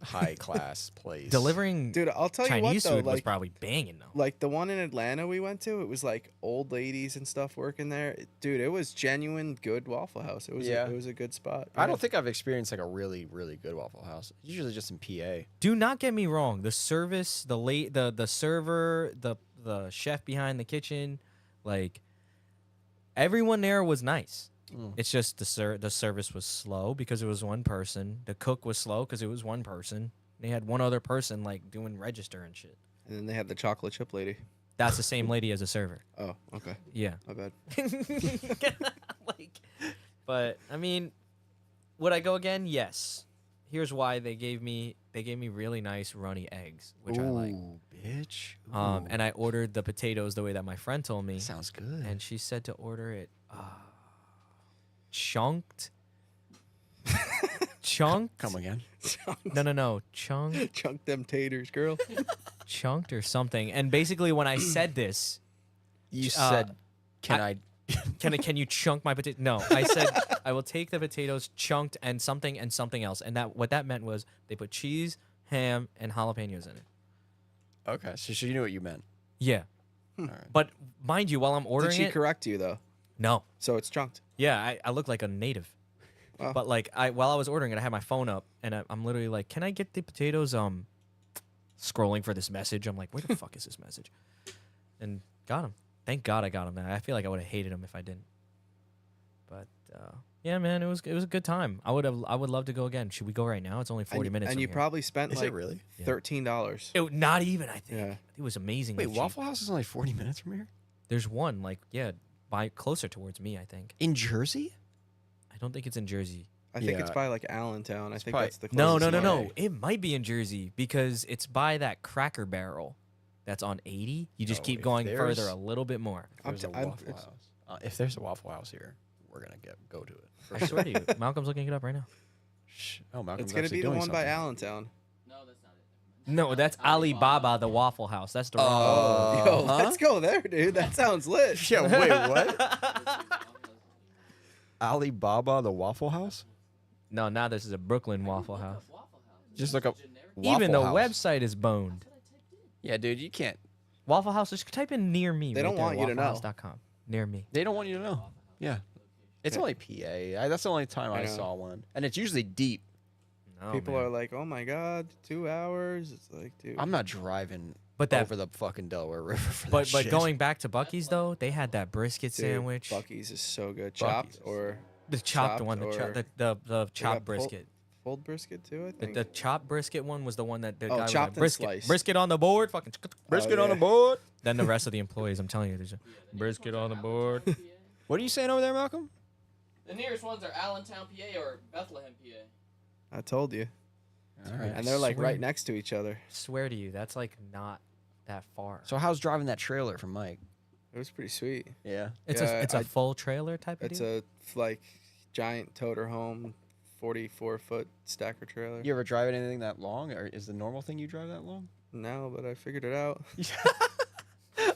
high class place. Delivering Dude, I'll tell Chinese you what food though, was like probably banging though. like the one in Atlanta we went to, it was like old ladies and stuff working there. Dude, it was genuine good Waffle House. It was Yeah. it was a good spot. I Yeah. don't think I've experienced like a really, really good Waffle House. It's usually just in PA. Do not get me wrong. The service, the server, the chef behind the kitchen, like everyone there was nice. It's just the service was slow because it was one person. The cook was slow because it was one person. They had one other person like doing register and shit. And then they had the chocolate chip lady. That's the same lady as a server. Oh, okay. Yeah. My bad. like, but I mean, would I go again? Yes. Here's why they gave me really nice runny eggs, which I like. Ooh, bitch. And I ordered the potatoes the way that my friend told me, Sounds good. and she said to order it chunked. Chunked? Come again. No. Chunked, Chunk them taters, girl. chunked or something. And basically, when I said this, You Uh, said, "Can I?" can you chunk my potato? No, I said I will take the potatoes chunked and something else. And that what that meant was they put cheese, ham, and jalapenos in it. Okay, so you knew what you meant. Yeah. All right. But mind you, while I'm Did ordering she it, correct you though? no. So it's chunked. Yeah, I look like a native. Wow. But like while I was ordering it, I had my phone up and I'm literally like, "Can I get the potatoes?" Scrolling for this message. I'm like, "Where the fuck is this message?" And got him. Thank God I got him. I feel like I would have hated him if I didn't. But yeah, man, it was a good time. I would love to go again. Should we go right now? It's only 40 minutes. And from you here. probably spent Is like it really? Yeah. $13. Not even. I think Yeah. it was amazing. Wait, Waffle House is only 40 minutes from here. There's one by closer towards me. I think. In Jersey? I don't think it's in Jersey. I think it's Yeah. by like Allentown. I think probably- that's the No. closest one. It might be in Jersey because it's by that Cracker Barrel that's on 80. You just Oh, keep if going further there's- a little bit more. There's a I'm- Waffle it's- House. If there's a Waffle House here, we're gonna go to it. I swear to you, Malcolm's looking it up right now. Shh. Oh, Malcolm's It's gonna actually be the doing one by something. Allentown. No, that's not it. Never mind. No, that's Alibaba, the Waffle House. That's the wrong. Oh. Yo, huh? let's go there, dude. That sounds lit. Yeah. Wait. What? Alibaba, the Waffle House? No, now this is a Brooklyn Waffle House. Just look up. Even the Waffle House. website is boned. Yeah, dude, you can't. Waffle House. Just type in near me. They right don't there, want you to know. wafflehouse.com. Near me. They don't want you to know. Yeah. It's Yeah. only PA. That's the only time I know. saw one, and it's usually deep. No, People man. are like, "Oh my god, 2 hours." It's like, dude. I'm not driving But that. over the fucking Delaware River for that But shit. going back to Bucky's though, they had that brisket Dude, sandwich. Bucky's is so good. Chopped Buc-ee's. or The chopped chopped one. or- The chopped pulled- brisket. pulled brisket too. I The, think. the chopped brisket one was the one that the Oh, guy was chopped like, and brisket, sliced. brisket on the board, fucking. brisket Oh, on the yeah. board. Then the rest of the employees, I'm telling you, there's a brisket on the board. What are you saying over there, Malcolm? The nearest ones are Allentown, PA, or Bethlehem, PA. I told you. All right. And they're like swear. right next to each other. Swear to you, that's like not that far. So how's driving that trailer from Mike? It was pretty sweet. Yeah. It's Yeah, a I- full trailer type of It's deal. a like giant toter home, 44-foot stacker trailer. You ever drive anything that long, or is the normal thing you drive that long? No, but I figured it out.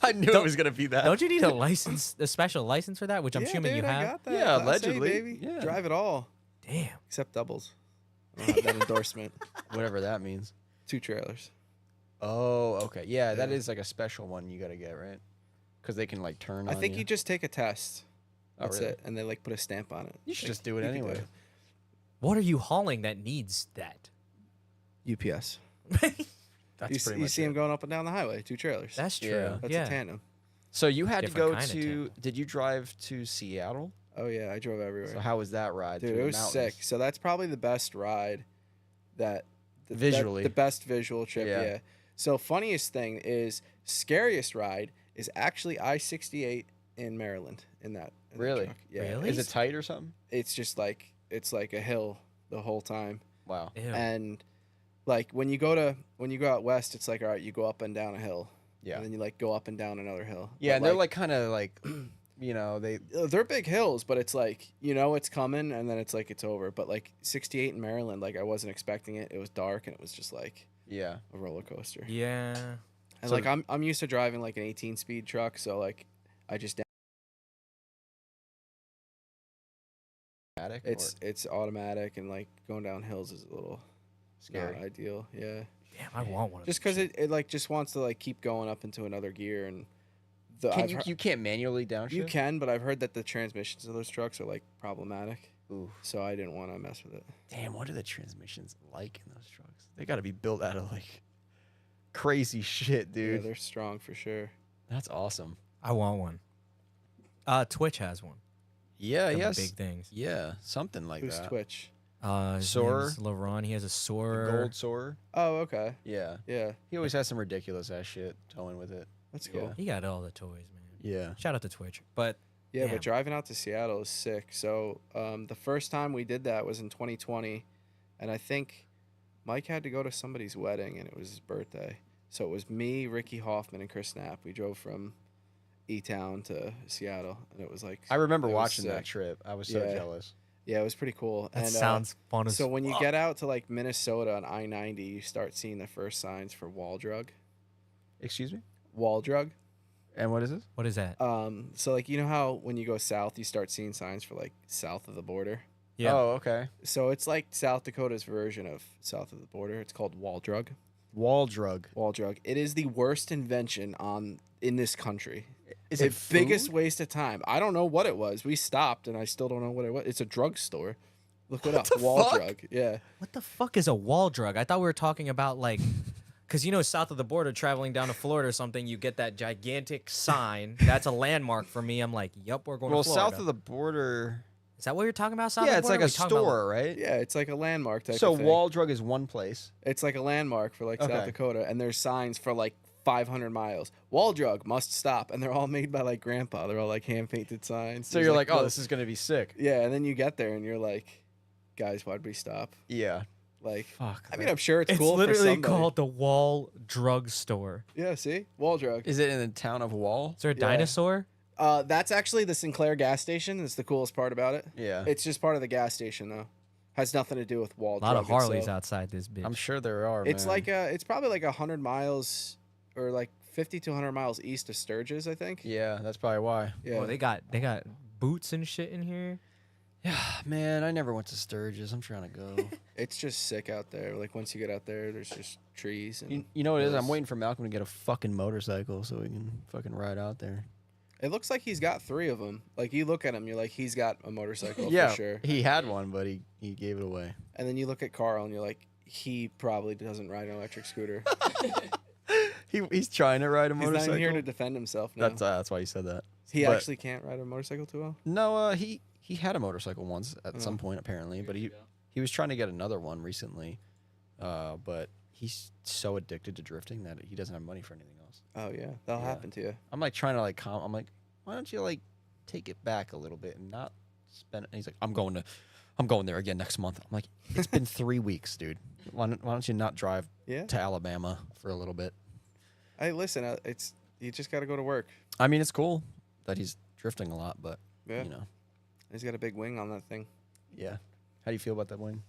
I knew it was gonna be that. Don't you need a license, a special license for that? Which I'm Yeah, assuming dude, you I have. got that. Yeah, Class A, allegedly. baby. Yeah. Drive it all Damn. except doubles. I don't have that endorsement. Whatever that means. 2 trailers. Oh, okay. Yeah, that Yeah. is like a special one you gotta get, right? Because they can like turn. I on think you just take a test. Oh, That's really? it, and they like put a stamp on it. You should Like, just do it you could anyway. What are you hauling that needs that? UPS. That's You, pretty you much see it. them going up and down the highway. 2 trailers. That's true. Yeah. That's yeah. a tandem. So you had to Different go kind of to. tandem. Did you drive to Seattle? Oh yeah, I drove everywhere. So how was that ride? Dude, through it the was mountains? sick. So that's probably the best ride that Visually. the best visual trip, Yeah. yeah. So funniest thing is scariest ride is actually I-68 in Maryland in that Really? truck. Yeah. Really? Is it tight or something? It's just like it's like a hill the whole time. Wow. Ew. And like when you go out west, it's like all right, you go up and down a hill. Yeah. And then you like go up and down another hill. Yeah, But, and they're like kind of like, they. they're big hills, but it's like it's coming, and then it's like it's over. But like 68 in Maryland, like I wasn't expecting it. It was dark, and it was just like Yeah. a roller coaster. yeah. And So like I'm used to driving like an 18-speed truck, so like I just Attic. it's automatic, and like going down hills is a little Scary. not ideal. Yeah. Damn, I want one. Just because it like just wants to like keep going up into another gear and You can't manually downshift? you can, but I've heard that the transmissions of those trucks are like problematic. Ooh. So I didn't want to mess with it. Damn, what are the transmissions like in those trucks? They got to be built out of like crazy shit, Yeah, dude. they're strong for sure. That's awesome. I want one. Twitch has one. Yeah, Them yes. Big things. Yeah, something like Who's that. Twitch? His Soarer? name's LeRon. He has a The Soarer. gold soarer. Oh, okay. Yeah. Yeah, He always has some ridiculous ass shit towing with it. that's cool. He got all the toys, man. Yeah. Shout out to Twitch. But Yeah, Damn. but driving out to Seattle is sick. So the first time we did that was in 2020, and I think Mike had to go to somebody's wedding, and it was his birthday. So it was me, Ricky Hoffman, and Chris Knapp. We drove from E-Town to Seattle, and it was like I remember it was watching that sick. trip. I was so Yeah. jealous. Yeah, it was pretty cool. that and sounds fun as so when you fuck. get out to like Minnesota on I-90, you start seeing the first signs for wall drug. Excuse me? Wall drug. And what is this? What is that? So like you know how when you go south, you start seeing signs for like south of the border. Yeah. Oh, okay. So it's like South Dakota's version of south of the border. It's called wall drug. Wall drug. Wall drug. It is the worst invention in this country. Is the it biggest food? waste of time. I don't know what it was. We stopped and I still don't know what it was. It's a drugstore. Look it up. the Wall fuck? drug. Yeah. What the fuck is a wall drug? I thought we were talking about like, because you know, south of the border, traveling down to Florida or something, you get that gigantic sign. That's a landmark for me. I'm like, yep, we're going Well, to Florida. south of the border. Is that what you're talking about? South Yeah, of it's the like border? a Or we talking about, store, right? Yeah, it's like a landmark type So of thing. wall drug is one place. It's like a landmark for like Okay. South Dakota, and there's signs for like 500 miles. Wall drug must stop, and they're all made by like grandpa. They're all like hand painted signs. So There's, you're like, oh, little- this is gonna be sick. yeah. And then you get there, and you're like, guys, why'd we stop? Yeah. Like, Fuck. I mean, I'm sure it's, It's cool. literally for somebody. called the Wall Drug Store. Yeah, see, wall drug. Is it in the town of Wall? Is there a Yeah. dinosaur? That's actually the Sinclair gas station. That's the coolest part about it. Yeah. It's just part of the gas station, though. Has nothing to do with wall A lot drug of Harleys itself. outside this bitch. I'm sure there are. It's man. like it's probably like 100 miles or like 50 to 100 miles east of Sturgis, I think. Yeah, that's probably why. Yeah. Oh, they got boots and shit in here. Yeah, man, I never went to Sturgis. I'm trying to go. It's just sick out there. Like once you get out there, there's just trees and you know what it is? I'm hills. waiting for Malcolm to get a fucking motorcycle so we can fucking ride out there. It looks like he's got 3 of them. Like you look at him, you're like, he's got a motorcycle yeah, for sure. he had one, but he gave it away. And then you look at Carl, and you're like, he probably doesn't ride an electric scooter. He's trying to ride a He's motorcycle. not even here to defend himself now. That's why you said that. He but- actually can't ride a motorcycle too well. No, he had a motorcycle once at some Oh. point apparently, but he was trying to get another one recently. But he's so addicted to drifting that he doesn't have money for anything else. Oh yeah, that'll Yeah. happen to you. I'm like trying to like I'm like, why don't you like take it back a little bit and not spend it? And he's like, I'm going there again next month. I'm like, it's been 3 weeks, dude. Why don't you not drive Yeah. to Alabama for a little bit? Hey, listen, it's you just got to go to work. I mean, it's cool that he's drifting a lot, but Yeah. you know, He's got a big wing on that thing. yeah. How do you feel about that wing?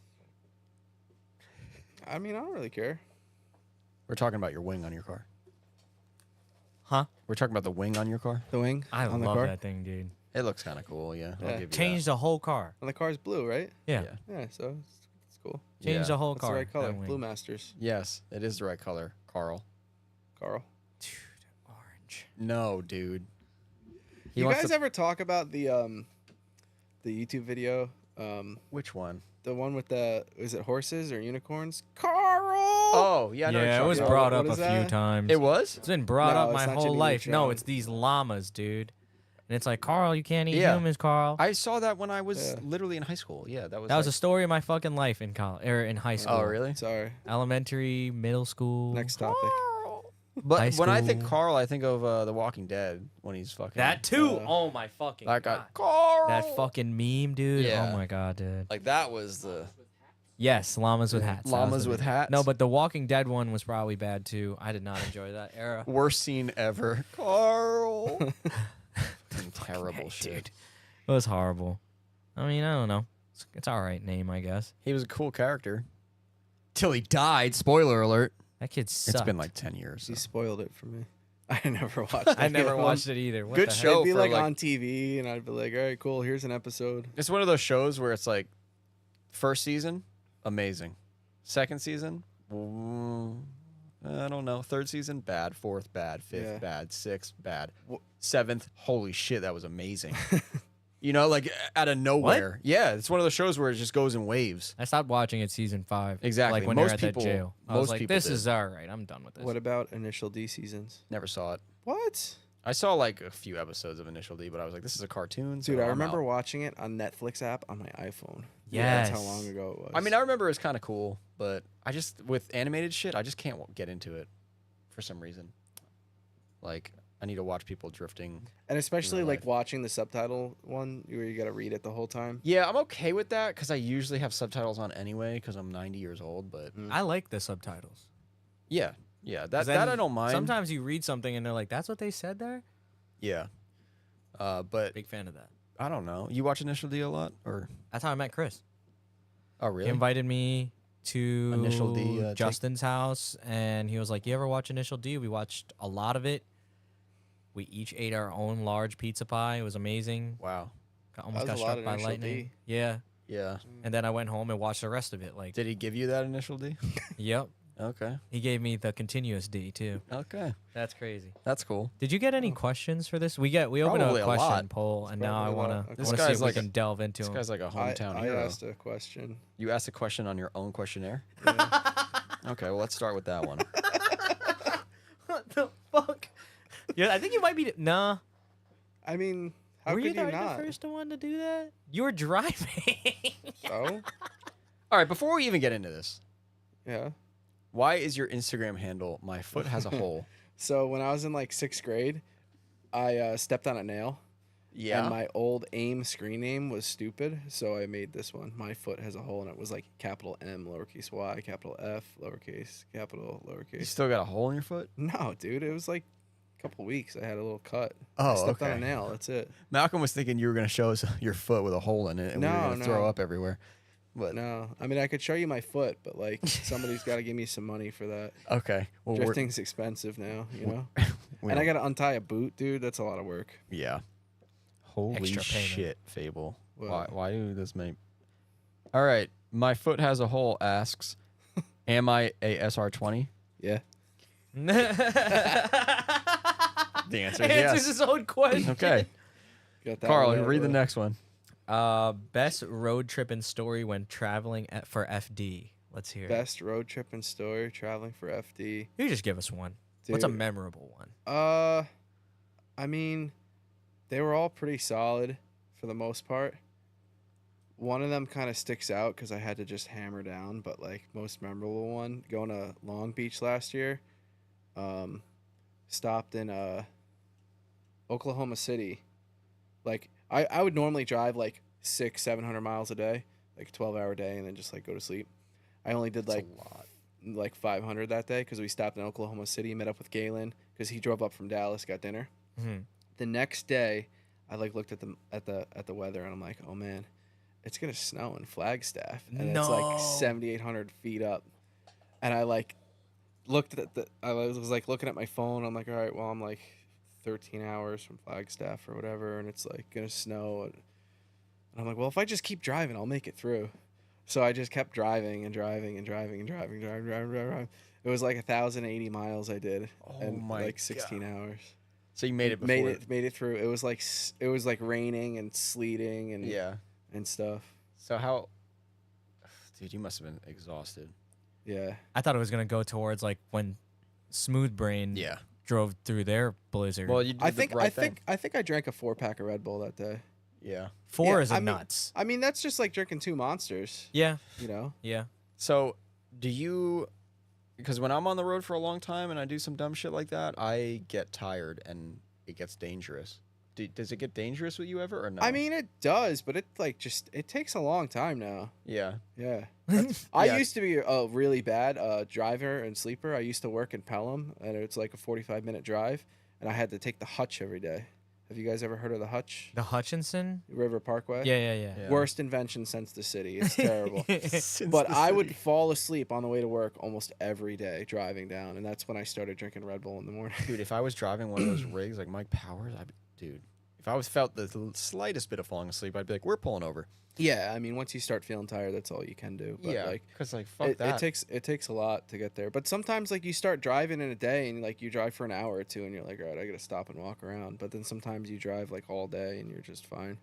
I mean, I don't really care. We're talking about your wing on your car. Huh? We're talking about the wing on your car. The wing I on the love car. that thing, dude. It looks kind of cool, yeah. I'll Yeah. give you Change the whole car. And the car's blue, right? Yeah. that. Yeah, so it's cool. Change Yeah. the whole What's car. the right color? that wing. Blue Masters, Yes, it is the right color, Carl. Carl. Dude, orange. No, dude. He You wants guys to- ever talk about the YouTube video? Which one? The one with the is it horses or unicorns? Carl. Oh, yeah, I know what Yeah, you're it was talking brought What up a is few that? times. It was? It's been brought No, up it's my not whole Jimmy life. No, Neutron. it's these llamas, dude. And it's like, Carl, you can't eat Yeah. humans, Carl. I saw that when I was Yeah. literally in high school. Yeah, that was That was a like- story of my fucking life in college or in high school. Oh, really? Sorry. Elementary, middle school. Next topic. But High when I think school. Carl, I think of The Walking Dead when he's fucking That too. Uh, Oh my fucking that god. guy. Carl. That fucking meme, dude. Yeah. Oh my god, dude. like that was the Yes, llamas with hats. That was llamas the with meme. hats. No, but the Walking Dead one was probably bad too. I did not enjoy that era. worst scene ever. Carl. Terrible Hey, shit. dude. It was horrible. I mean, I don't know. It's all right name, I guess. He was a cool character. Till he died. Spoiler alert. That kid sucked. It's been like 10 years. He so. spoiled it for me. I never watched. I never any of watched them. it either. What Good the heck? show. It'd be for, like, like- on TV, and I'd be like, "All right, cool. Here's an episode." It's one of those shows where it's like, first season, amazing. Second season, I don't know. Third season, bad. Fourth, bad. Fifth, bad. Sixth, bad. Seventh, holy shit, that was amazing. You know, like out of nowhere. Yeah, it's one of those shows where it just goes in waves. I stopped watching it season 5. Exactly. Like when Most they're at that people- jail. I most was like, people this did. is all right. I'm done with this. What about Initial D seasons? Never saw it. What? I saw like a few episodes of Initial D, but I was like, this is a cartoon. So Dude, I I'm remember out. watching it on Netflix app on my iPhone. Yes. That's how long ago it was. I mean, I remember it was kind of cool, but I just, with animated shit, I just can't get into it for some reason. Like, I need to watch people drifting. and especially real like life. watching the subtitle one where you got to read it the whole time. Yeah, I'm okay with that because I usually have subtitles on anyway because I'm 90 years old, but I like the subtitles. yeah, that 'Cause that I then don't mind. Sometimes you read something and they're like, that's what they said there? Yeah. But Big fan of that. I don't know. You watch Initial D a lot? Or That's how I met Chris. Oh, He really? invited me to Initial D, take- Justin's house, and he was like, you ever watch Initial D? We watched a lot of it. We each ate our own large pizza pie. It was amazing. Wow. Almost That was got a lot struck of by Initial lightning. D. Yeah. Yeah. And then I went home and watched the rest of it. Like, Did he give you that Initial D? yep. Okay. He gave me the continuous D too. Okay. That's crazy. That's cool. Did you get any questions for this? We opened Probably a a question lot. poll, and now I Probably a want lot. to This see guy's if we like can delve into This them. guy's like a hometown I hero. asked a question. You asked a question on your own questionnaire? Yeah. Okay, well, let's start with that one. What the fuck? Yeah, I think you might be. Nah. I mean, how Were could you you the not? first one to do that? You were driving. So, All right, before we even get into this, yeah. why is your Instagram handle "My Foot Has a Hole"? So when I was in like 6th grade, I stepped on a nail. Yeah. And my old AIM screen name was stupid, so I made this one. My foot has a hole, and it was like capital M, lowercase y, capital F, lowercase, capital, You lowercase. still got a hole in your foot? No, dude, it was like a couple weeks. I had a little cut. Oh, I stepped on okay. a nail. That's it. Malcolm was thinking you were going to show us your foot with a hole in it, and we were No, going to throw no. up everywhere. But No, I mean I could show you my foot, but like somebody's got to give me some money for that. okay, well, Drifting's expensive now, you know. we And I don't- got to untie a boot, dude. That's a lot of work. yeah. Holy Extra payment. shit, Fable. Well- Why do this many? All right, My Foot Has a Hole asks, "Am I a SR20?" Yeah. The answer is Answers yes. his own question. Okay, Got that Carl, one out read of the way. next one. Best road trip and story when traveling for FD. Let's hear it. Best road trip and story traveling for FD. You just give us one. What's a Dude. memorable one? I mean, they were all pretty solid for the most part. One of them kind of sticks out because I had to just hammer down, but like most memorable one, going to Long Beach last year, stopped in Oklahoma City. Like I would normally drive like 600-700 miles a day, like a 12-hour day, and then just like go to sleep. I only did That's like a lot. like 500 that day because we stopped in Oklahoma City, met up with Galen because he drove up from Dallas, got dinner. Mhm. The next day, I like looked at the weather and I'm like, oh man, it's gonna snow in Flagstaff, and it's No. like 7,800 feet up. And I like looked at I was like looking at my phone. I'm like, all right, well I'm like 13 hours from Flagstaff or whatever, and it's like gonna snow. And I'm like, well, if I just keep driving, I'll make it through. So I just kept driving and driving and driving and driving. It was like 1,080 miles I did in my like 16 hours. So you made it before. Made it through. It was like raining and sleeting and Yeah. and stuff. So how? Dude, you must have been exhausted. Yeah. I thought it was gonna go towards like when Smooth Brain Yeah. drove through their blizzard. Well, you did I the think right I thing. think I drank a 4-pack of Red Bull that day. Yeah. Four yeah, is I mean- nuts. I mean, that's just like drinking 2 Monsters, Yeah, you know. yeah. So, do you? Because when I'm on the road for a long time and I do some dumb shit like that, I get tired and it gets dangerous. Does it get dangerous with you ever or no? I mean, it does, but it it takes a long time now. yeah. Yeah. I Yeah. used to be a really bad driver and sleeper. I used to work in Pelham, and it's like a 45-minute drive, and I had to take the Hutch every day. Have you guys ever heard of the Hutch? The Hutchinson. River Parkway? Yeah, yeah. Yeah. Worst invention since the city. It's terrible. Since But the I city. would fall asleep on the way to work almost every day driving down, and that's when I started drinking Red Bull in the morning. Dude, if I was driving one of those rigs like Mike Powers, dude, If I was felt the slightest bit of falling asleep, I'd be like, we're pulling over. Yeah, I mean, once you start feeling tired, that's all you can do. But Yeah, like, because like fuck it that. takes a lot to get there. But sometimes like you start driving in a day and like you drive for an hour or two and you're like, all right, I gotta stop and walk around. But then sometimes you drive like all day and you're just fine.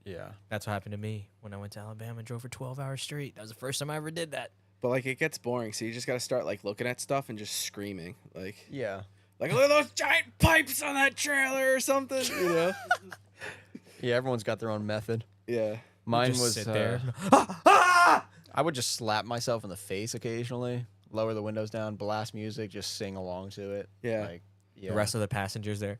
Yeah. That's what happened to me when I went to Alabama and drove for 12 hours straight. That was the first time I ever did that. But like it gets boring, so you just gotta start like looking at stuff and just screaming like Yeah. look at those giant pipes on that trailer or something, you know? Yeah, everyone's got their own method. Yeah. Mine Just was sit there. I would just slap myself in the face occasionally, lower the windows down, blast music, just sing along to it. Yeah. Like, yeah. The rest of the passengers there.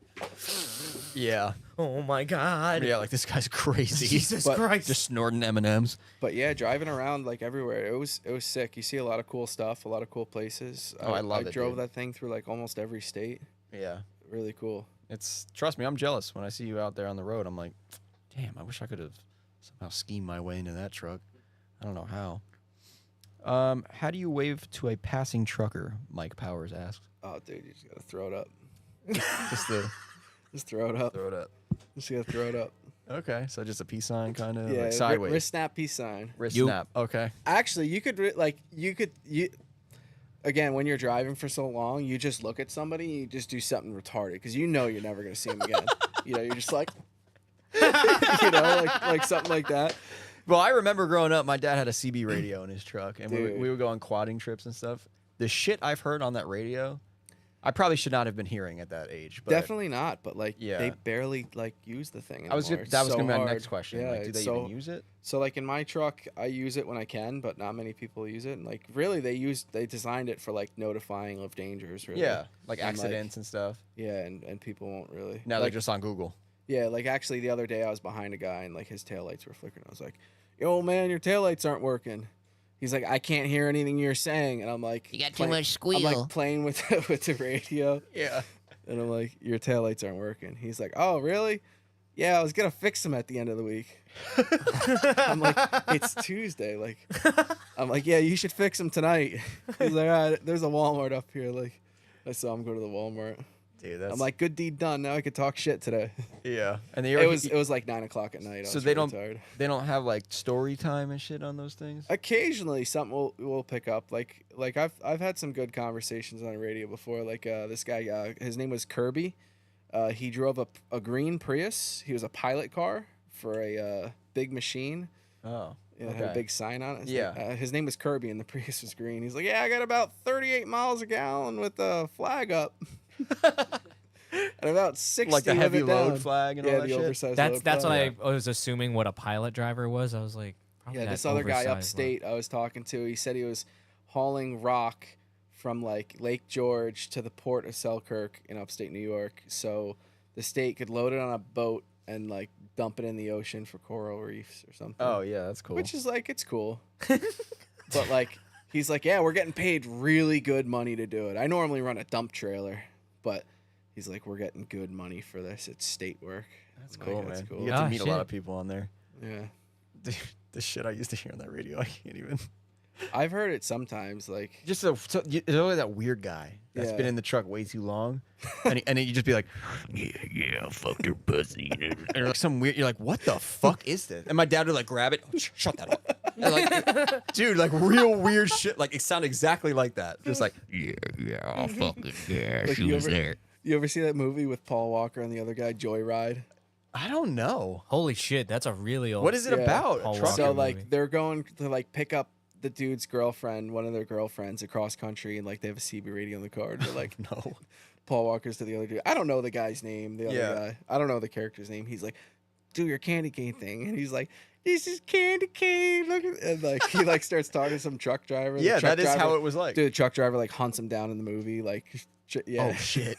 Yeah. Oh my God. Yeah, like this guy's crazy. Jesus But Christ. Just snorting M&Ms. But yeah, driving around like everywhere, it was sick. You see a lot of cool stuff, a lot of cool places. Oh, I love I it, drove dude. that thing through like almost every state. Yeah. Really cool. Trust me, I'm jealous when I see you out there on the road. I'm like, damn, I wish I could have somehow schemed my way into that truck. I don't know how. How do you wave to a passing trucker? Mike Powers asks. Oh, dude, you just gotta throw it up. Just throw it up. throw it up. Just gotta throw it up. Okay, so just a peace sign, kind of Yeah, like sideways. wrist snap, peace sign. Wrist You- snap. Okay. Actually, you could again, when you're driving for so long, you just look at somebody, and you just do something retarded because you know you're never gonna see them again. You know, you're just like, you know, like something like that. Well, I remember growing up, my dad had a CB radio in his truck, and Dude. we would go on quadding trips and stuff. The shit I've heard on that radio, I probably should not have been hearing at that age. But Definitely not, but like Yeah. they barely like use the thing. that was anymore. gonna be my hard. next question. Yeah, Like, do it's they so, even use it? So like in my truck, I use it when I can, but not many people use it. And like really, they designed it for like notifying of dangers. Really. Yeah, like And, accidents and stuff. Yeah, and people won't really. Now like, they're just on Google. Yeah, like actually the other day I was behind a guy and like his taillights were flickering. I was like, "Yo, man, your taillights aren't working." He's like, "I can't hear anything you're saying," and I'm like, You got too much squeal. I'm like playing with with the radio, Yeah. and I'm like, "Your taillights aren't working." He's like, "Oh, really? Yeah, I was gonna fix them at the end of the week." I'm like, "It's Tuesday." Like, I'm like, "Yeah, you should fix them tonight." He's like, "All right, there's a Walmart up here." Like, I saw him go to the Walmart. Dude, that's I'm like, "Good deed done. Now I could talk shit today." yeah. And they It was like 9 o'clock at night. I So was they really don't tired. they don't have like story time and shit on those things. Occasionally, something we'll pick up. Like I've had some good conversations on the radio before. Like this guy, his name was Kirby. He drove a green Prius. He was a pilot car for a big machine. Oh. It had a big sign on it. Yeah. His name was Kirby, and the Prius was green. He's like, "Yeah, I got about 38 miles a gallon with the flag up." And about 60 Like the with heavy it load down. flag and Yeah, all that the shit. oversized That's load that's flag. what I was assuming what a pilot driver was. I was like, probably Yeah, that this other guy oversized one. upstate I was talking to, he said he was hauling rock from like Lake George to the port of Selkirk in upstate New York, so the state could load it on a boat and like dump it in the ocean for coral reefs or something. Oh yeah, that's cool. Which is like, it's cool. But like, he's like, "Yeah, we're getting paid really good money to do it. I normally run a dump trailer, but he's like, we're getting good money for this. It's state work." That's I'm cool, like, man. "That's cool." You get to Oh, meet a lot shit. of people on there. Yeah. Dude, the shit I used to hear on that radio, I can't even. I've heard it sometimes, like, Just there's always that weird guy that's Yeah. been in the truck way too long, and then you just be like, yeah, fuck your pussy, and like some weird. You're like, what the fuck is this? And my dad would like grab it, shut that up, and like, dude, like real weird shit. Like it sounded exactly like that, just like yeah, fucking yeah, Like, she you was ever- there. you ever see that movie with Paul Walker and the other guy, Joyride? I don't know. Holy shit, that's a really old. What is it Yeah. about? Paul A truck? Walker. So movie. like they're going to like pick up the dude's girlfriend, one of their girlfriends, across country, and like they have a CB radio in the car. And they're like, No. Paul Walker's to the other dude. I don't know the guy's name. The other Yeah. guy. I don't know the character's name. He's like, "Do your candy cane thing," and he's like, "This is candy cane." Look at, and like he like starts talking to some truck driver. The Yeah, truck that is driver, how it was like. Dude, the truck driver like hunts him down in the movie. Like, yeah, Oh shit.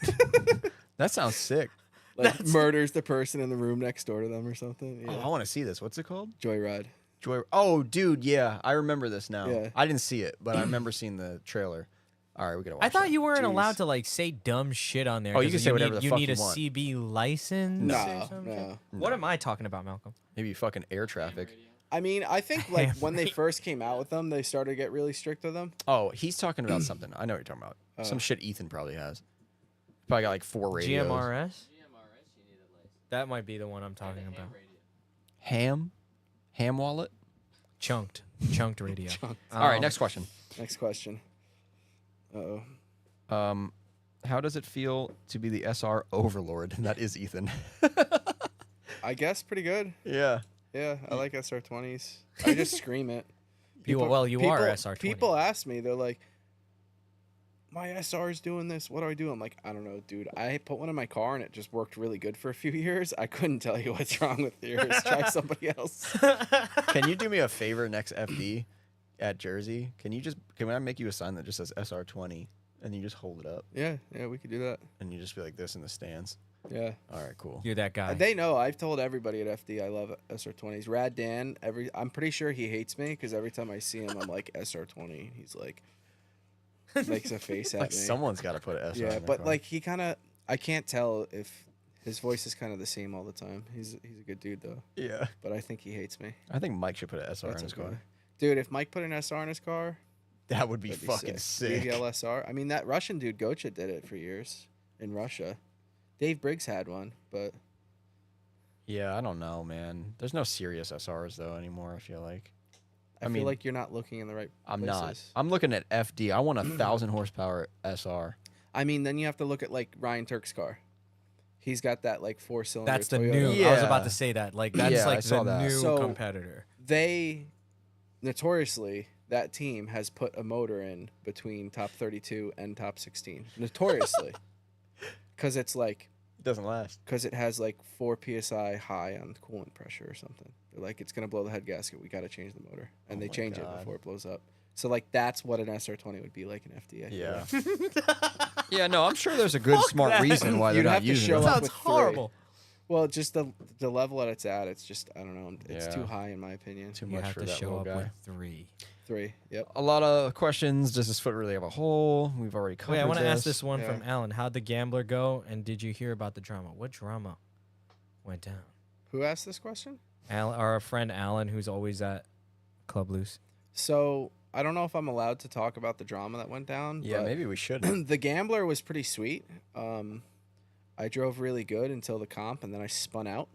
That sounds sick. like murders the person in the room next door to them or something. Oh, Yeah. I want to see this. What's it called? Joyride. Joy. Oh, dude, yeah, I remember this now. Yeah. I didn't see it, but I remember seeing the trailer. All right, we gotta watch. I thought that. you weren't Jeez. allowed to like say dumb shit on there. Oh, you 'cause can say whatever need, the you fuck need you a want. CB license. No, or some shit? no. What am I talking about, Malcolm? Maybe fucking air traffic. I mean, I think like when they first came out with them, they started to get really strict with them. Oh, he's talking about something. I know what you're talking about. Some shit Ethan probably has. Probably got like 4 radios. GMRS. GMRS, you need a license. That might be the one I'm talking about. Ham wallet. Chunked radio. All right, next question. Next question. Uh-oh. How does it feel to be the SR overlord? And that is Ethan. I guess pretty good. Yeah. Yeah, I like SR20s. I just scream it. You are SR20. People ask me, they're like, my SR is doing this. What do I do? I'm like, I don't know, dude. I put one in my car and it just worked really good for a few years. I couldn't tell you what's wrong with yours. Try somebody else. Can you do me a favor next FD at Jersey? Can I make you a sign that just says SR20 and you just hold it up Yeah, we could do that. and you just be like this in the stands? Yeah. All right, cool. You're that guy. They know. I've told everybody at FD I love SR20s. Rad Dan, I'm pretty sure he hates me because every time I see him, I'm like SR20. He's like, makes a face at Like me. someone's got to put an SR. Yeah, in the but car. like he kind of, I can't tell if his voice is kind of the same all the time. He's a good dude though, yeah, but I think he hates me. I think Mike should put an SR in That's his okay. car. Dude, if Mike put an SR in his car, That would be that'd fucking sick. Big LSR. I mean, that Russian dude Gocha did it for years in Russia. Dave Briggs had one, but Yeah, I don't know, man. There's no serious SRs though anymore. I feel like. I mean, feel like you're not looking in the right I'm places. not. I'm looking at FD. I want 1,000 horsepower SR. I mean, then you have to look at like Ryan Turk's car. He's got that like 4-cylinder. That's the Toyota. new. I was Yeah. about to say that. Like that's Yeah, I like saw the that. new So- competitor. They notoriously, that team has put a motor in between top 32 and top 16. Notoriously, because it's like It doesn't last. because it has like 4 psi high on coolant pressure or something. They're like, it's gonna blow the head gasket. We got to change the motor, and Oh they my change it God. before it blows up. So like that's what an SR20 would be like in FD. I feel Yeah. like. Yeah, no, I'm sure there's a good, smart that. reason why they're You'd not have to using show it. up Sounds with 3. horrible. Well, just the level that it's at, it's just I don't know. It's Yeah. too high in my opinion. Too You much have for to that show little up guy. with 3. 3. Yep. A lot of questions. Does this foot really have a hole? We've already covered Wait, I want to ask this. this one Yeah. from Alan. How'd the gambler go? And did you hear about the drama? What drama went down? Who asked this question? Our friend Alan, who's always at Club Loose. So I don't know if I'm allowed to talk about the drama that went down. Yeah, but maybe we should. the gambler was pretty sweet. I drove really good until the comp, and then I spun out.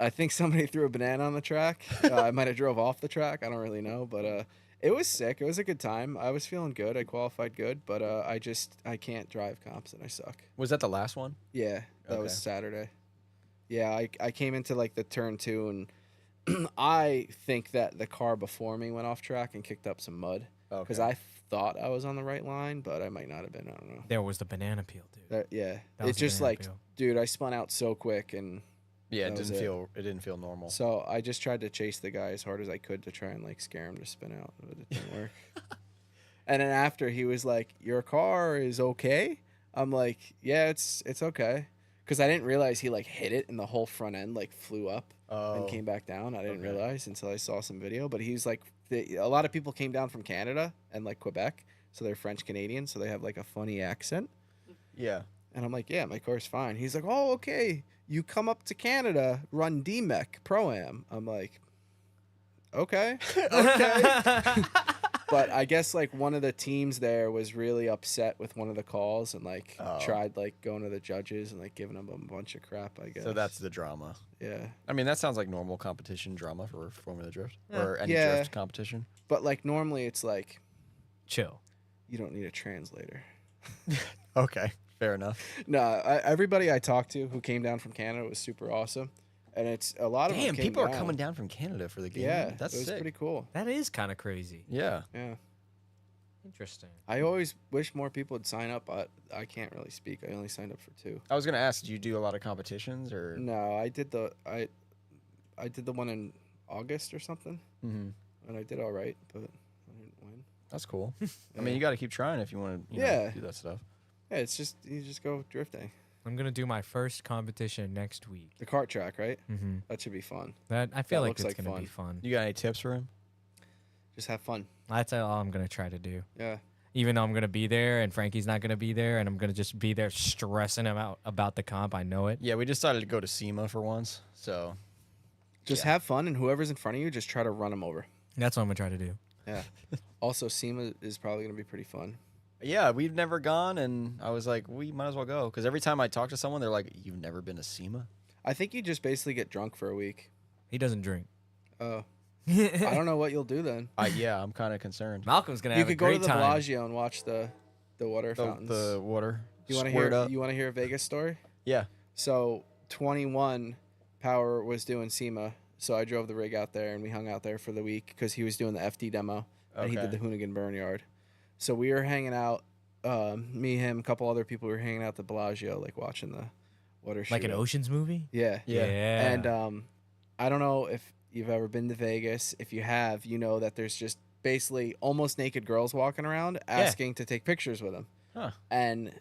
I think somebody threw a banana on the track. I might have drove off the track. I don't really know, but it was sick. It was a good time. I was feeling good. I qualified good, but I can't drive comps, and I suck. Was that the last one? Yeah, that was Okay. Saturday. Yeah, I came into like the turn 2, and I think that the car before me went off track and kicked up some mud because I thought I was on the right line, but I might not have been. I don't know. There was the banana peel, dude. Yeah, That was it's the just banana like, peel. dude, I spun out so quick, and Yeah, That it was didn't it. feel. It didn't feel normal. so I just tried to chase the guy as hard as I could to try and like scare him to spin out, but it didn't work. And then after he was like, "Your car is okay." I'm like, "Yeah, it's okay," because I didn't realize he like hit it and the whole front end like flew up and came back down. I didn't okay. realize until I saw some video. But he's like, a lot of people came down from Canada and like Quebec, so they're French Canadian, so they have like a funny accent. Yeah. And I'm like, yeah, my car's fine. He's like, oh, okay. You come up to Canada, run DMEC Pro-Am. I'm like, okay. But I guess like one of the teams there was really upset with one of the calls and like Oh. tried like going to the judges and like giving them a bunch of crap, I guess. So that's the drama. yeah. I mean, that sounds like normal competition drama for Formula Drift Yeah. or any Yeah. drift competition. But like normally it's like Chill. you don't need a translator. Okay, fair enough. No, everybody I talked to who came down from Canada was super awesome. And it's a lot of them Damn, came people are down. coming down from Canada for the game. Yeah, that's it was sick. pretty cool. That is kind of crazy. Yeah. Yeah. Interesting. I always wish more people would sign up, but I can't really speak. I only signed up for 2. I was gonna ask, do you do a lot of competitions or? No, I did the one in August or something, Mhm. and I did all right, but I didn't win. That's cool. I Yeah. mean, you got to keep trying if you want to. Yeah. Do that stuff. Yeah, it's just you just go drifting. I'm gonna do my first competition next week. The kart track, right? Mm-hmm. That should be fun. That I feel That like looks it's like gonna fun. be fun. You got any tips for him? Just have fun. That's all I'm gonna try to do. Yeah. Even though I'm gonna be there and Frankie's not gonna be there, and I'm gonna just be there stressing him out about the comp. I know it. Yeah, we decided to go to SEMA for once, so Just have fun, and whoever's in front of you, just try to run them over. That's what I'm gonna try to do. Yeah. Also, SEMA is probably gonna be pretty fun. Yeah, we've never gone, and I was like, we might as well go because every time I talk to someone, they're like, "You've never been to SEMA?" I think you just basically get drunk for a week. He doesn't drink. Oh, I don't know what you'll do then. Yeah, I'm kind of concerned. Malcolm's gonna You have a could go to great the time. Bellagio and watch the water The, fountains. the water. you want to squirt hear? up. You want to hear a Vegas story? Yeah. So 21 Power was doing SEMA, so I drove the rig out there and we hung out there for the week because he was doing the FD demo and he did Okay. the Hoonigan Burn Yard. So we were hanging out, me, him, a couple other people were hanging out at the Bellagio, like watching the water shoot. Like an Ocean's movie. Yeah. Yeah. And I don't know if you've ever been to Vegas. If you have, you know that there's just basically almost naked girls walking around asking to take pictures with them. Huh. And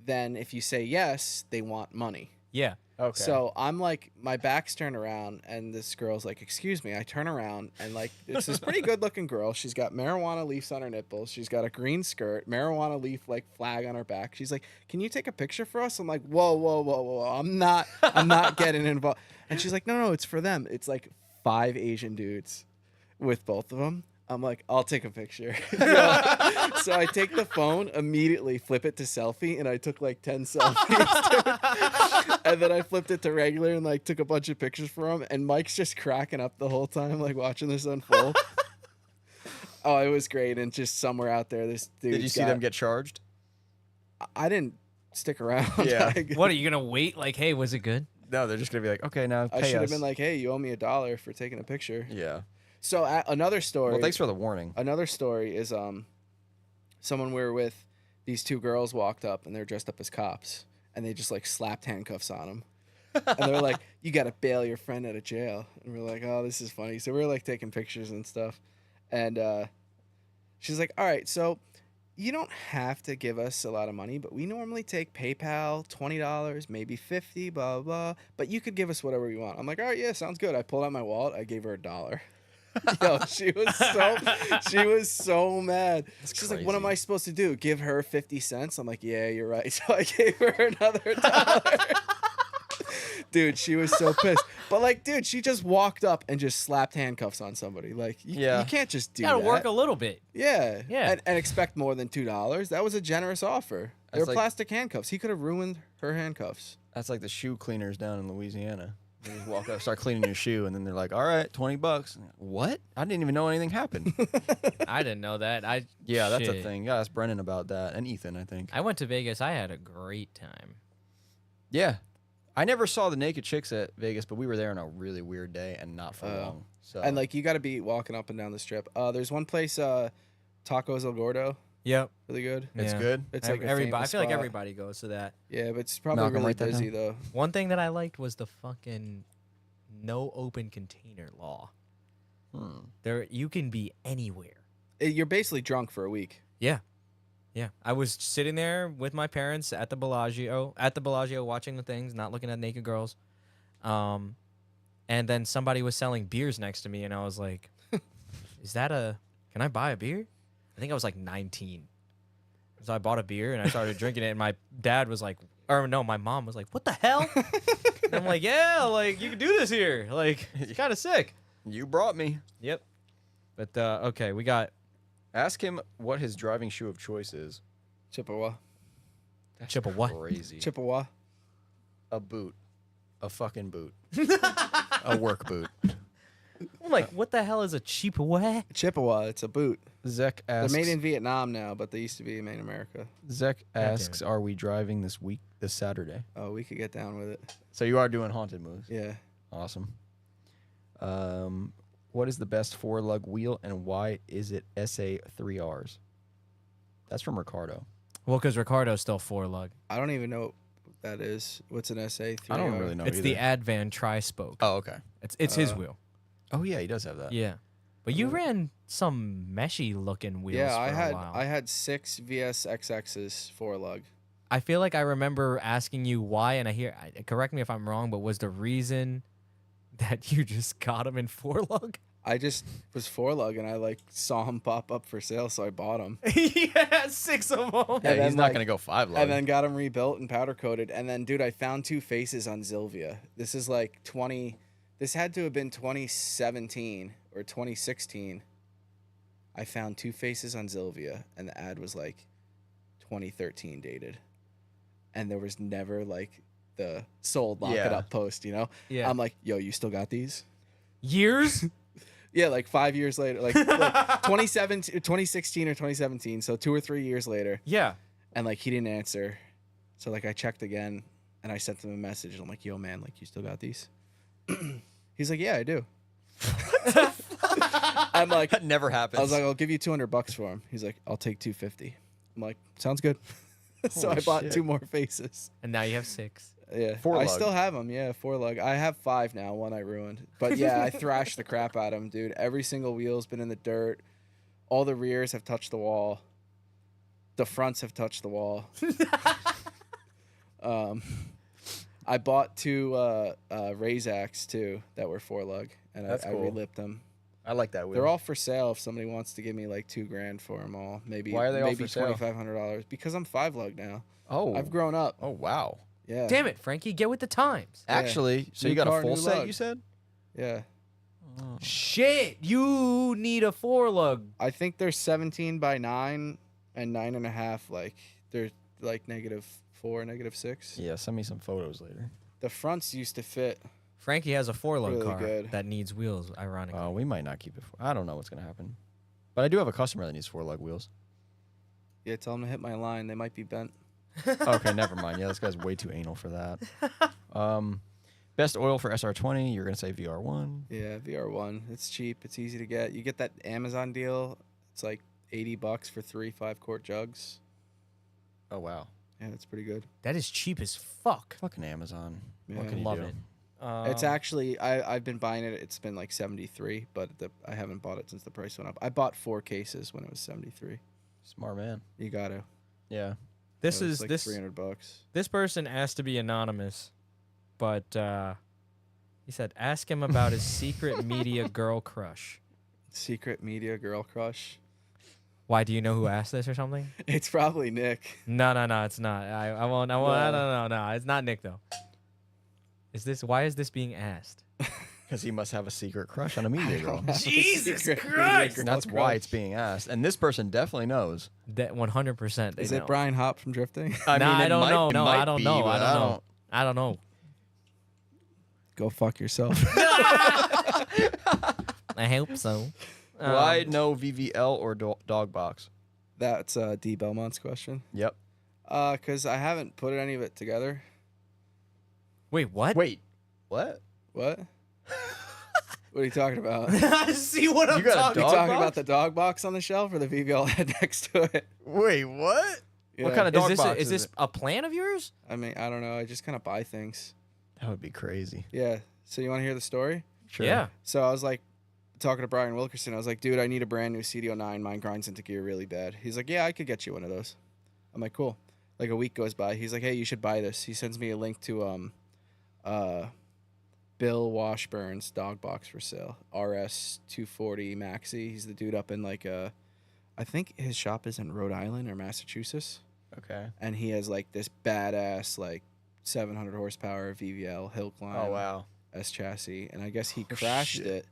then if you say yes, they want money. Yeah. Okay. So I'm like, my back's turned around, and this girl's like, "Excuse me." I turn around, and like, it's this pretty good looking girl. She's got marijuana leaves on her nipples. She's got a green skirt, marijuana leaf like flag on her back. She's like, "Can you take a picture for us?" I'm like, "Whoa, whoa, whoa, whoa! I'm not getting involved." And she's like, "No, it's for them." It's like 5 Asian dudes with both of them. I'm like, "I'll take a picture." So I take the phone, immediately flip it to selfie, and I took like 10 selfies, dude. And then I flipped it to regular and like took a bunch of pictures for him. And Mike's just cracking up the whole time, like watching this unfold. Oh, it was great. And just somewhere out there, this dude. Did you see them get charged? I didn't stick around. Yeah. What are you gonna wait? Like, hey, was it good? No, they're just gonna be like, okay, now I pay should have us. been like, "Hey, you owe me $1 for taking a picture." Yeah. So another story. Well, thanks for the warning. Another story is someone we were with, these 2 girls walked up and they're dressed up as cops and they just like slapped handcuffs on them. And they're like, "You got to bail your friend out of jail." And we're like, "Oh, this is funny." So we were like taking pictures and stuff. And she's like, "All right, so you don't have to give us a lot of money, but we normally take PayPal, $20, maybe $50, blah, blah, blah. But you could give us whatever you want." I'm like, "All right, yeah, sounds good." I pulled out my wallet. I gave her $1. Yo, she was so mad. She's like, "What am crazy. I supposed to do? Give her 50 cents?" I'm like, "Yeah, you're right." So I gave her another $1. Dude, she was so pissed. But like, dude, she just walked up and just slapped handcuffs on somebody. Like, you can't just do You gotta that. work a little bit. Yeah. Yeah. And expect more than $2. That was a generous offer. They were That's like- plastic handcuffs. He could have ruined her handcuffs. That's like the shoe cleaners down in Louisiana. They just walk up, start cleaning your shoe, and then they're like, "All right, $20." What? I didn't even know anything happened. I didn't know that. Yeah, that's a Shit. thing. Yeah, ask Brennan about that, and Ethan, I think. I went to Vegas. I had a great time. Yeah, I never saw the naked chicks at Vegas, but we were there on a really weird day and not for long. So And like, you got to be walking up and down the strip. There's one place, Tacos El Gordo, Yep. really good. it's Yeah. good. It's like a Everybody. I famous feel like spot. everybody goes to that. Yeah, but it's probably Malcolm, really write that busy down. though. One thing that I liked was the fucking no open container law. There, you can be anywhere. You're basically drunk for a week. Yeah. Yeah. I was sitting there with my parents at the Bellagio, watching the things, not looking at naked girls. And then somebody was selling beers next to me, and I was like, can I buy a beer? I think I was like 19. So I bought a beer and I started drinking it, and my dad was like, or no, my mom was like, "What the hell?" And I'm like, "Yeah, like you can do this here. Like it's kind of sick." You brought me. Yep. But okay, we got Ask him what his driving shoe of choice is. Chippewa. That's Chippewa. Crazy. Chippewa. A boot. A fucking boot. A work boot. I'm like, what the hell is a cheap way? Chippewa. It's a boot. Zek They're asks. made in Vietnam now, but they used to be made in America. Zek damn asks, it. "Are we driving this Saturday?" Oh, we could get down with it. So you are doing haunted moves. Yeah. Awesome. What is the best 4-lug wheel and why is it SA 3Rs? That's from Ricardo. Well, because Ricardo's still 4-lug. I don't even know what that is. What's an SA? I don't really know It's either. the Advan tri-spoke. Oh, okay. It's his wheel. Oh yeah, he does have that. Yeah. But you ran some meshy looking wheels Yeah, for I a while. had 6 VSXXs 4-lug. I feel like I remember asking you why, and correct me if I'm wrong, but was the reason that you just got them in 4-lug? I just was 4-lug and I like saw them pop up for sale, so I bought them. Yeah, 6 of them. Yeah, And he's then, not like- gonna go 5-lug. And then got them rebuilt and powder coated. And then, dude, I found 2 faces on Zilvia. This is like this had to have been 2017 or 2016. I found 2 faces on Zilvia, and the ad was like, 2013 dated, and there was never like the sold lock it Yeah. up post. You know, Yeah. I'm like, yo, you still got these? Years? Yeah, like 5 years later, like 2016 or 2017, so 2 or 3 years later, Yeah. and like he didn't answer, so like I checked again, and I sent him a message, and I'm like, yo, man, like you still got these? He's like, yeah, I do. I'm like, That never happens. I was like, I'll give you $200 for him. He's like, I'll take $250. I'm like, sounds good. So Holy I bought shit. 2 more faces. And now you have 6. Yeah, Four I lug. still have them. Yeah, 4 lug. I have 5 now. 1 I ruined. But yeah, I thrashed the crap out of them, dude. Every single wheel's been in the dirt. All the rears have touched the wall. The fronts have touched the wall. I bought 2 Razaks too that were 4 lug, and That's I cool. relipped them. I like that wheel. They're all for sale. If somebody wants to give me like $2,000 for them all, maybe Why are they all maybe for sale? $2,500 because I'm 5 lug now. Oh. I've grown up. Oh wow. Yeah. Damn it, Frankie, get with the times. Actually, so New you got car, a full new set? lug. You said. Yeah. Shit, you need a 4 lug. I think they're 17 by 9 and 9.5. Like they're like -4, -6. Yeah. Send me some photos later. The fronts used to fit. Frankie has a 4 lug Really car good. that needs wheels, ironically. We might not keep it. I don't know what's gonna happen, but I do have a customer that needs 4 lug wheels. Yeah, tell them to hit my line. They might be bent. Okay, never mind. Yeah, this guy's way too anal for that. Best oil for SR20? You're gonna say VR1. Yeah, VR1. It's cheap. It's easy to get. You get that Amazon deal. It's like $80 for 3 5-quart jugs. Oh wow. Yeah, it's pretty good. That is cheap as fuck. Fucking Amazon. Yeah. What can you Love do? it. It's actually I've been buying it. It's been like 73, but I haven't bought it since the price went up. I bought 4 cases when it was 73. Smart man. You gotta. Yeah. This It was is like this $300. this person asked to be anonymous, but he said ask him about his secret media girl crush. Secret media girl crush. Why, do you know who asked this or something? It's probably Nick. No, it's not. I won't. No. It's not Nick though. Why is this being asked? Because he must have a secret crush on a media girl. Jesus Secret media Christ! girl And that's why crush. it's being asked. And this person definitely knows. That 100%. Is it Brian Hopp from Drifting? I Nah, mean, I it don't might- know. it No, might I don't be, know. but I don't know. Go fuck yourself. I hope so. Why no VVL or dog box? That's D Belmont's question. Yep. Because I haven't put any of it together. Wait, what? Wait. What? What? What are you talking about? See what I'm You got a talking You dog talking box? about the dog box on the shelf or the VVL head next to it? Wait, what? Yeah. What kind of dog Is box this it? a plan of yours? I mean, I don't know. I just kind of buy things. That would be crazy. Yeah. So you want to hear the story? Sure. Yeah. So I was like talking to Brian Wilkerson. I was like, dude, I need a brand new CD09. Mine grinds into gear really bad. He's like, yeah, I could get you one of those. I'm like, cool. Like a week goes by. He's like, hey, you should buy this. He sends me a link to Bill Washburn's dog box for sale. RS 240 Maxi. He's the dude up in like I think his shop is in Rhode Island or Massachusetts. Okay. And he has like this badass like 700 horsepower VVL hill climb. Oh, wow. S chassis, and I guess he crashed shit. it,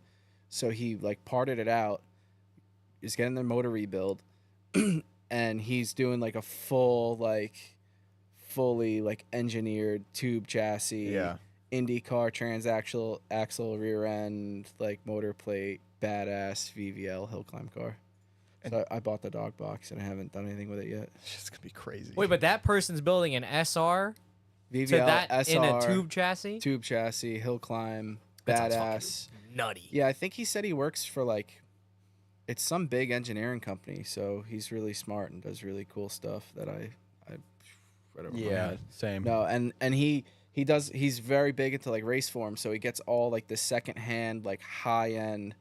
so he like parted it out. He's getting the motor rebuild, and he's doing like a fully like engineered tube chassis, Yeah. IndyCar transaxle axle rear end like motor plate badass VVL hill climb car. So I bought the dog box and I haven't done anything with it yet. It's going to be crazy. Wait, but that person's building an SR VVL to that SR in a tube chassis? tube chassis hill climb That sounds badass. fucking nutty. Yeah, I think he said he works for like, it's some big engineering company. So he's really smart and does really cool stuff that I read over my Yeah, head. same. No, and he's very big into like race form. So he gets all like the secondhand like high end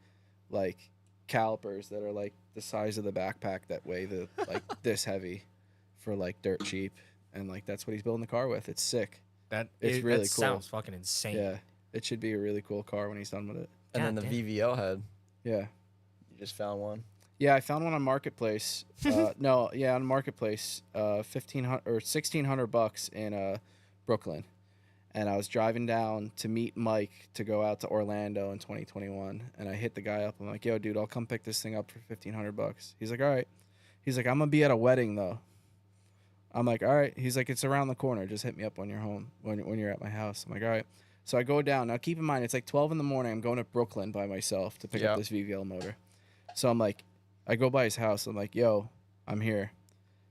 like calipers that are like the size of the backpack that weigh the like this heavy for like dirt cheap. And like that's what he's building the car with. It's sick. It's really that cool. sounds fucking insane. Yeah, it should be a really cool car when he's done with it. And then the God VVL head. Yeah. You just found one. Yeah, I found one on Marketplace. On Marketplace, $1,500 or $1,600 in Brooklyn, and I was driving down to meet Mike to go out to Orlando in 2021, and I hit the guy up. I'm like, "Yo, dude, I'll come pick this thing up for $1,500." He's like, "All right." He's like, "I'm gonna be at a wedding though." I'm like, all right. He's like, it's around the corner. Just hit me up when you're home, when you're at my house. I'm like, all right. So I go down. Now, keep in mind, it's like 12 in the morning. I'm going to Brooklyn by myself to pick up this VVL motor. So I'm like, I go by his house. I'm like, yo, I'm here.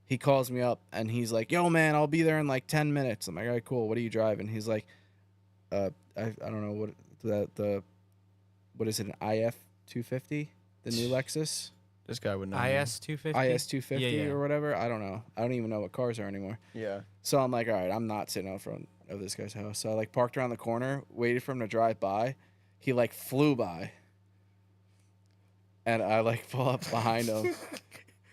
He calls me up, and he's like, yo, man, I'll be there in like 10 minutes. I'm like, all right, cool. What are you driving? He's like, I don't know what is it, an IF 250, the new Lexus? This guy would know. IS 250. IS 250 or whatever. I don't know. I don't even know what cars are anymore. Yeah. So I'm like, all right, I'm not sitting out front of this guy's house. So I like parked around the corner, waited for him to drive by. He like flew by, and I like pull up behind him,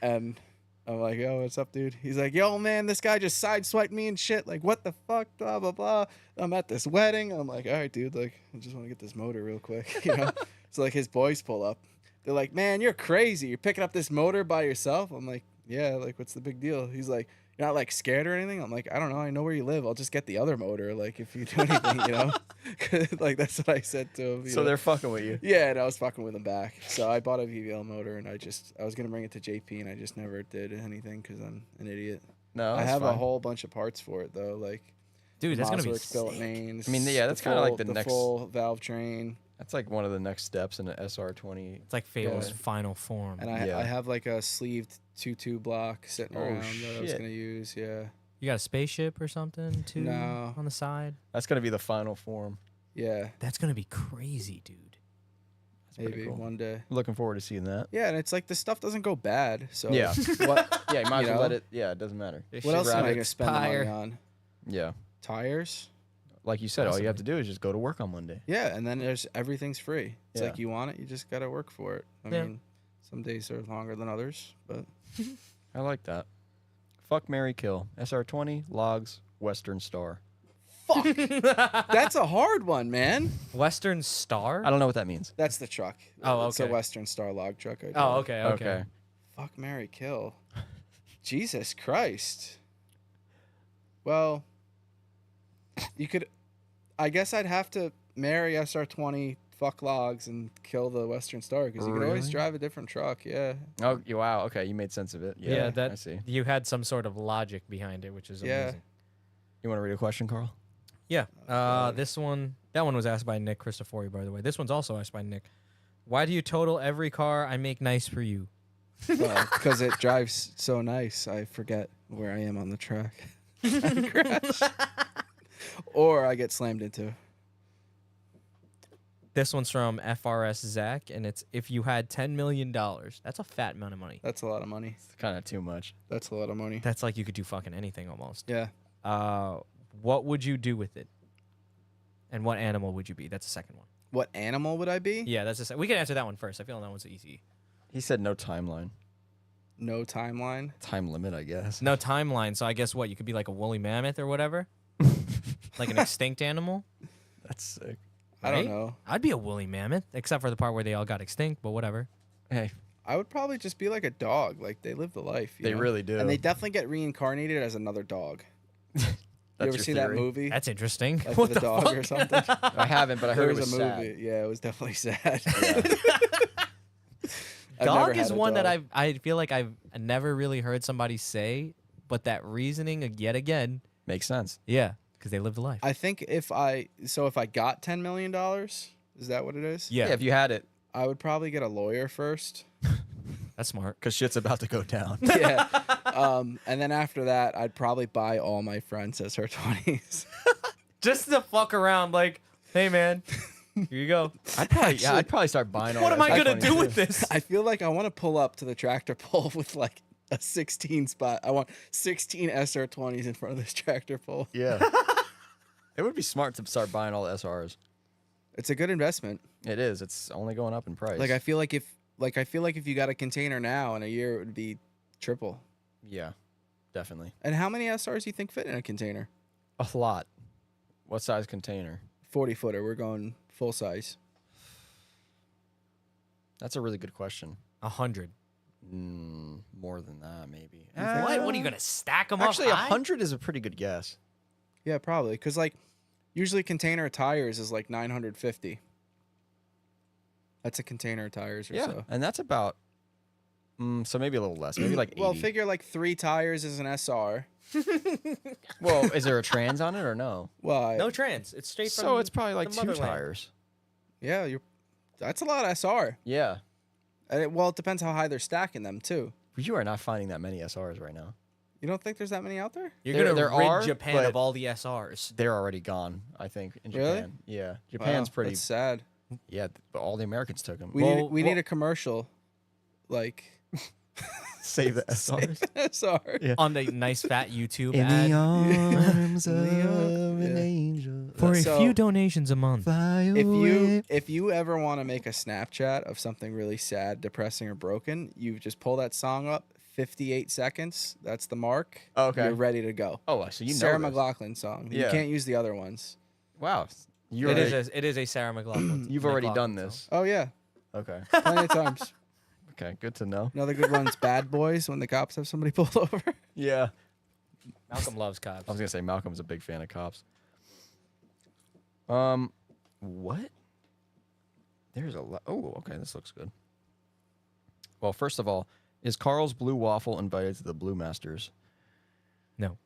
and I'm like, yo, what's up, dude? He's like, yo, man, this guy just sideswiped me and shit. Like, what the fuck? Blah blah blah. I'm at this wedding. I'm like, all right, dude. Like, I just want to get this motor real quick, you know. So like his boys pull up. They're like, man, you're crazy. You're picking up this motor by yourself? I'm like, yeah, like, what's the big deal? He's like, you're not, like, scared or anything? I'm like, I don't know. I know where you live. I'll just get the other motor, like, if you do anything, you know? Like, that's what I said to him. So they're fucking with you. Yeah, and I was fucking with him back. So I bought a VVL motor, and I was going to bring it to JP, and I just never did anything because I'm an idiot. No, I have fine. a whole bunch of parts for it, though. Like, Dude, that's going to be Mosworks, billet sick. mains. I mean, yeah, that's kind of like the next. full valve train. That's like one of the next steps in an SR20. It's like Fable's Yeah. final form. And I have like a sleeved 2.2 block sitting around that I was shit. gonna use. Yeah, You got a spaceship or something too No. on the side? That's gonna be the final form. yeah, That's going to be crazy, dude. That's pretty maybe cool. one day. Looking forward to seeing that. Yeah, and it's like the stuff doesn't go bad. So Yeah. what? Yeah, you might as You well know? let it. Yeah, it doesn't matter. What else am I Rather gonna spend the money expire. on? Yeah, Tires. like you said, all you have to Possibly. do is just go to work on Monday. Yeah, and then everything's free. It's Yeah. like you want it, you just gotta work for it. I Yeah. mean, some days are longer than others, but I like that. Fuck, marry, kill. SR20, logs, Western Star. fuck, that's a hard one, man. Western Star? I don't know what that means. That's the truck. Oh, It's a okay. Western Star log truck. I Oh, drive. okay, okay. Fuck, marry, kill. Jesus Christ. Well, you could. I guess I'd have to marry SR20, fuck logs, and kill the Western Star because you can always Really? drive a different truck. Yeah. Oh, wow. Okay, you made sense of it. Yeah, Yeah, that I see. you had some sort of logic behind it, which is Yeah. amazing. You want to read a question, Carl? Yeah. God. That one was asked by Nick Christofori, by the way. This one's also asked by Nick. Why do you total every car I make nice for you? Well, because it drives so nice, I forget where I am on the track. I crash. Or I get slammed into. This one's from FRS Zach, and it's if you had $10 million. That's a fat amount of money. That's a lot of money. It's kind of too much. That's a lot of money. That's like you could do fucking anything almost. Yeah. What would you do with it? And what animal would you be? That's the second one. What animal would I be? Yeah, that's the we can answer that one first. I feel that one's easy. He said no timeline. No timeline. Time limit, I guess. No timeline, so I guess what? You could be like a woolly mammoth or whatever? Like an extinct animal? That's sick. I don't Right? know. I'd be a woolly mammoth, except for the part where they all got extinct, but whatever. Hey, I would probably just be like a dog. Like they live the life. you they know? really do. And they definitely get reincarnated as another dog. You ever your see that theory? movie? That's interesting. Like what with the a dog fuck? or something? I haven't, but I There heard it was was a sad. movie. Yeah, it was definitely sad. Yeah. I've never Dog is had a one that dog. I feel like I've never really heard somebody say, but that reasoning yet again, Makes sense. yeah, because they lived a life. I think if I got $10 million, is that what it is? Yeah, if you had it, I would probably get a lawyer first. that's smart. because shit's about to go down. Yeah. And then after that, I'd probably buy all my friends SR20s. Just to fuck around, like, hey man, here you go. I'd probably start buying all What that am I gonna SR20 do too. with this? I feel like I want to pull up to the tractor pull with like a 16 spot. I want 16 SR20s in front of this tractor pull. Yeah. It would be smart to start buying all the SRs. It's a good investment. It is. It's only going up in price. Like I feel like if you got a container now in a year, it would be triple. Yeah, definitely. And how many SRs do you think fit in a container? A lot. What size container? 40 footer. We're going full size. That's a really good question. 100. More than that, maybe. What? What are you gonna stack them up? Actually, high? 100 is a pretty good guess. Yeah, probably. Because like usually container of tires is like 950. That's a container of tires or Yeah, so. and that's about. So maybe a little less. Maybe like 80. Well, figure like 3 tires is an SR. Well, is there a trans on it or no? Well, No trans. It's straight from. So it's probably like the 2 motherland. tires. yeah, that's a lot of SR. Yeah. Well, it depends how high they're stacking them too. You are not finding that many SRs right now. You don't think there's that many out there? You're There- gonna there rid are, Japan but- of all the SRs. They're already gone, I think, in Really? Japan. Yeah. Japan's Wow, pretty. That's sad. Yeah, but all the Americans took them. We Well, need a commercial, like Save the SRs. SR. Yeah. On the nice fat YouTube In ad. the arms of Yeah. an angel. For a So- few donations a month. Fly If you ever want to make a Snapchat of something really sad, depressing, or broken, you just pull that song up. 58 seconds. That's the mark. Okay. You're ready to go. Oh, so you know Sarah this. McLachlan song. You Yeah. can't use the other ones. Wow. You're It is a Sarah McLachlan. You've already done McLachlan this. Oh yeah, Okay. plenty of times. Okay. Good to know. Another good one's Bad Boys when the cops have somebody pulled over. Yeah. song. Malcolm loves cops. I was gonna say Malcolm's a big fan of cops. What? There's a lot. Oh, okay. This looks good. Well, first of all, is Carl's Blue Waffle invited to the Blue Masters? No.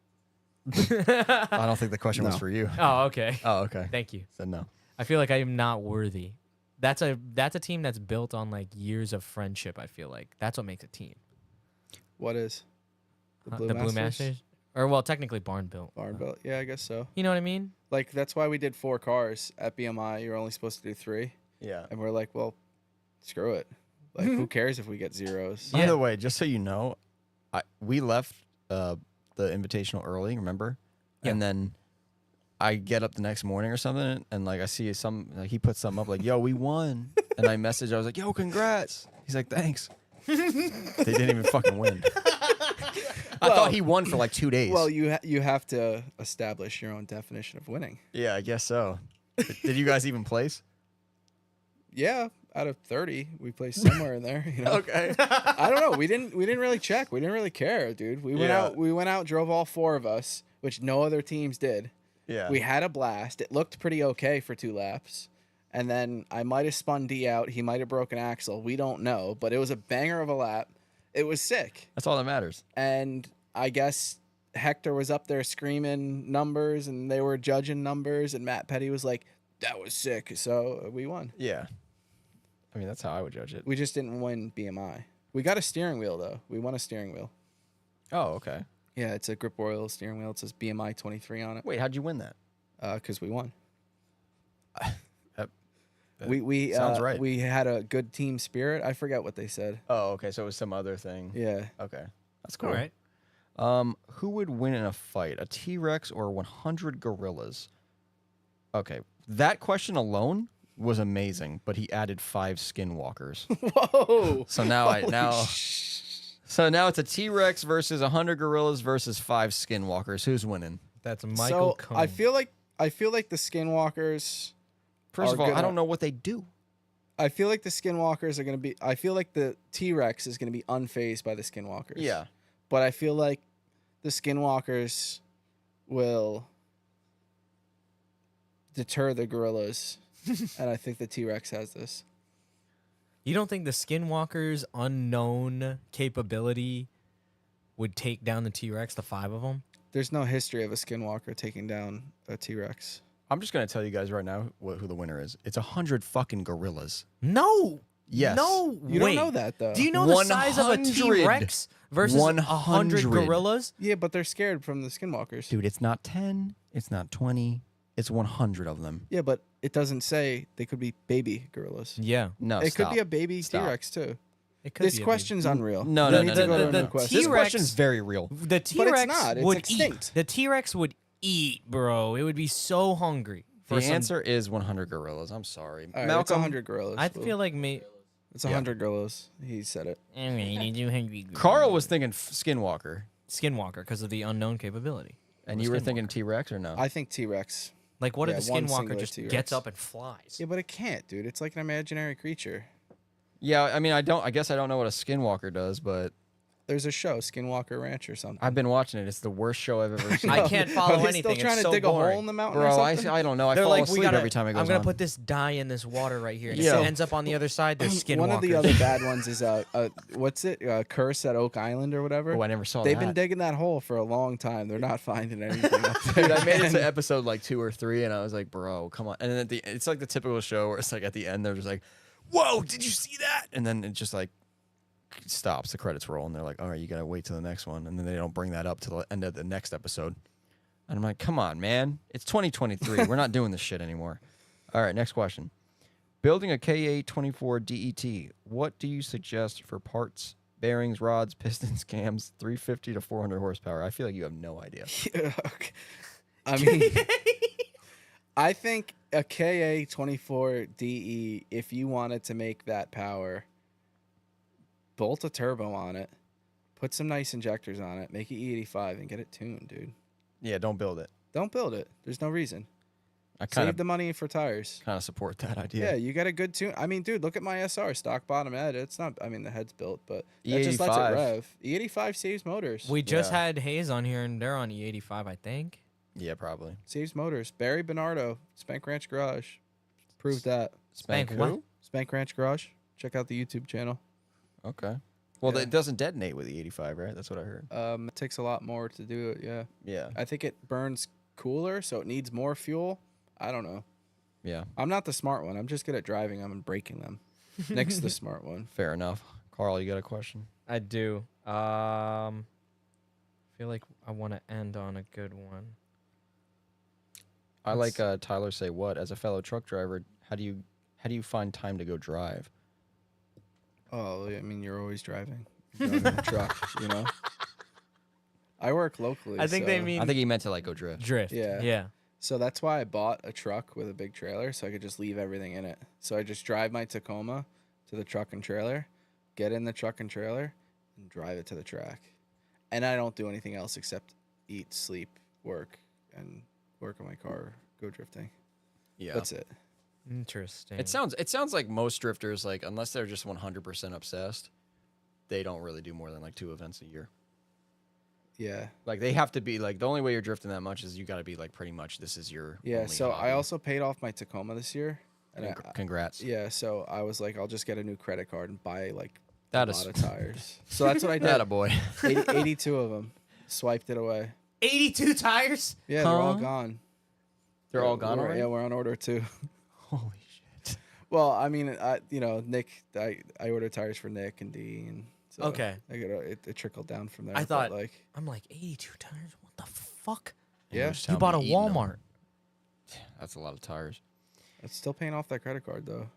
I don't think the question was No. for you. Oh, okay. Oh, okay. Thank you. Said no. I feel like I am not worthy. That's a team that's built on like years of friendship. I feel like that's what makes a team. What is The Blue Masters, or well, technically barn built. Barn Belt? Yeah, I guess so. You know what I mean? Like that's why we did 4 cars at BMI. You're only supposed to do 3, Yeah. and we're like, well, screw it. Like, who cares if we get zeros? By Yeah. the way, just so you know, we left the invitational early. Remember? Yeah. And then I get up the next morning or something, and like I see like, he put something up like, "Yo, we won," and I messaged. I was like, "Yo, congrats." He's like, "Thanks." They didn't even fucking win. I Well- thought he won for like 2 days. Well, you have to establish your own definition of winning. yeah, I guess so. Did you guys even place? Yeah, out of 30, we placed somewhere in there. You know? Okay. I don't know. We didn't really check. We didn't really care, dude. We went out, drove all 4 of us, which no other teams did. Yeah. We had a blast. It looked pretty okay for 2 laps. And then I might have spun D out. He might have broken axle. We don't know, but it was a banger of a lap. It was sick. That's all that matters. And I guess Hector was up there screaming numbers, and they were judging numbers, and Matt Petty was like, "That was sick." So we won. Yeah. I mean, that's how I would judge it. We just didn't win BMI. We got a steering wheel though. We won a steering wheel. Oh, okay. Yeah, it's a Grip Royal steering wheel. It says BMI 23 on it. Wait, how'd you win that? Because we won. That We sounds right. We had a good team spirit. I forget what they said. Oh, okay. So it was some other thing. Yeah. Okay. That's cool. All right. Who would win in a fight, a T-Rex or 100 gorillas? Okay, that question alone was amazing, but he added 5 skinwalkers. Whoa. So now Holy so now it's a T-Rex versus 100 gorillas versus 5 skinwalkers. Who's winning? That's Michael So Cohn. I feel like the Skinwalkers. First Are of all, gonna- I don't know what they do. I feel like the Skinwalkers are gonna be. I feel like the T-Rex is gonna be unfazed by the Skinwalkers. Yeah. But I feel like the Skinwalkers will deter the gorillas, and I think the T-Rex has this. You don't think the Skinwalker's unknown capability would take down the T-Rex, the 5 of them? There's no history of a Skinwalker taking down a T-Rex. I'm just gonna tell you guys right now who the winner is. It's 100 fucking gorillas. No. Yes. No. You Wait. don't know that though. Do you know the size of a 100. T-Rex versus 100 100. gorillas? Yeah, but they're scared from the Skinwalkers. Dude, it's not 10. It's not 20. It's 100 of them. Yeah, but it doesn't say they could be baby gorillas. Yeah. No, It stop. could be a baby Stop. T-Rex too. It could This be a question's unreal. No, We no, need no, to no, go no, to no. a new question. This T-Rex- question's very real. The T-Rex not. It's would extinct. eat. The T-Rex would eat, bro. It would be so hungry. The some- answer is 100 gorillas. I'm sorry. All right, it's Malcolm, 100 gorillas. I feel like me. it's 100 gorillas. He said it. Carl was thinking Skinwalker. Skinwalker because of the unknown capability. And Or you were thinking Skinwalker. T-Rex or no? I think T-Rex. Like, what Yeah, if the one Skinwalker singular just T-Rex. gets up and flies? Yeah, but it can't, dude. It's like an imaginary creature. Yeah, I mean, I guess I don't know what a Skinwalker does, but There's a show, Skinwalker Ranch or something. I've been watching it. It's the worst show I've ever seen. I can't follow Are they anything. Still trying it's to so dig boring. a hole in the mountain or Bro, something? I don't know. I They're fall like, asleep every time it goes I'm gonna on. put this dye in this water right here. And Yeah. if it ends up on the other side, there's skinwalkers. One of the other bad ones is what's it? Curse at Oak Island or whatever. Oh, I never saw They've that. been digging that hole for a long time. They're not finding anything up there. Dude, I made it to episode like 2 or 3, and I was like, bro, come on. And then it's like the typical show where it's like at the end, they're just like, whoa, did you see that? And then it just like stops, the credits roll, and they're like, all right, you gotta wait till the next one. And then they don't bring that up to the end of the next episode. And I'm like, come on, man. It's 2023. We're not doing this shit anymore. All right, next question. Building a KA24 DET, what do you suggest for parts, bearings, rods, pistons, cams, 350 to 400 horsepower? I feel like you have no idea. Okay. I mean, I think a KA24 DE, if you wanted to make that power, bolt a turbo on it, put some nice injectors on it, make it E85, and get it tuned, dude. Yeah, don't build it. Don't build it. There's no reason. I kind Save the money for tires. of support that idea. Yeah, you got a good tune. I mean, dude, look at my SR, stock bottom head. It's not, I mean, the head's built, but that just lets it E85. rev. E85 saves motors. We just Yeah. had Hayes on here, and they're on E85, I think. Yeah, probably. Saves motors. Barry Bernardo, Spank Ranch Garage. Proved that. Spank who? what? Spank Ranch Garage. Check out the YouTube channel. Okay. Well, Yeah. it doesn't detonate with the 85, right? That's what I heard. It takes a lot more to do it, yeah. Yeah. I think it burns cooler, so it needs more fuel. I don't know. Yeah. I'm not the smart one. I'm just good at driving them and braking them. Nick's the smart one. Fair enough. Carl, you got a question? I do. Feel like I want to end on a good one. I like Tyler say what as a fellow truck driver. How do you find time to go drive? Oh, I mean, you're always driving. You're driving a truck, you know? I work locally. I think they so- mean I think he meant to like go drift. drift. Yeah. Yeah. So that's why I bought a truck with a big trailer, so I could just leave everything in it. So I just drive my Tacoma to the truck and trailer, get in the truck and trailer, and drive it to the track. And I don't do anything else except eat, sleep, work, and work on my car, go drifting. Yeah. That's it. Interesting. It sounds like most drifters, like unless they're just 100% obsessed, they don't really do more than like 2 events a year. Yeah. Like they have to be like the only way you're drifting that much is you got to be like pretty much this is your Yeah. only So hobby. I also paid off my Tacoma this year. And Congrats. yeah. So I was like, I'll just get a new credit card and buy like That a is- lot of tires. So that's what I did. That a boy. 82 of them. Swiped it away. 82 tires? Yeah, they're all Huh? gone. They're all gone We're- already. Yeah, we're on order too. Holy shit. Well, I mean, Nick, I ordered tires for Nick and Dee, and so Okay. I got it trickled down from there. I but, thought- like, I'm like, 82 tires? What the fuck? yeah, Just You tell bought a me eating 'em. Walmart. That's a lot of tires. it's still paying off that credit card though.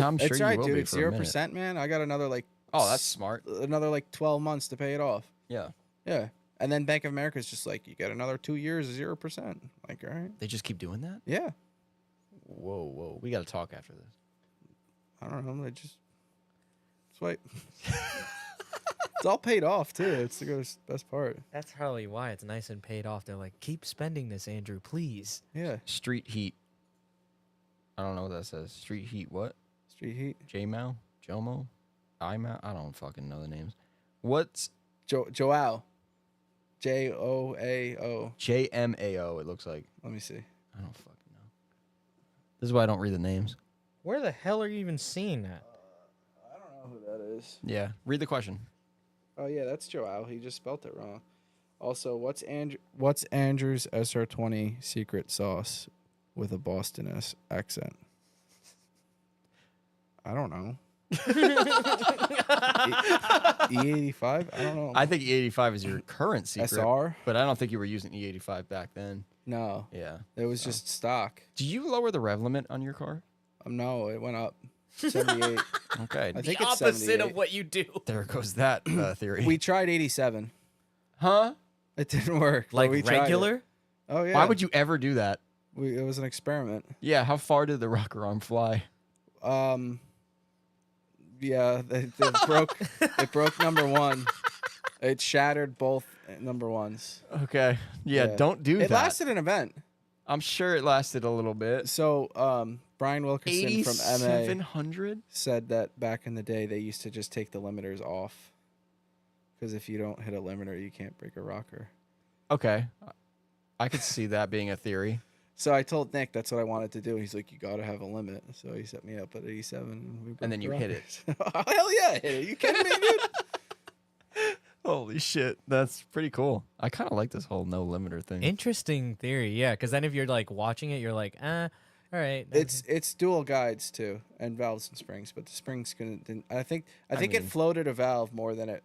I'm sure It's you right, will dude. be It's for a minute. 0%, man. I got another like. Oh, that's smart. Another like 12 months to pay it off. Yeah. Yeah, and then Bank of America is just like, you get another 2 years of 0%. Like, all right, They just keep doing that? yeah. Whoa. We got to talk after this. I don't know. I just swipe. It's all paid off too. It's the best part. That's probably why it's nice and paid off. They're like, keep spending this, Andrew, please. Yeah, Street Heat. I don't know what that says. Street Heat what? Street Heat. J-Mao? Jomo? I-Mao? I don't fucking know the names. What's Joao. Joao. J-M-A-O, it looks like. Let me see. I don't fucking know. This is why I don't read the names. Where the hell are you even seeing that? I don't know who that is. Yeah. Read the question. Oh yeah, that's Joao. He just spelt it wrong. Also, what's Andrew's SR20 secret sauce with a Boston accent? I don't know. E85? I don't know. I think E85 is your current secret. SR? But I don't think you were using E85 back then. No, Yeah. it was just stock. Do you lower the rev limit on your car? No, it went up. 78. Okay. I think it's 78. what you do. There goes that theory. We tried 87. huh? It didn't work. but Like we tried it. regular? Oh yeah. Why would you ever do that? It was an experiment. Yeah. How far did the rocker arm fly? Yeah, it broke. It broke number one. It shattered both number ones. Okay. Yeah. Don't do It that. lasted an event. I'm sure it lasted a little bit. So, Brian Wilkerson from MA 8,700? said that back in the day they used to just take the limiters off Because if you don't hit a limiter, you can't break a rocker. Okay. I could see that being a theory. So I told Nick that's what I wanted to do. He's like, you got to have a limit. So he set me up at 87. And then you hit it. Oh, hell yeah, I hit it. You kidding me, dude? Holy shit. That's pretty cool. I kind of like this whole no limiter thing. Interesting theory, yeah. Because then if you're like watching it, you're like, all right. It's dual guides too, and valves and springs. But the springs couldn't. I think it mean- floated a valve more than it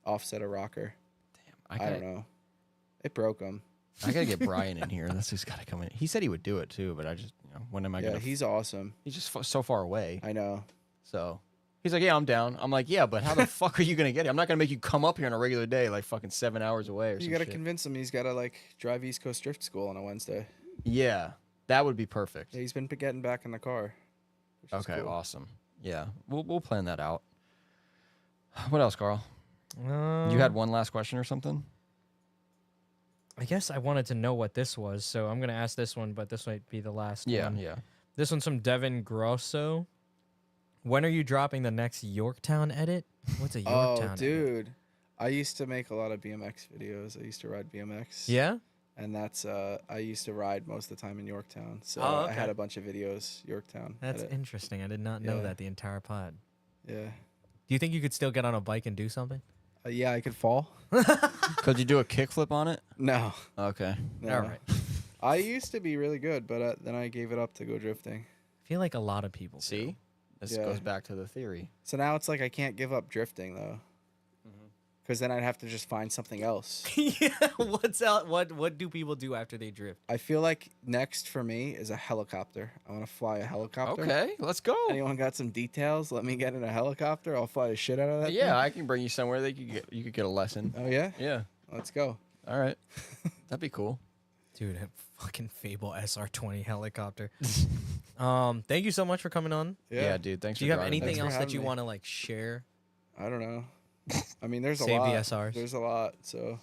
offset a rocker. Damn. I don't know. It broke them. I got to get Brian in here. That's who's got to come in. He said he would do it too, but I just, when am I Yeah, going to? he's awesome. He's just so far away. I know. So he's like, yeah, I'm down. I'm like, yeah, but how the fuck are you going to get it? I'm not going to make you come up here on a regular day, like fucking 7 hours away or You some got to shit. convince him he's got to like drive East Coast Drift School on a Wednesday. Yeah, that would be perfect. Yeah, he's been getting back in the car. Which is Okay, cool. awesome. Yeah, we'll plan that out. What else, Carl? Um, You had one last question or something? I guess I wanted to know what this was, so I'm gonna ask this one, but this might be the last Yeah, one. yeah. This one's from Devin Grosso. When are you dropping the next Yorktown edit? What's a Yorktown Oh, dude. I used to make a lot of BMX videos. I used to ride BMX. Yeah? And that's I used to ride most of the time in Yorktown. So Oh, I had okay. a bunch of videes, Yorktown. That's edit. interesting. I did not know Yeah. that the entire pod. Yeah. Do you think you could still get on a bike and do something? Yeah, I could fall. Could you do a kickflip on it? No. Okay. No. All right. I used to be really good, but then I gave it up to go drifting. I feel like a lot of people do. See? This Yeah. goes back to the theory. So now it's like I can't give up drifting though. Mm-hmm. Because then I'd have to just find something else. Yeah, what's out? What do people do after they drift? I feel like next for me is a helicopter. I want to fly a helicopter. Okay, let's go. Anyone got some details? Let me get in a helicopter. I'll fly the shit out of that. Yeah, thing. I can bring you somewhere that you could get a lesson. Oh yeah. Yeah. Let's go. All right. That'd be cool. Dude, a fucking Fable SR20 helicopter. Thank you so much for coming on. Yeah, dude. Thanks Do for you have driving. anything Thanks for else that having you me. want to like share? I don't know. I mean, there's a Save lot. the SRs. There's a lot. So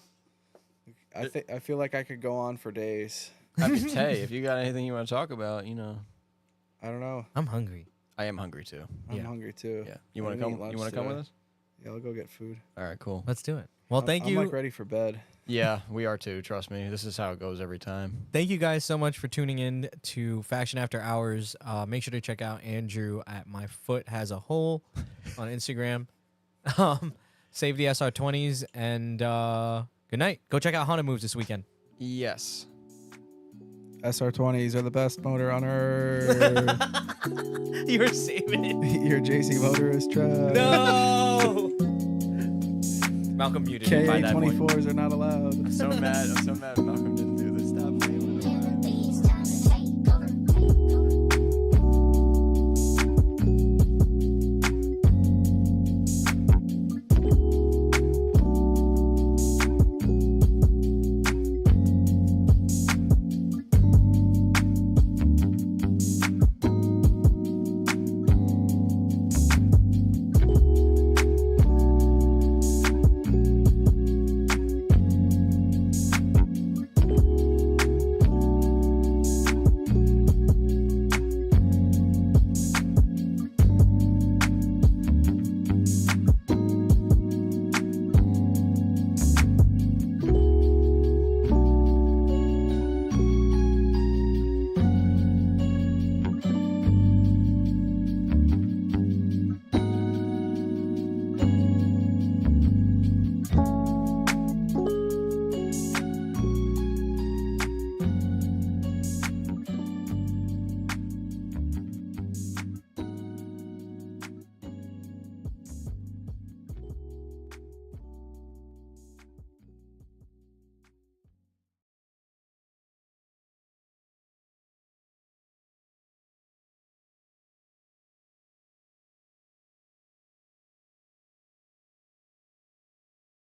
I feel like I could go on for days. I mean, hey, if you got anything you want to talk about, I don't know. I'm hungry. I am hungry too. I'm Yeah. hungry too. Yeah. You I want to didn't come? eat You lunch want to come with today. us? Yeah, I'll go get food. All right, cool. Let's do it. Well, thank I'm you. like ready for bed. Yeah, we are too. Trust me. This is how it goes every time. Thank you guys so much for tuning in to Faction After Hours. Make sure to check out Andrew at My Foot Has a Hole on Instagram. Save the SR20s and good night. Go check out Honda Moves this weekend. Yes. SR20s are the best motor on earth. You were saving it. Your JC motorist truck. No. Malcolm muted me by that point. KA24s are not allowed. I'm so mad. Malcolm didn't